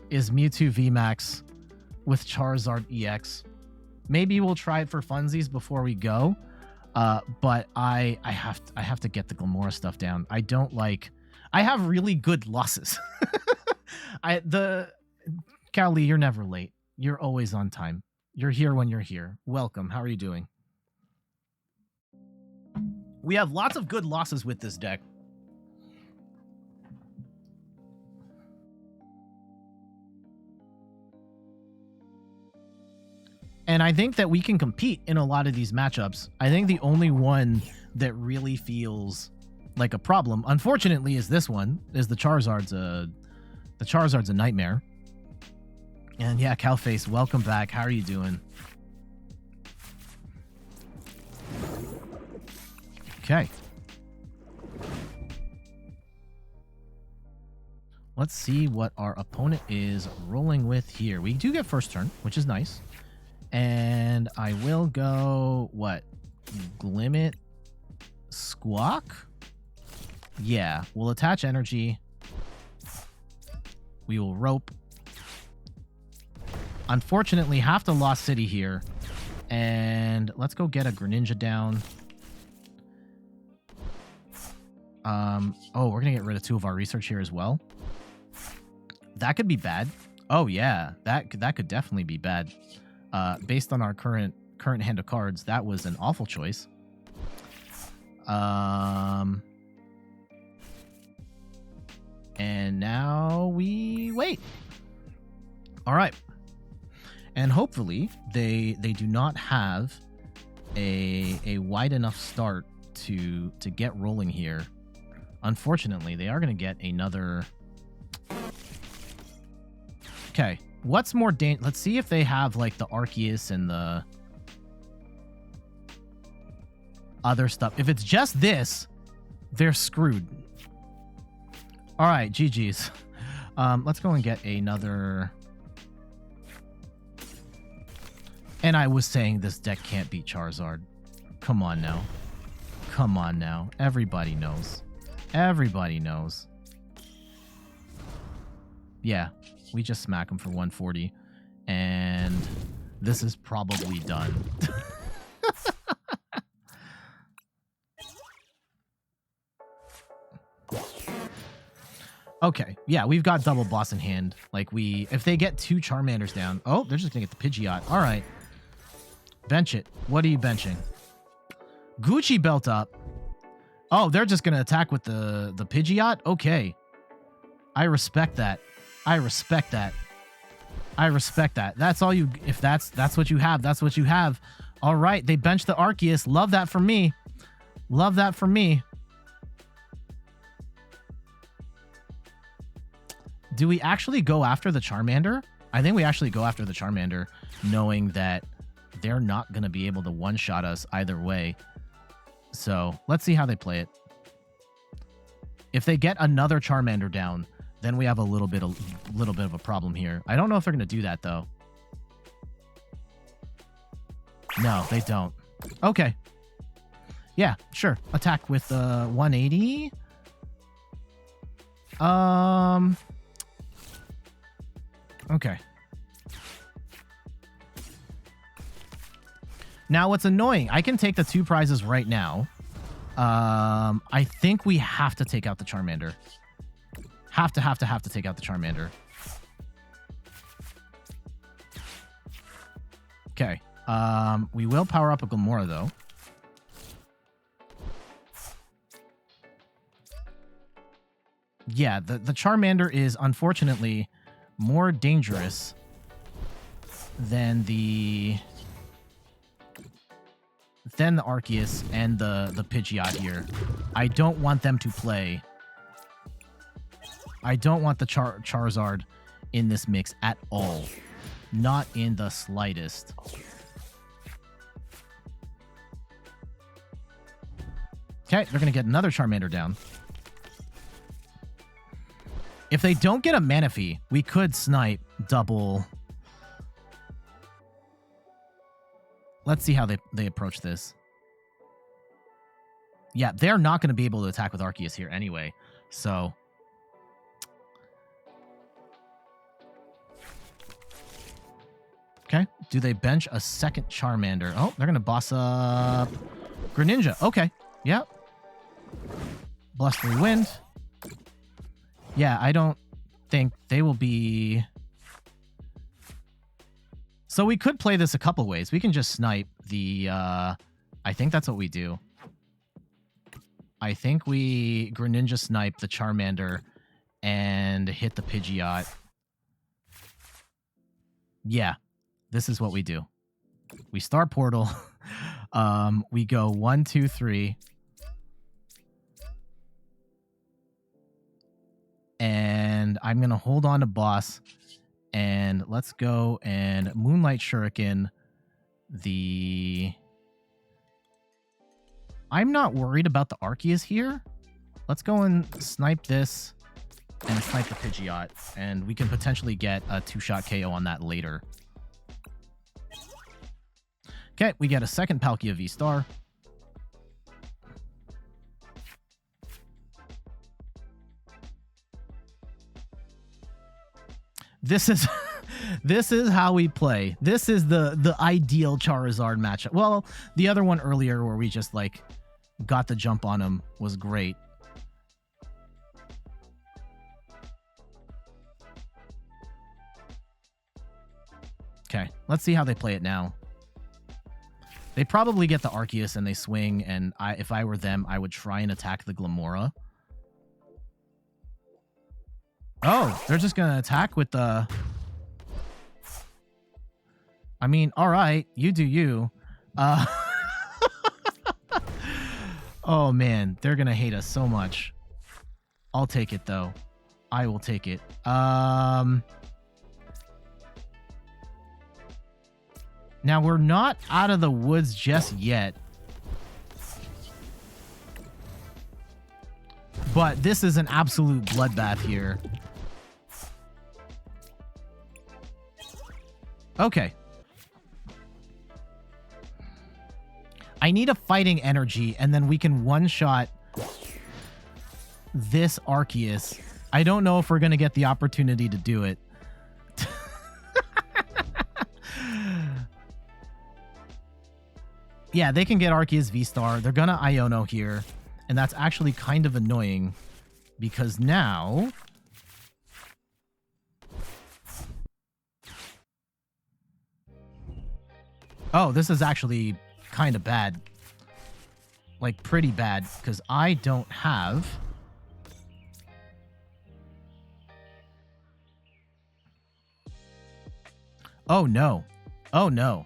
is Mewtwo VMAX with Charizard EX. Maybe we'll try it for funsies before we go. But I have to get the Glimmora stuff down. I have really good losses. Cowley, you're never late. You're always on time. You're here when you're here. Welcome. How are you doing? We have lots of good losses with this deck. And I think that we can compete in a lot of these matchups. I think the only one that really feels like a problem, unfortunately, is this one. Is the Charizard's a nightmare. And yeah, Cowface, welcome back. How are you doing? Okay. Let's see what our opponent is rolling with here. We do get first turn, which is nice. And I will go, what? Glimmet Squawk? Yeah, we'll attach energy. We will rope. Unfortunately, have to Lost City here. And let's go get a Greninja down. Oh, we're going to get rid of 2 of our research here as well. That could be bad. Oh, yeah, that could definitely be bad. Based on our current hand of cards, that was an awful choice. And now we wait. All right. And hopefully they do not have a wide enough start to get rolling here. Unfortunately, they are going to get another... Okay. What's more dangerous? Let's see if they have like the Arceus and the other stuff. If it's just this, they're screwed. All right, GG's. Let's go and get another. And I was saying this deck can't beat Charizard. Come on now. Come on now. Everybody knows. Everybody knows. Yeah. We just smack him for 140, and this is probably done. Okay, yeah, we've got double boss in hand. Like, if they get 2 Charmanders down... Oh, they're just gonna get the Pidgeot. All right. Bench it. What are you benching? Gucci belt up. Oh, they're just gonna attack with the Pidgeot? Okay. I respect that. I respect that. I respect that. That's all you... If that's what you have, that's what you have. All right, they benched the Arceus. Love that for me. Love that for me. Do we actually go after the Charmander? I think we actually go after the Charmander, knowing that they're not going to be able to one-shot us either way. So let's see how they play it. If they get another Charmander down, then we have a little bit of a problem here. I don't know if they're going to do that, though. No, they don't. Okay. Yeah, sure. Attack with 180. Okay. Now what's annoying, I can take the 2 prizes right now. I think we have to take out the Charmander. Have to take out the Charmander. Okay. We will power up a Glimmora though. Yeah, the Charmander is unfortunately more dangerous than the Arceus and the Pidgeot here. I don't want them to play. I don't want the Charizard in this mix at all. Not in the slightest. Okay, they're going to get another Charmander down. If they don't get a Manaphy, we could snipe double. Let's see how they approach this. Yeah, they're not going to be able to attack with Arceus here anyway, so... Okay, do they bench a second Charmander? Oh, they're going to boss up Greninja. Okay, yep. Blustery Wind. Yeah, I don't think they will be... So we could play this a couple ways. We can just snipe the... I think that's what we do. I think we Greninja snipe the Charmander and hit the Pidgeot. Yeah, this is what we do. We Star Portal. We go 1, 2, 3. And I'm going to hold on to boss. And let's go and Moonlight Shuriken the... I'm not worried about the Arceus here. Let's go and snipe this and snipe the Pidgeot. And we can potentially get a 2-shot KO on that later. Okay, we get a second Palkia VSTAR. This is this is how we play. This is the ideal Charizard matchup. Well, the other one earlier where we just like got the jump on him was great. Okay, let's see how they play it now. They probably get the Arceus and they swing, and if I were them, I would try and attack the Glimmora. Oh, they're just going to attack with the... I mean, all right, you do you. Oh, man, they're going to hate us so much. I'll take it, though. I will take it. Now, we're not out of the woods just yet. But this is an absolute bloodbath here. Okay. I need a fighting energy, and then we can one-shot this Arceus. I don't know if we're going to get the opportunity to do it. Yeah, they can get Arceus VSTAR. They're going to Iono here. And that's actually kind of annoying because now... Oh, this is actually kind of bad. Like, pretty bad, because I don't have... Oh, no. Oh, no.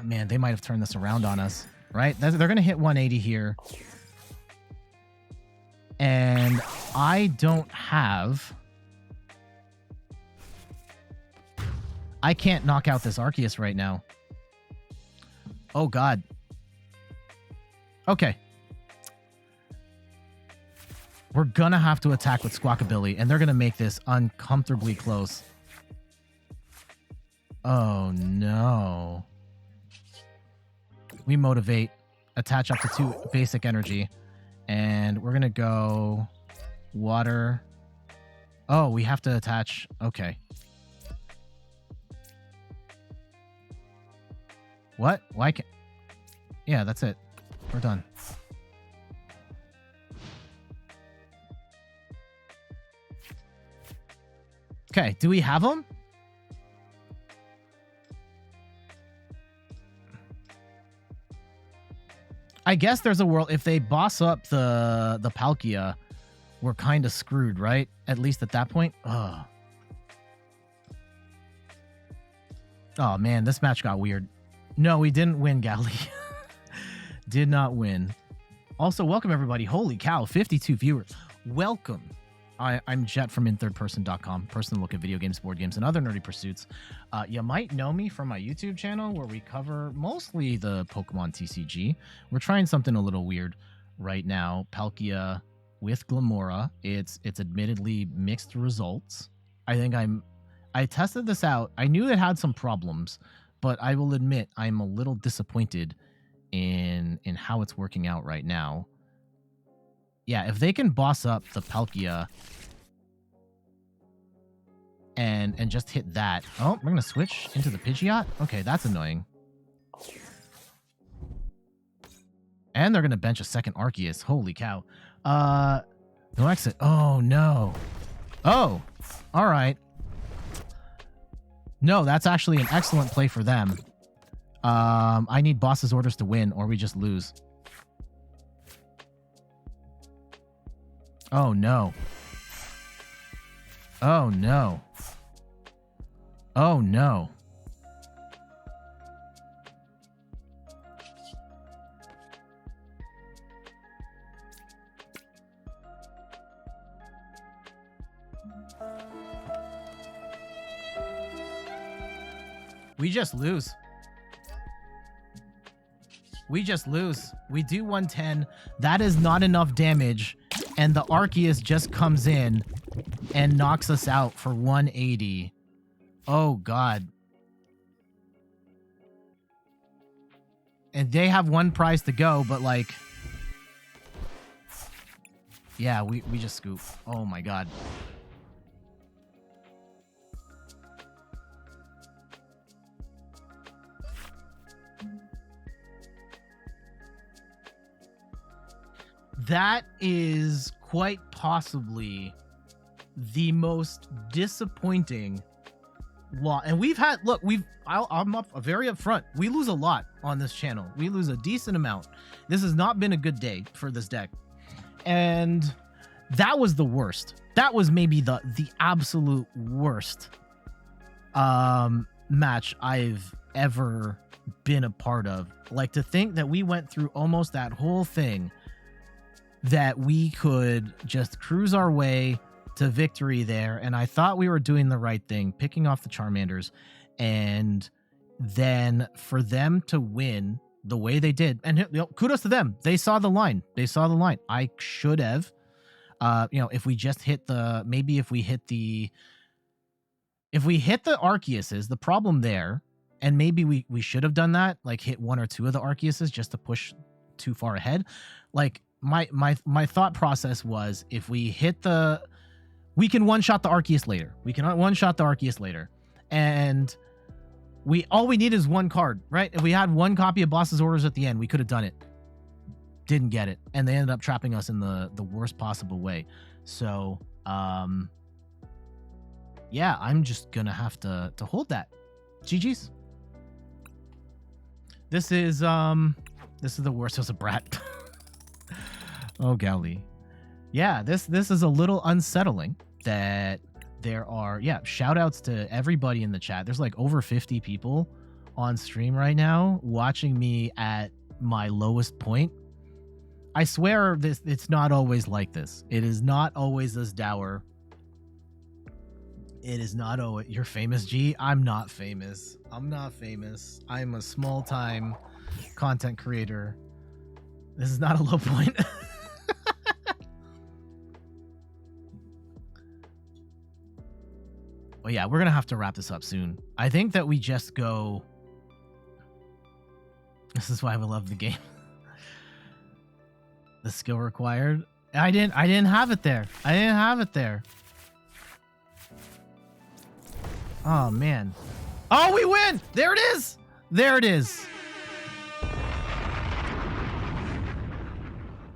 Man, they might have turned this around on us, right? They're going to hit 180 here. And I don't have... I can't knock out this Arceus right now. Oh, God. Okay. We're gonna have to attack with Squawkabilly, and they're gonna make this uncomfortably close. Oh no. We motivate, attach up to 2 basic energy, and we're gonna go water. Oh, we have to attach. Okay. What? Why can't... Yeah, that's it. We're done. Okay, do we have them? I guess there's a world if they boss up the Palkia, we're kind of screwed, right? At least at that point. Oh. Oh man, this match got weird. No, we didn't win, Gally. Did not win. Also, welcome everybody. Holy cow, 52 viewers. Welcome. I'm Jet from inthirdperson.com, personal look at video games, board games, and other nerdy pursuits. You might know me from my YouTube channel where we cover mostly the Pokemon TCG. We're trying something a little weird right now. Palkia with Glimmora. It's admittedly mixed results. I tested this out. I knew it had some problems, but I will admit I'm a little disappointed in how it's working out right now. Yeah, if they can boss up the Palkia and just hit that. Oh, we're gonna switch into the Pidgeot? Okay, that's annoying. And they're gonna bench a second Arceus. Holy cow. No exit. Oh no. Oh, all right. No, that's actually an excellent play for them. I need boss's orders to win or we just lose. Oh no. Oh no. Oh no. We just lose. We just lose. We do 110. That is not enough damage. And the Arceus just comes in and knocks us out for 180. Oh, God. And they have one prize to go, but like... Yeah, we just scoop. Oh, my God. That is quite possibly the most disappointing loss. And we've had, look, I'm up very upfront. We lose a lot on this channel. We lose a decent amount. This has not been a good day for this deck. And that was the worst. That was maybe the absolute worst match I've ever been a part of. Like, to think that we went through almost that whole thing, that we could just cruise our way to victory there. And I thought we were doing the right thing, picking off the Charmanders. And then for them to win the way they did, and you know, kudos to them. They saw the line. They saw the line. I should have, you know, if we just hit the, maybe if we hit the Arceuses, the problem there, and maybe we should have done that, like hit one or two of the Arceuses just to push too far ahead. Like, my thought process was, if we hit the, we can one-shot the Arceus later. We can one-shot the Arceus later. And all we need is one card, right? If we had one copy of Boss's Orders at the end, we could have done it. Didn't get it. And they ended up trapping us in the worst possible way. So, yeah, I'm just gonna have to hold that. GG's. This is the worst. It was a brat. Oh, golly. Yeah, this is a little unsettling that there are, yeah, shout outs to everybody in the chat. There's like over 50 people on stream right now watching me at my lowest point. I swear it's not always like this. It is not always this dour. It is not always, you're famous, G? I'm not famous. I'm not famous. I'm a small time content creator. This is not a low point. But yeah, we're going to have to wrap this up soon. I think that we just go... This is why I love the game. The skill required. I didn't have it there. I didn't have it there. Oh, man. Oh, we win! There it is! There it is.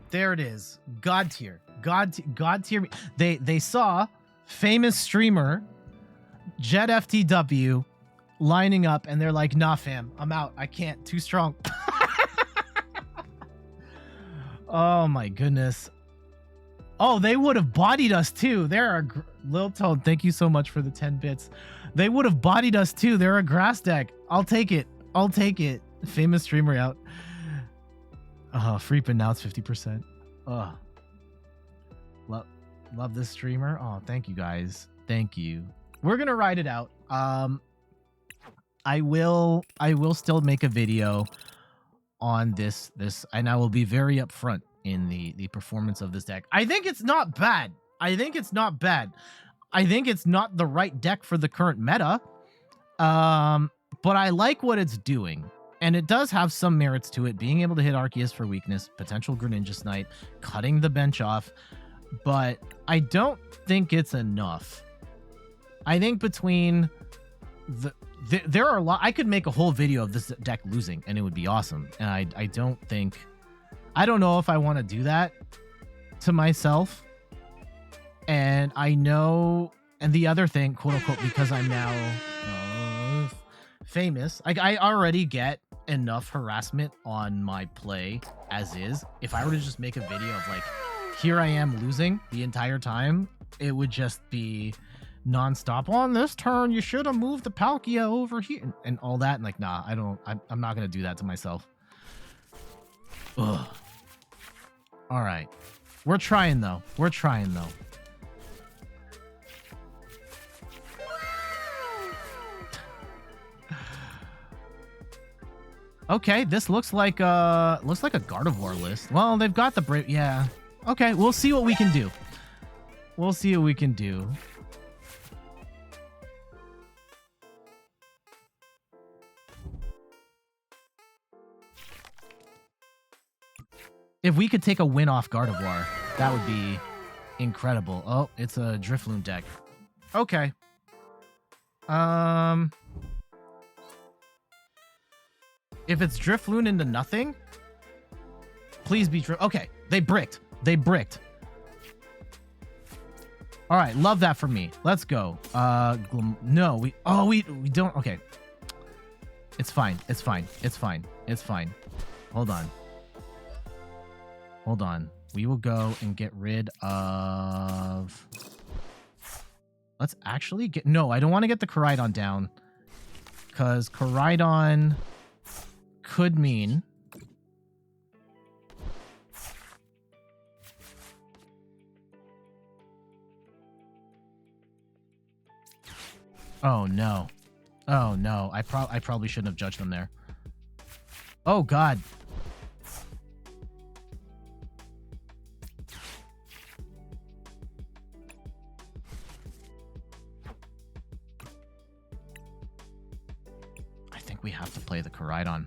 There it is. God tier. God tier. They saw famous streamer Jet FTW lining up, and they're like, nah, fam, I'm out. I can't. Too strong. Oh, my goodness. Oh, they would have bodied us, too. They're a... Lil Tone, thank you so much for the 10 bits. They would have bodied us, too. They're a grass deck. I'll take it. I'll take it. Famous streamer out. Freepin, now it's 50%. Love this streamer. Oh, thank you, guys. Thank you. We're gonna ride it out. I will still make a video on this, and I will be very upfront in the performance of this deck. I think it's not bad. I think it's not bad. I think it's not the right deck for the current meta. But I like what it's doing. And it does have some merits to it, being able to hit Arceus for weakness, potential Greninja Snipe, cutting the bench off. But I don't think it's enough. I think between there are a lot. I could make a whole video of this deck losing, and it would be awesome. And I don't know if I want to do that to myself. And I know, and the other thing, quote unquote, because I'm now famous, I already get enough harassment on my play as is. If I were to just make a video of like, here I am losing the entire time, it would just be nonstop. On this turn, you should have moved the Palkia over here and all that. And like, nah, I'm not gonna do that to myself. Ugh. All right, we're trying though. We're trying though. Okay, this looks like a Gardevoir list. Well, they've got the Brave. Yeah. Okay, we'll see what we can do. We'll see what we can do. If we could take a win off Gardevoir, that would be incredible. Oh, it's a Drifloon deck. Okay. If it's Drifloon into nothing, please be true. Okay, they bricked. They bricked. All right, love that for me. Let's go. No, we don't. Okay, it's fine. It's fine. It's fine. It's fine. Hold on. Hold on. We will go and get rid of. Let's actually get. No, I don't want to get the Koraidon down, because Koraidon could mean oh no. Oh no. I probably shouldn't have judged them there. Oh god. I think we have to play the Koraidon.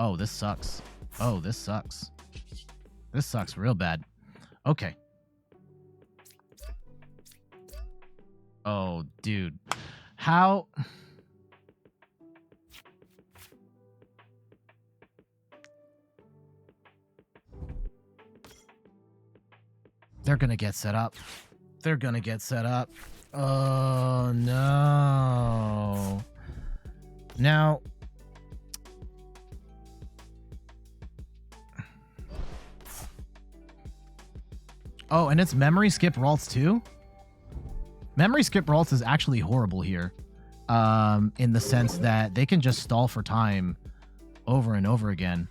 Oh, this sucks. Oh, this sucks. This sucks real bad. Okay. Oh, dude. How... They're gonna get set up. They're gonna get set up. Oh, no. Now... Oh, and it's memory skip Ralts too? Memory skip Ralts is actually horrible here. In the sense that they can just stall for time over and over again.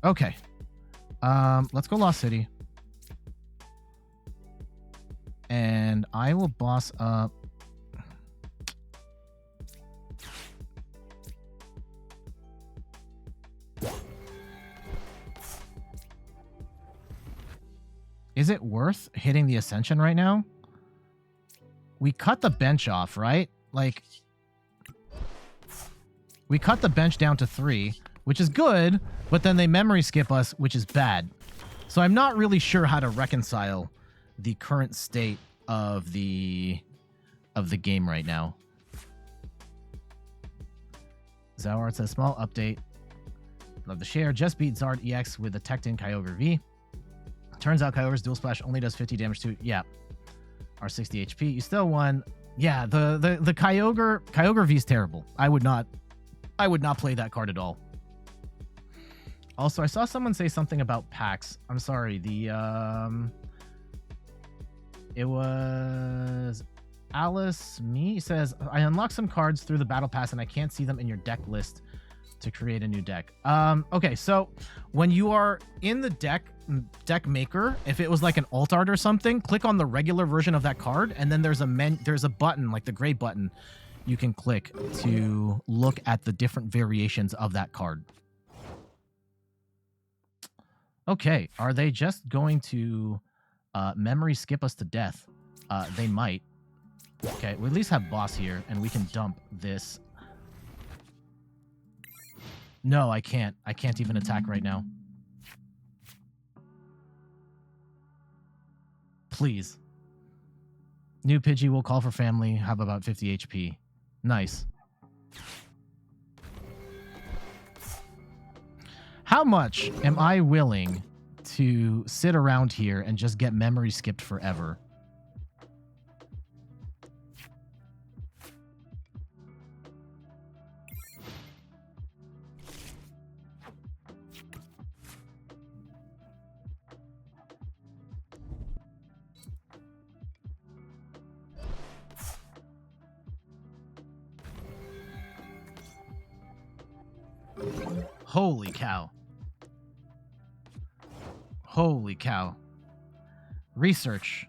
Okay. Let's go Lost City. And I will boss up. is it worth hitting the Ascension right now? We cut the bench off, right? Like, we cut the bench down to 3, which is good, but then they memory skip us, which is bad. So I'm not really sure how to reconcile the current state of the game right now. Zauart says, small update. Love the share. Just beat Zard EX with the Tecton Kyogre V. Turns out Kyogre's Dual Splash only does 50 damage to, yeah, our 60 HP. You still won. Yeah, the Kyogre V is terrible. I would not play that card at all. Also, I saw someone say something about packs. I'm sorry. It was Alice Me says, I unlocked some cards through the battle pass and I can't see them in your deck list to create a new deck. Okay, so when you are in the deck maker, if it was like an alt art or something, click on the regular version of that card, and then there's a button, like the gray button, you can click to look at the different variations of that card. Okay, are they just going to memory skip us to death? They might. Okay, we at least have boss here, and we can dump this. No, I can't. I can't even attack right now. Please. New Pidgey will call for family, have about 50 HP. Nice. How much am I willing to sit around here and just get memory skipped forever? Holy cow. Holy cow. Research.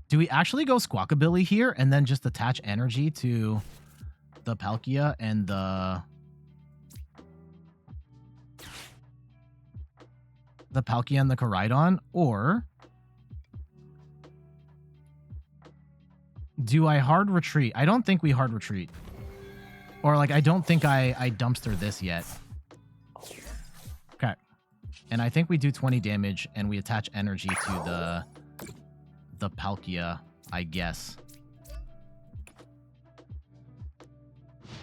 Do we actually go Squawkabilly here and then just attach energy to the Palkia and the Koraidon? Or do I hard retreat? I don't think we hard retreat. Or, like, I don't think I dumpster this yet. Okay. And I think we do 20 damage, and we attach energy to the Palkia, I guess.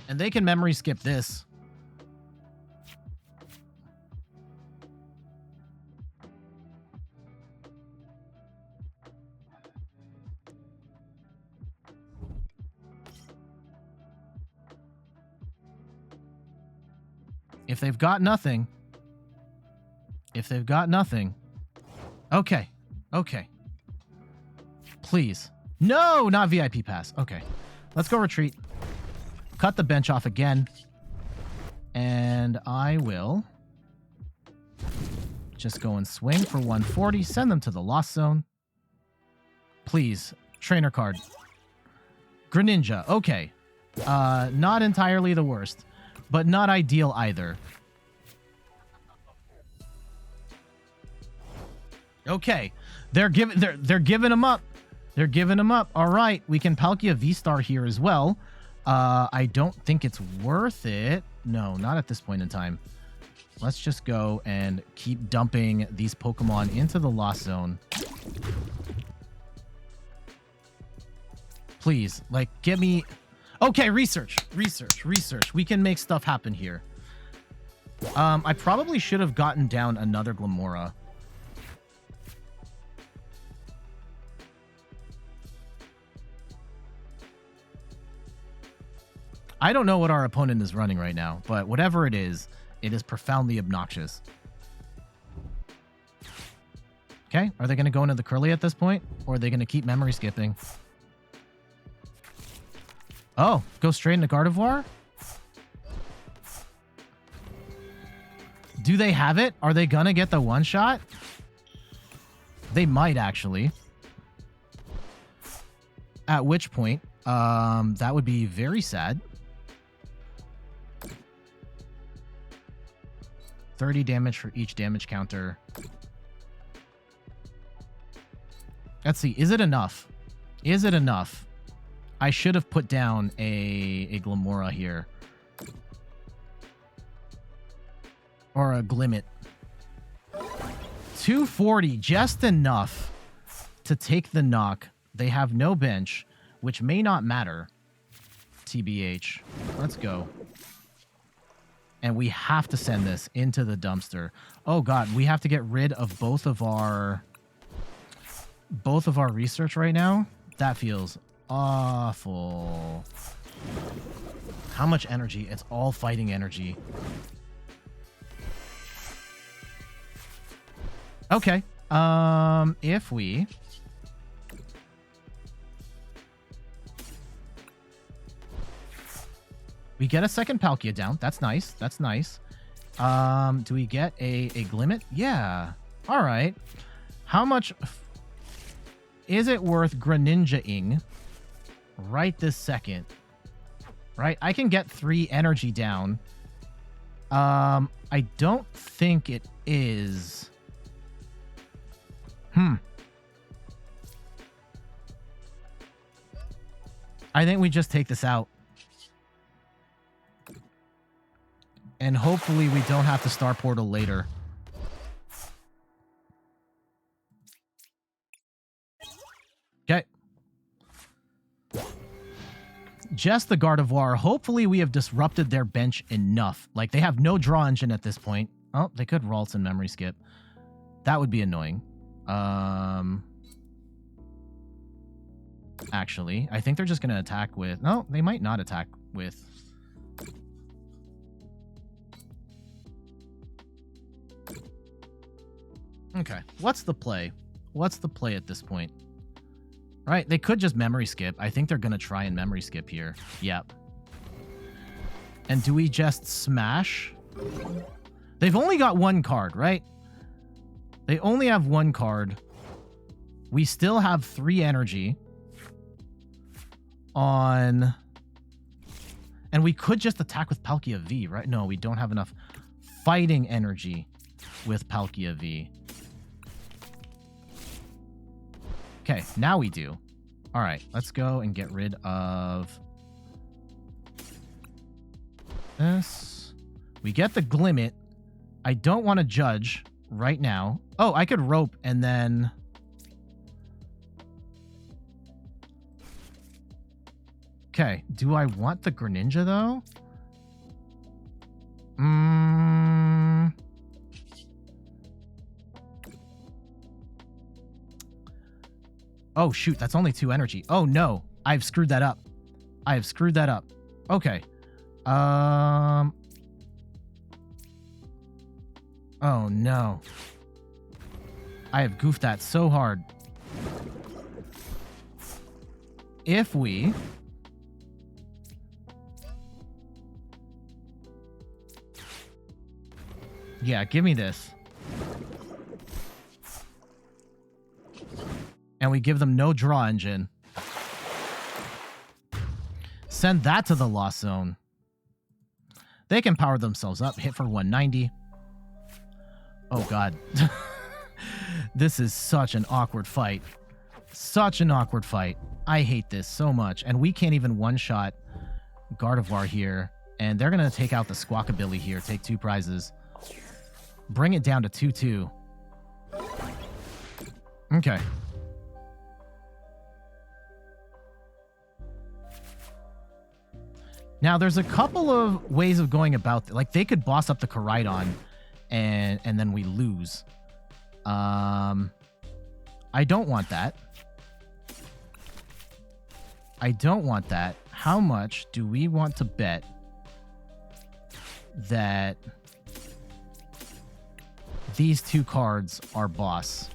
And they can memory skip this. If they've got nothing. Okay. Okay. Please. No, not VIP pass. Okay. Let's go retreat. Cut the bench off again. And I will just go and swing for 140. Send them to the Lost Zone. Please. Trainer card. Greninja. Okay. Not entirely the worst, but not ideal either. Okay. They're giving him up. They're giving him up. All right, we can Palkia VSTAR here as well. I don't think it's worth it. No, not at this point in time. Let's just go and keep dumping these Pokemon into the Lost Zone. Please, like, get me... Okay, research. We can make stuff happen here. I probably should have gotten down another Glimmora. I don't know what our opponent is running right now, but whatever it is profoundly obnoxious. Okay, are they going to go into the Curly at this point? Or are they going to keep memory skipping? Oh, go straight into Gardevoir? Do they have it? Are they going to get the one-shot? They might, actually. At which point, that would be very sad. 30 damage for each damage counter. Let's see. Is it enough? Is it enough? I should have put down a Glimmora here. Or a Glimmet. 240, just enough to take the knock. They have no bench, which may not matter. TBH. Let's go. And we have to send this into the dumpster. Oh god, we have to get rid of both of our research right now. That feels awful. How much energy? It's all fighting energy. Okay. If we get a second Palkia down. That's nice. That's nice. Do we get a Glimmet? Yeah. All right. How much is it worth Greninja-ing right this second? Right? I can get 3 energy down. I don't think it is. I think we just take this out. And hopefully we don't have to Star Portal later. Okay. Just the Gardevoir. Hopefully we have disrupted their bench enough. Like, they have no draw engine at this point. Oh, they could Ralts and Memory Skip. That would be annoying. Actually, I think they're just going to attack with... No, they might not attack with... Okay, what's the play? What's the play at this point? All right, they could just Memory Skip. I think they're going to try and Memory Skip here. Yep. And do we just smash? They've only got 1 card, right? They only have 1 card. We still have 3 energy on... And we could just attack with Palkia V, right? No, we don't have enough fighting energy with Palkia V. Okay, now we do. All right, let's go and get rid of this. We get the Glimmet. I don't want to Judge right now. Oh, I could Rope and then... Okay, do I want the Greninja, though? Oh, shoot, that's only 2 energy. Oh, no. I've screwed that up. I have screwed that up. Okay. Oh, no. I have goofed that so hard. If we... Yeah, give me this. And we give them no draw engine. Send that to the Lost Zone. They can power themselves up. Hit for 190. Oh, God. This is such an awkward fight. Such an awkward fight. I hate this so much. And we can't even one-shot Gardevoir here. And they're going to take out the Squawkabilly here. Take 2 prizes. Bring it down to 2-2. Okay. Now, there's a couple of ways of going about... Like, they could boss up the Koraidon, and then we lose. I don't want that. I don't want that. How much do we want to bet that these 2 cards are boss?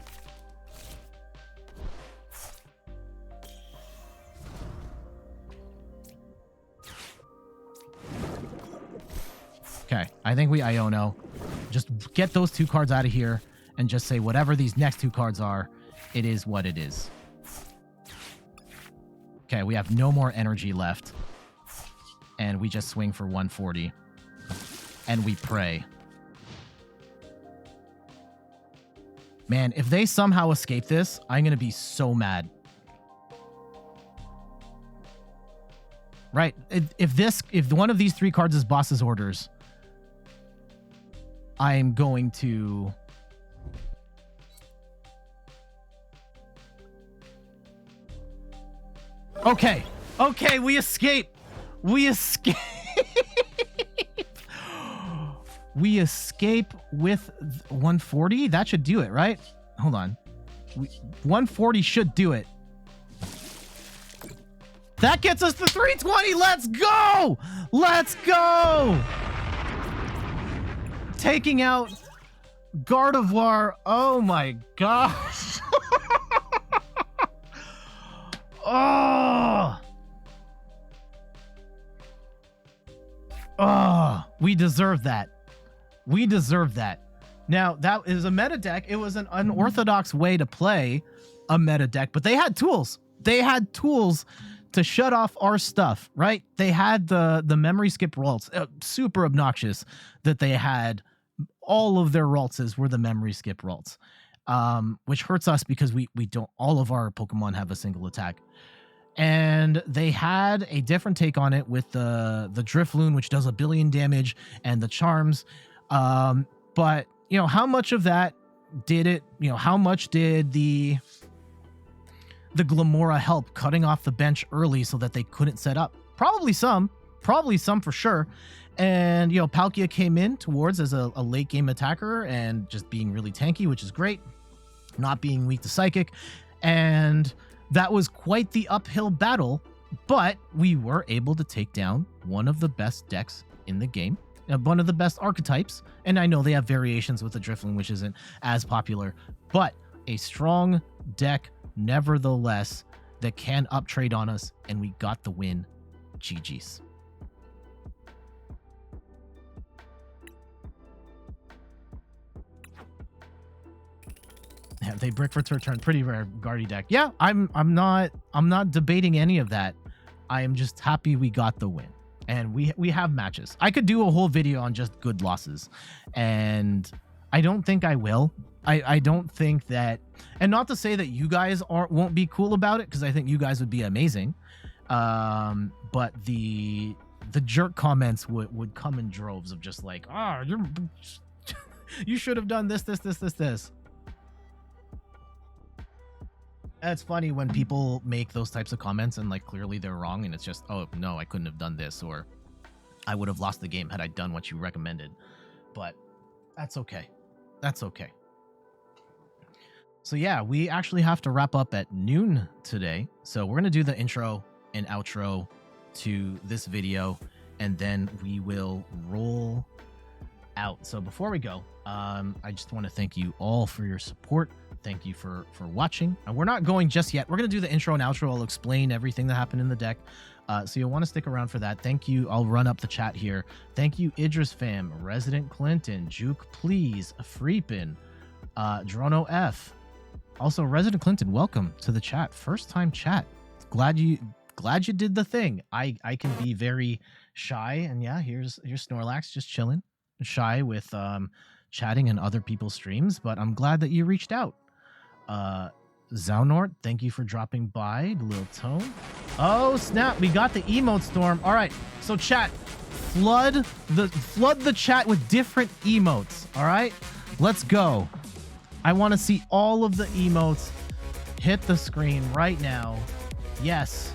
Okay, I think we Iono. Just get those 2 cards out of here and just say whatever these next 2 cards are, it is what it is. Okay, we have no more energy left. And we just swing for 140. And we pray. Man, if they somehow escape this, I'm going to be so mad. Right. If one of these 3 cards is boss's orders, I'm going to... Okay. Okay, we escape. We escape. We escape with 140. That should do it, right? Hold on. 140 should do it. That gets us to 320. Let's go. Let's go. Taking out Gardevoir. Oh my gosh. Oh. Oh, we deserve that. We deserve that. Now, that is a meta deck. It was an unorthodox way to play a meta deck, but they had tools. They had tools to shut off our stuff, right? They had the memory skip Ralts. Super obnoxious that they had all of their Raltses were the memory skip Ralts, which hurts us because we don't, all of our Pokemon have a single attack. And they had a different take on it with the Drifloon, which does 1 billion damage, and the Charms. But, you know, how much of that did it, you know, how much did the Glimmora help cutting off the bench early so that they couldn't set up? Probably some for sure. And, you know, Palkia came in towards as a late game attacker and just being really tanky, which is great. Not being weak to Psychic. And that was quite the uphill battle, but we were able to take down one of the best decks in the game, one of the best archetypes. And I know they have variations with the Drifloon, which isn't as popular, but a strong deck nevertheless that can uptrade on us, and we got the win. GG's. Yeah, they brick for turn. Pretty rare Guardy deck. Yeah, I'm not debating any of that. I am just happy we got the win. And we have matches. I could do a whole video on just good losses, and I don't think I will. I don't think that, and not to say that you guys won't be cool about it, because I think you guys would be amazing. But the jerk comments would come in droves of just like, you should have done this. It's funny when people make those types of comments and like clearly they're wrong, and it's just, oh no, I couldn't have done this, or I would have lost the game had I done what you recommended. But that's okay. That's okay. So yeah, we actually have to wrap up at noon today. So we're going to do the intro and outro to this video, and then we will roll out. So before we go, I just want to thank you all for your support. Thank you for watching. And we're not going just yet. We're going to do the intro and outro. I'll explain everything that happened in the deck. So you'll want to stick around for that. Thank you. I'll run up the chat here. Thank you, Idris Fam, Resident Clinton, Juke Please, Freepin, Drono F. Also, Resident Clinton, welcome to the chat. First time chat. Glad you did the thing. I can be very shy, and yeah, here's Snorlax just chilling, shy with chatting in other people's streams, but I'm glad that you reached out. Zaunort, thank you for dropping by. Lil Tone. Oh snap, we got the emote storm. All right, so chat, flood the chat with different emotes. All right, let's go. I want to see all of the emotes hit the screen right now. Yes.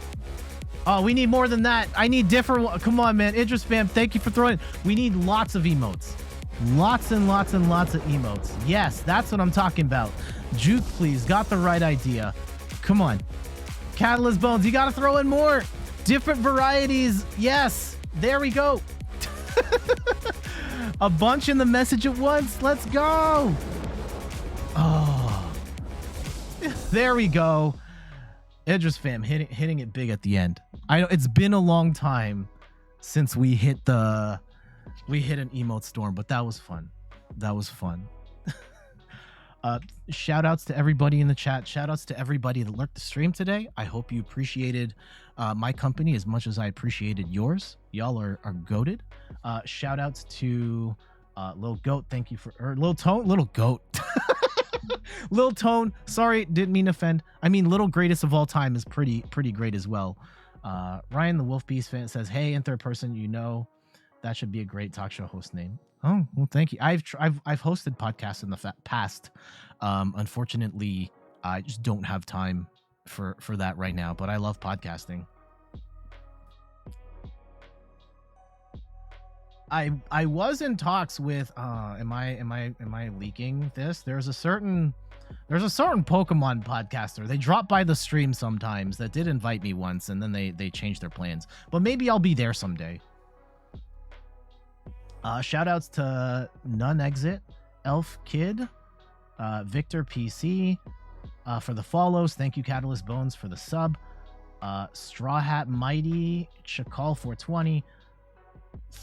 Oh, we need more than that. I need different. Come on, man. Idris Spam, thank you for throwing. We need lots of emotes. Lots and lots and lots of emotes. Yes, that's what I'm talking about. Juke, please. Got the right idea. Come on. Catalyst Bones, you got to throw in more. Different varieties. Yes. There we go. A bunch in the message at once. Let's go. Oh. There we go. Idris Fam hitting it big at the end. I know it's been a long time since we hit an emote storm, but that was fun. That was fun. Shout outs to everybody in the chat. Shout outs to everybody that lurked the stream today. I hope you appreciated my company as much as I appreciated yours. Y'all are goated. Shout outs to Lil Goat. Thank you for, or Lil Tone, Little Goat. Lil Tone, sorry, didn't mean to offend. I mean, Little Greatest of All Time is pretty great as well. Ryan the Wolf Beast fan says, hey, in third person, you know, that should be a great talk show host name. Oh, well, thank you. I've hosted podcasts in the past. Unfortunately, I just don't have time for that right now, but I love podcasting. I was in talks with am I leaking this? There's a certain Pokemon podcaster. They drop by the stream sometimes that did invite me once, and then they changed their plans. But maybe I'll be there someday. Shout outs to None Exit, Elf Kid, Victor PC for the follows. Thank you, Catalyst Bones, for the sub. Straw Hat Mighty, Chakal 420,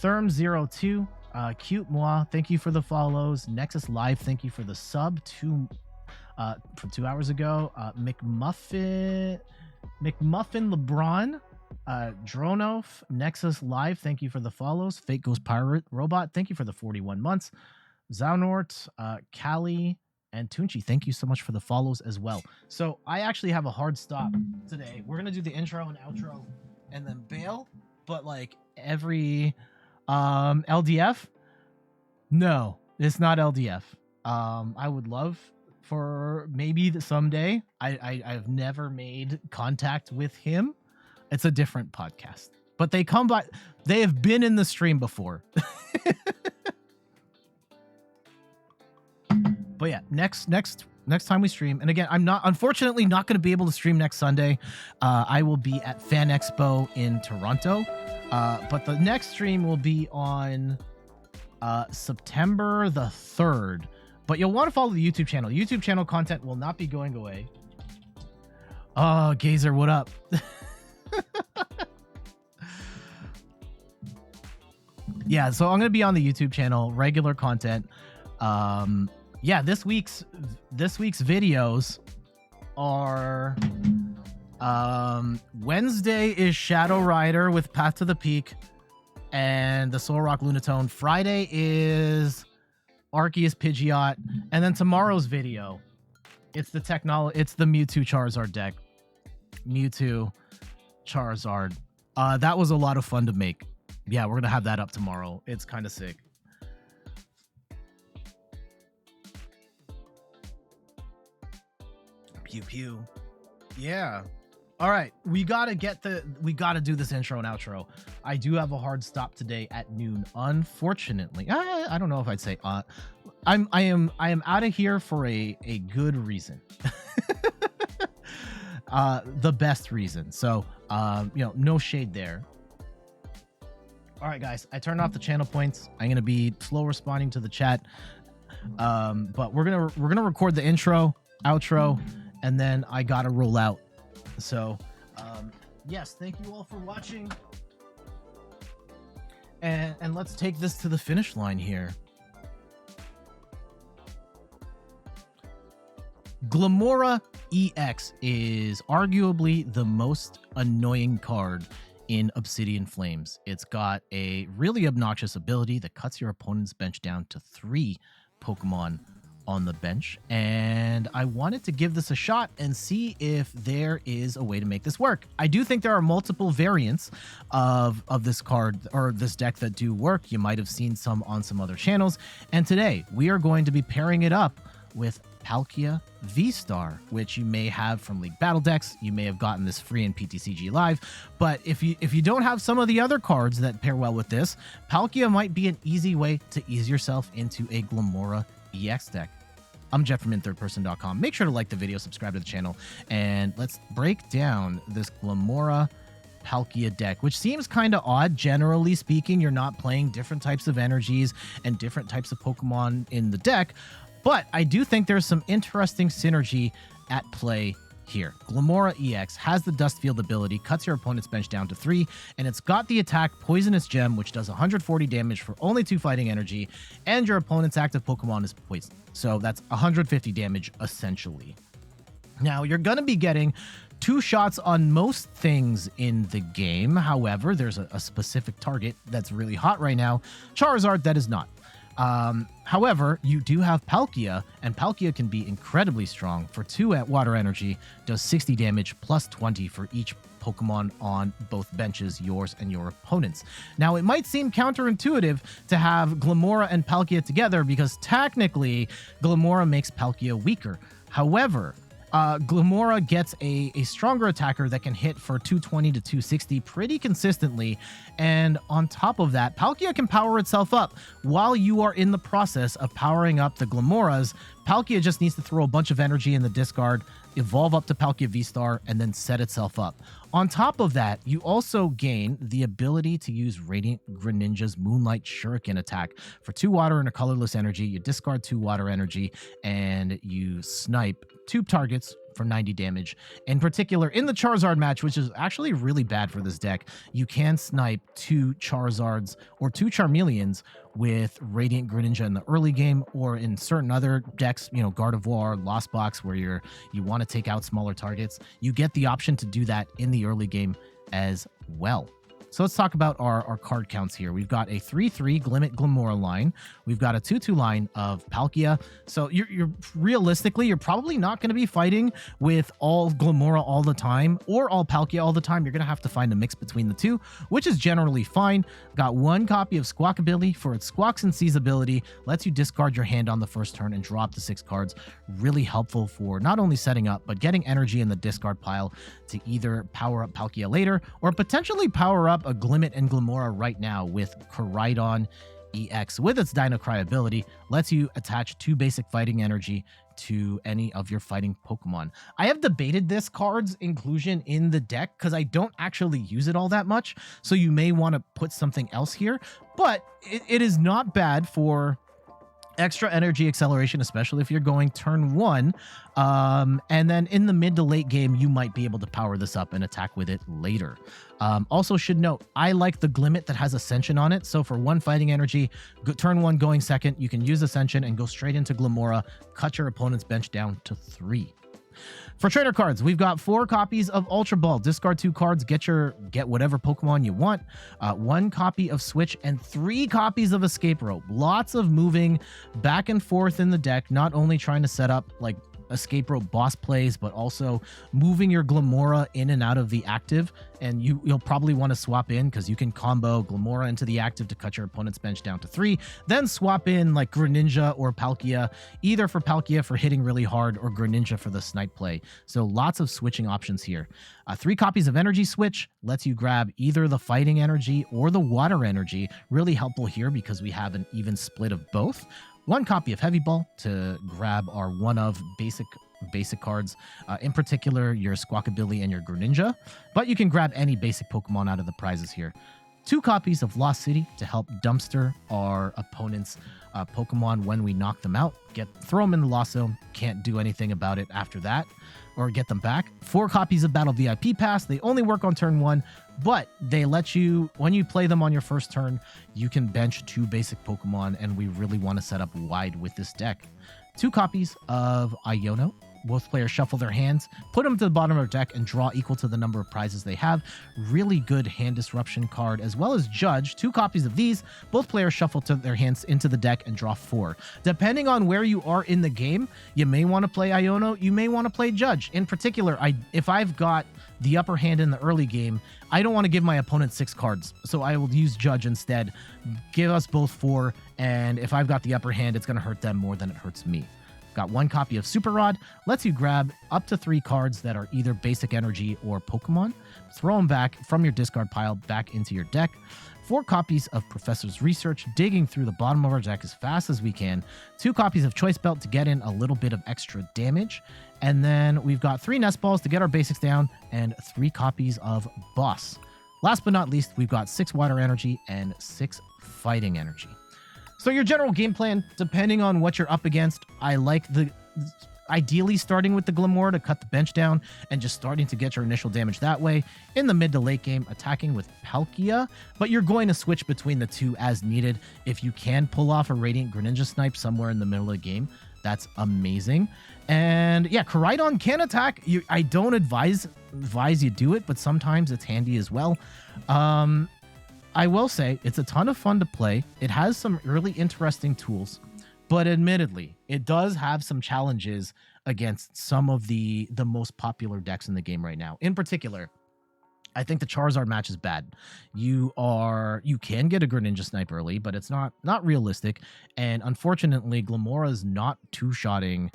Therm02, Cute Moi, thank you for the follows. Nexus Live, thank you for the sub from 2 hours ago. McMuffin LeBron, Dronof, Nexus Live, thank you for the follows. Fake Ghost Pirate Robot, thank you for the 41 months. Zaunort, Callie, and Tunchi, thank you so much for the follows as well. So I actually have a hard stop today. We're gonna do the intro and outro and then bail, but like every LDF, no, it's not LDF. I would love for maybe someday. I've never made contact with him. It's a different podcast, but they come by. They have been in the stream before. But yeah, next time we stream, and again, I'm unfortunately not going to be able to stream next Sunday. I will be at Fan Expo in Toronto, but the next stream will be on September the 3rd. But you'll want to follow the YouTube channel. YouTube channel content will not be going away. Oh, Gazer, what up? Yeah, so I'm going to be on the YouTube channel, regular content. Yeah, this week's videos are Wednesday is Shadow Rider with Path to the Peak and the Soul Rock Lunatone. Friday is Arceus Pidgeot, and then tomorrow's video, it's the Mewtwo Charizard deck. Mewtwo Charizard. That was a lot of fun to make. Yeah, we're gonna have that up tomorrow. It's kind of sick. Pew pew. Yeah. All right, we gotta do this intro and outro. I do have a hard stop today at noon, unfortunately. I don't know if I'd say I am out of here for a good reason. The best reason. So no shade there. All right, guys, I turned off the channel points. I'm gonna be slow responding to the chat, but we're gonna record the intro, outro, and then I gotta roll out. So yes, thank you all for watching, and let's take this to the finish line here. Glimmora EX is arguably the most annoying card in Obsidian Flames. It's got a really obnoxious ability that cuts your opponent's bench down to 3 Pokemon on the bench, and I wanted to give this a shot and see if there is a way to make this work. I do think there are multiple variants of this card or this deck that do work. You might have seen some on some other channels, and today we are going to be pairing it up with Palkia VSTAR, which you may have from League Battle decks. You may have gotten this free in PTCG Live, but if you don't have some of the other cards that pair well with this, Palkia might be an easy way to ease yourself into a Glimmora EX deck. I'm Jeff from inthirdperson.com. Make sure to like the video, subscribe to the channel, and let's break down this Glimmora Palkia deck, which seems kind of odd. Generally speaking, you're not playing different types of energies and different types of Pokemon in the deck, but I do think there's some interesting synergy at play here. Glimmora EX has the Dust Field ability, cuts your opponent's bench down to 3, and it's got the attack Poisonous Gem, which does 140 damage for only 2 fighting energy, and your opponent's active Pokemon is poison. So that's 150 damage, essentially. Now, you're going to be getting 2 shots on most things in the game. However, there's a specific target that's really hot right now. Charizard, that is not. However, you do have Palkia, and Palkia can be incredibly strong. For 2 at water energy, does 60 damage plus 20 for each Pokemon on both benches, yours and your opponent's. Now, it might seem counterintuitive to have Glimmora and Palkia together because technically Glimmora makes Palkia weaker. However, Glimmora gets a stronger attacker that can hit for 220 to 260 pretty consistently, and on top of that, Palkia can power itself up. While you are in the process of powering up the Glimmoras, Palkia just needs to throw a bunch of energy in the discard, evolve up to Palkia VSTAR, and then set itself up. On top of that, you also gain the ability to use Radiant Greninja's Moonlight Shuriken attack. For 2 water and a colorless energy, you discard 2 water energy, and you snipe 2 targets for 90 damage. In particular, in the Charizard match, which is actually really bad for this deck, you can snipe 2 Charizards or 2 Charmeleons with Radiant Greninja in the early game, or in certain other decks, you know, Gardevoir, Lost Box, where you want to take out smaller targets. You get the option to do that in the early game as well. So let's talk about our card counts here. We've got a 3-3 Glimmet Glimmora line. We've got a 2-2 line of Palkia. So you're realistically, you're probably not going to be fighting with all Glimmora all the time or all Palkia all the time. You're going to have to find a mix between the two, which is generally fine. Got 1 copy of Squawkabilly for its Squawks and Seize ability. Lets you discard your hand on the first turn and draw up to 6 cards. Really helpful for not only setting up, but getting energy in the discard pile to either power up Palkia later or potentially power up a Glimmet and Glimmora right now with Koraidon EX with its Dinocry ability. Lets you attach 2 basic fighting energy to any of your fighting Pokemon. I have debated this card's inclusion in the deck because I don't actually use it all that much, so you may want to put something else here, but it is not bad for extra energy acceleration, especially if you're going turn 1. And then in the mid to late game, you might be able to power this up and attack with it later. Also should note, I like the Glimmet that has Ascension on it. So for 1 fighting energy, turn 1 going second, you can use Ascension and go straight into Glimmora, cut your opponent's bench down to 3. For trainer cards, we've got 4 copies of Ultra Ball. Discard 2 cards, get whatever Pokemon you want. 1 copy of Switch and 3 copies of Escape Rope. Lots of moving back and forth in the deck, not only trying to set up like Escape Rope boss plays, but also moving your Glimmora in and out of the active. And you'll probably want to swap in because you can combo Glimmora into the active to cut your opponent's bench down to 3. Then swap in like Greninja or Palkia, either for Palkia for hitting really hard or Greninja for the snipe play. So lots of switching options here. 3 copies of Energy Switch lets you grab either the fighting energy or the water energy. Really helpful here because we have an even split of both. 1 copy of Heavy Ball to grab our one of basic cards, in particular your Squawkabilly and your Greninja, but you can grab any basic Pokemon out of the prizes here. 2 copies of Lost City to help dumpster our opponent's Pokemon when we knock them out. Throw them in the Lost Zone, can't do anything about it after that, or get them back. 4 copies of Battle VIP Pass. They only work on turn 1, but they let you, when you play them on your first turn, you can bench 2 basic Pokemon, and we really want to set up wide with this deck. 2 copies of Iono. Both players shuffle their hands, put them to the bottom of their deck, and draw equal to the number of prizes they have. Really good hand disruption card, as well as Judge. 2 copies of these. Both players shuffle their hands into the deck and draw 4. Depending on where you are in the game, you may want to play Iono, you may want to play Judge. In particular, if I've got the upper hand in the early game, I don't want to give my opponent 6 cards, so I will use Judge instead. Give us both 4, and if I've got the upper hand, it's going to hurt them more than it hurts me. Got 1 copy of Super Rod, lets you grab up to 3 cards that are either basic energy or Pokemon. Throw them back from your discard pile back into your deck. 4 copies of Professor's Research, digging through the bottom of our deck as fast as we can. 2 copies of Choice Belt to get in a little bit of extra damage. And then we've got 3 Nest Balls to get our basics down and 3 copies of Boss. Last but not least, we've got 6 Water Energy and 6 Fighting Energy. So your general game plan, depending on what you're up against, I like ideally starting with the Glimmora to cut the bench down and just starting to get your initial damage that way. In the mid to late game, attacking with Palkia, but you're going to switch between the 2 as needed. If you can pull off a Radiant Greninja snipe somewhere in the middle of the game, that's amazing. And yeah, Koraidon can attack. I don't advise you do it, but sometimes it's handy as well. I will say it's a ton of fun to play. It has some really interesting tools, but admittedly, it does have some challenges against some of the most popular decks in the game right now. In particular, I think the Charizard match is bad. You can get a Greninja snipe early, but it's not realistic. And unfortunately, Glimmora is not two-shotting.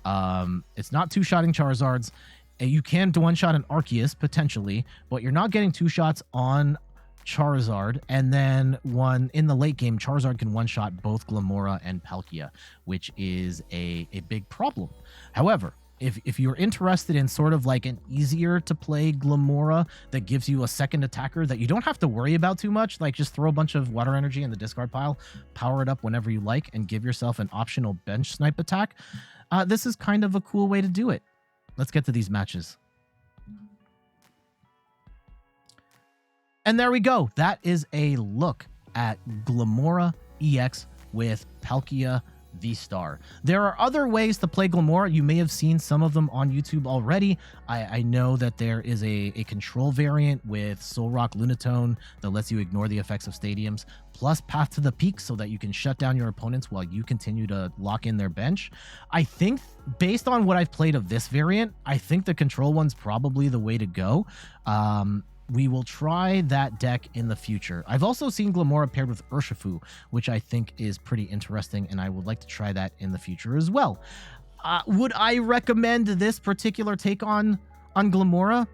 It's not two-shotting Charizards. You can one-shot an Arceus potentially, but you're not getting two shots on Charizard. And then one in the late game, Charizard can one-shot both Glimmora and Palkia, which is a big problem. However, if you're interested in sort of like an easier to play Glimmora that gives you a second attacker that you don't have to worry about too much, like just throw a bunch of water energy in the discard pile, power it up whenever you like, and give yourself an optional bench snipe attack, this is kind of a cool way to do it. Let's get to these matches. And there we go. That is a look at Glimmora EX with Palkia VSTAR. There are other ways to play Glimmora. You may have seen some of them on YouTube already. I know that there is a control variant with Solrock Lunatone that lets you ignore the effects of stadiums, plus Path to the Peak so that you can shut down your opponents while you continue to lock in their bench. I think, based on what I've played of this variant, I think the control one's probably the way to go. We will try that deck in the future. I've also seen Glimmora paired with Urshifu, which I think is pretty interesting, and I would like to try that in the future as well. Would I recommend this particular take on Glimmora?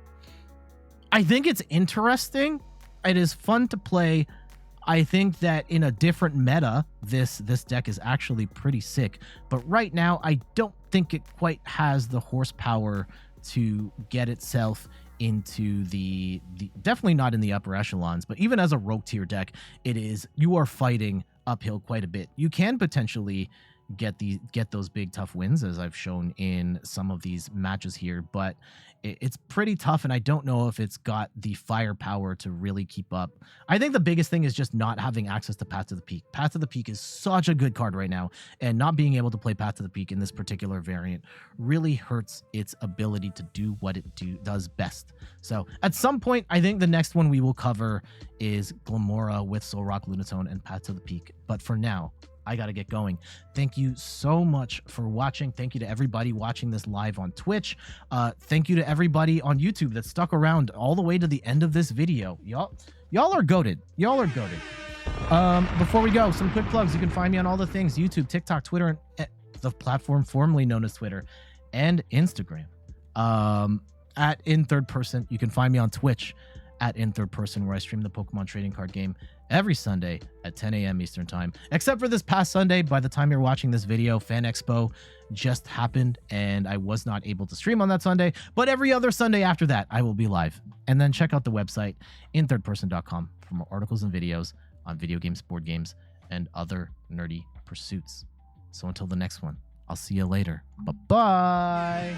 I think it's interesting. It is fun to play. I think that in a different meta, this deck is actually pretty sick. But right now, I don't think it quite has the horsepower to get itself into the definitely not in the upper echelons, but even as a rogue tier deck, you are fighting uphill quite a bit. You can potentially get those big tough wins, as I've shown in some of these matches here, but it's pretty tough, and I don't know if it's got the firepower to really keep up. I think the biggest thing is just not having access to Path to the Peak. Path to the Peak is such a good card right now, and not being able to play Path to the Peak in this particular variant really hurts its ability to do what it does best. So at some point, I think the next one we will cover is Glimmora with Solrock Lunatone and Path to the Peak. But for now, I gotta get going. Thank you so much for watching. Thank you to everybody watching this live on Twitch. Thank you to everybody on YouTube that stuck around all the way to the end of this video. Y'all are goated. Y'all are goated. Before we go, some quick plugs. You can find me on all the things: YouTube, TikTok, Twitter, and the platform formerly known as Twitter, and Instagram. At In Third Person. You can find me on Twitch at In Third Person, where I stream the Pokemon trading card game every Sunday at 10 a.m. Eastern Time. Except for this past Sunday, by the time you're watching this video, Fan Expo just happened, and I was not able to stream on that Sunday. But every other Sunday after that, I will be live. And then check out the website, inthirdperson.com, for more articles and videos on video games, board games, and other nerdy pursuits. So until the next one, I'll see you later. Bye-bye.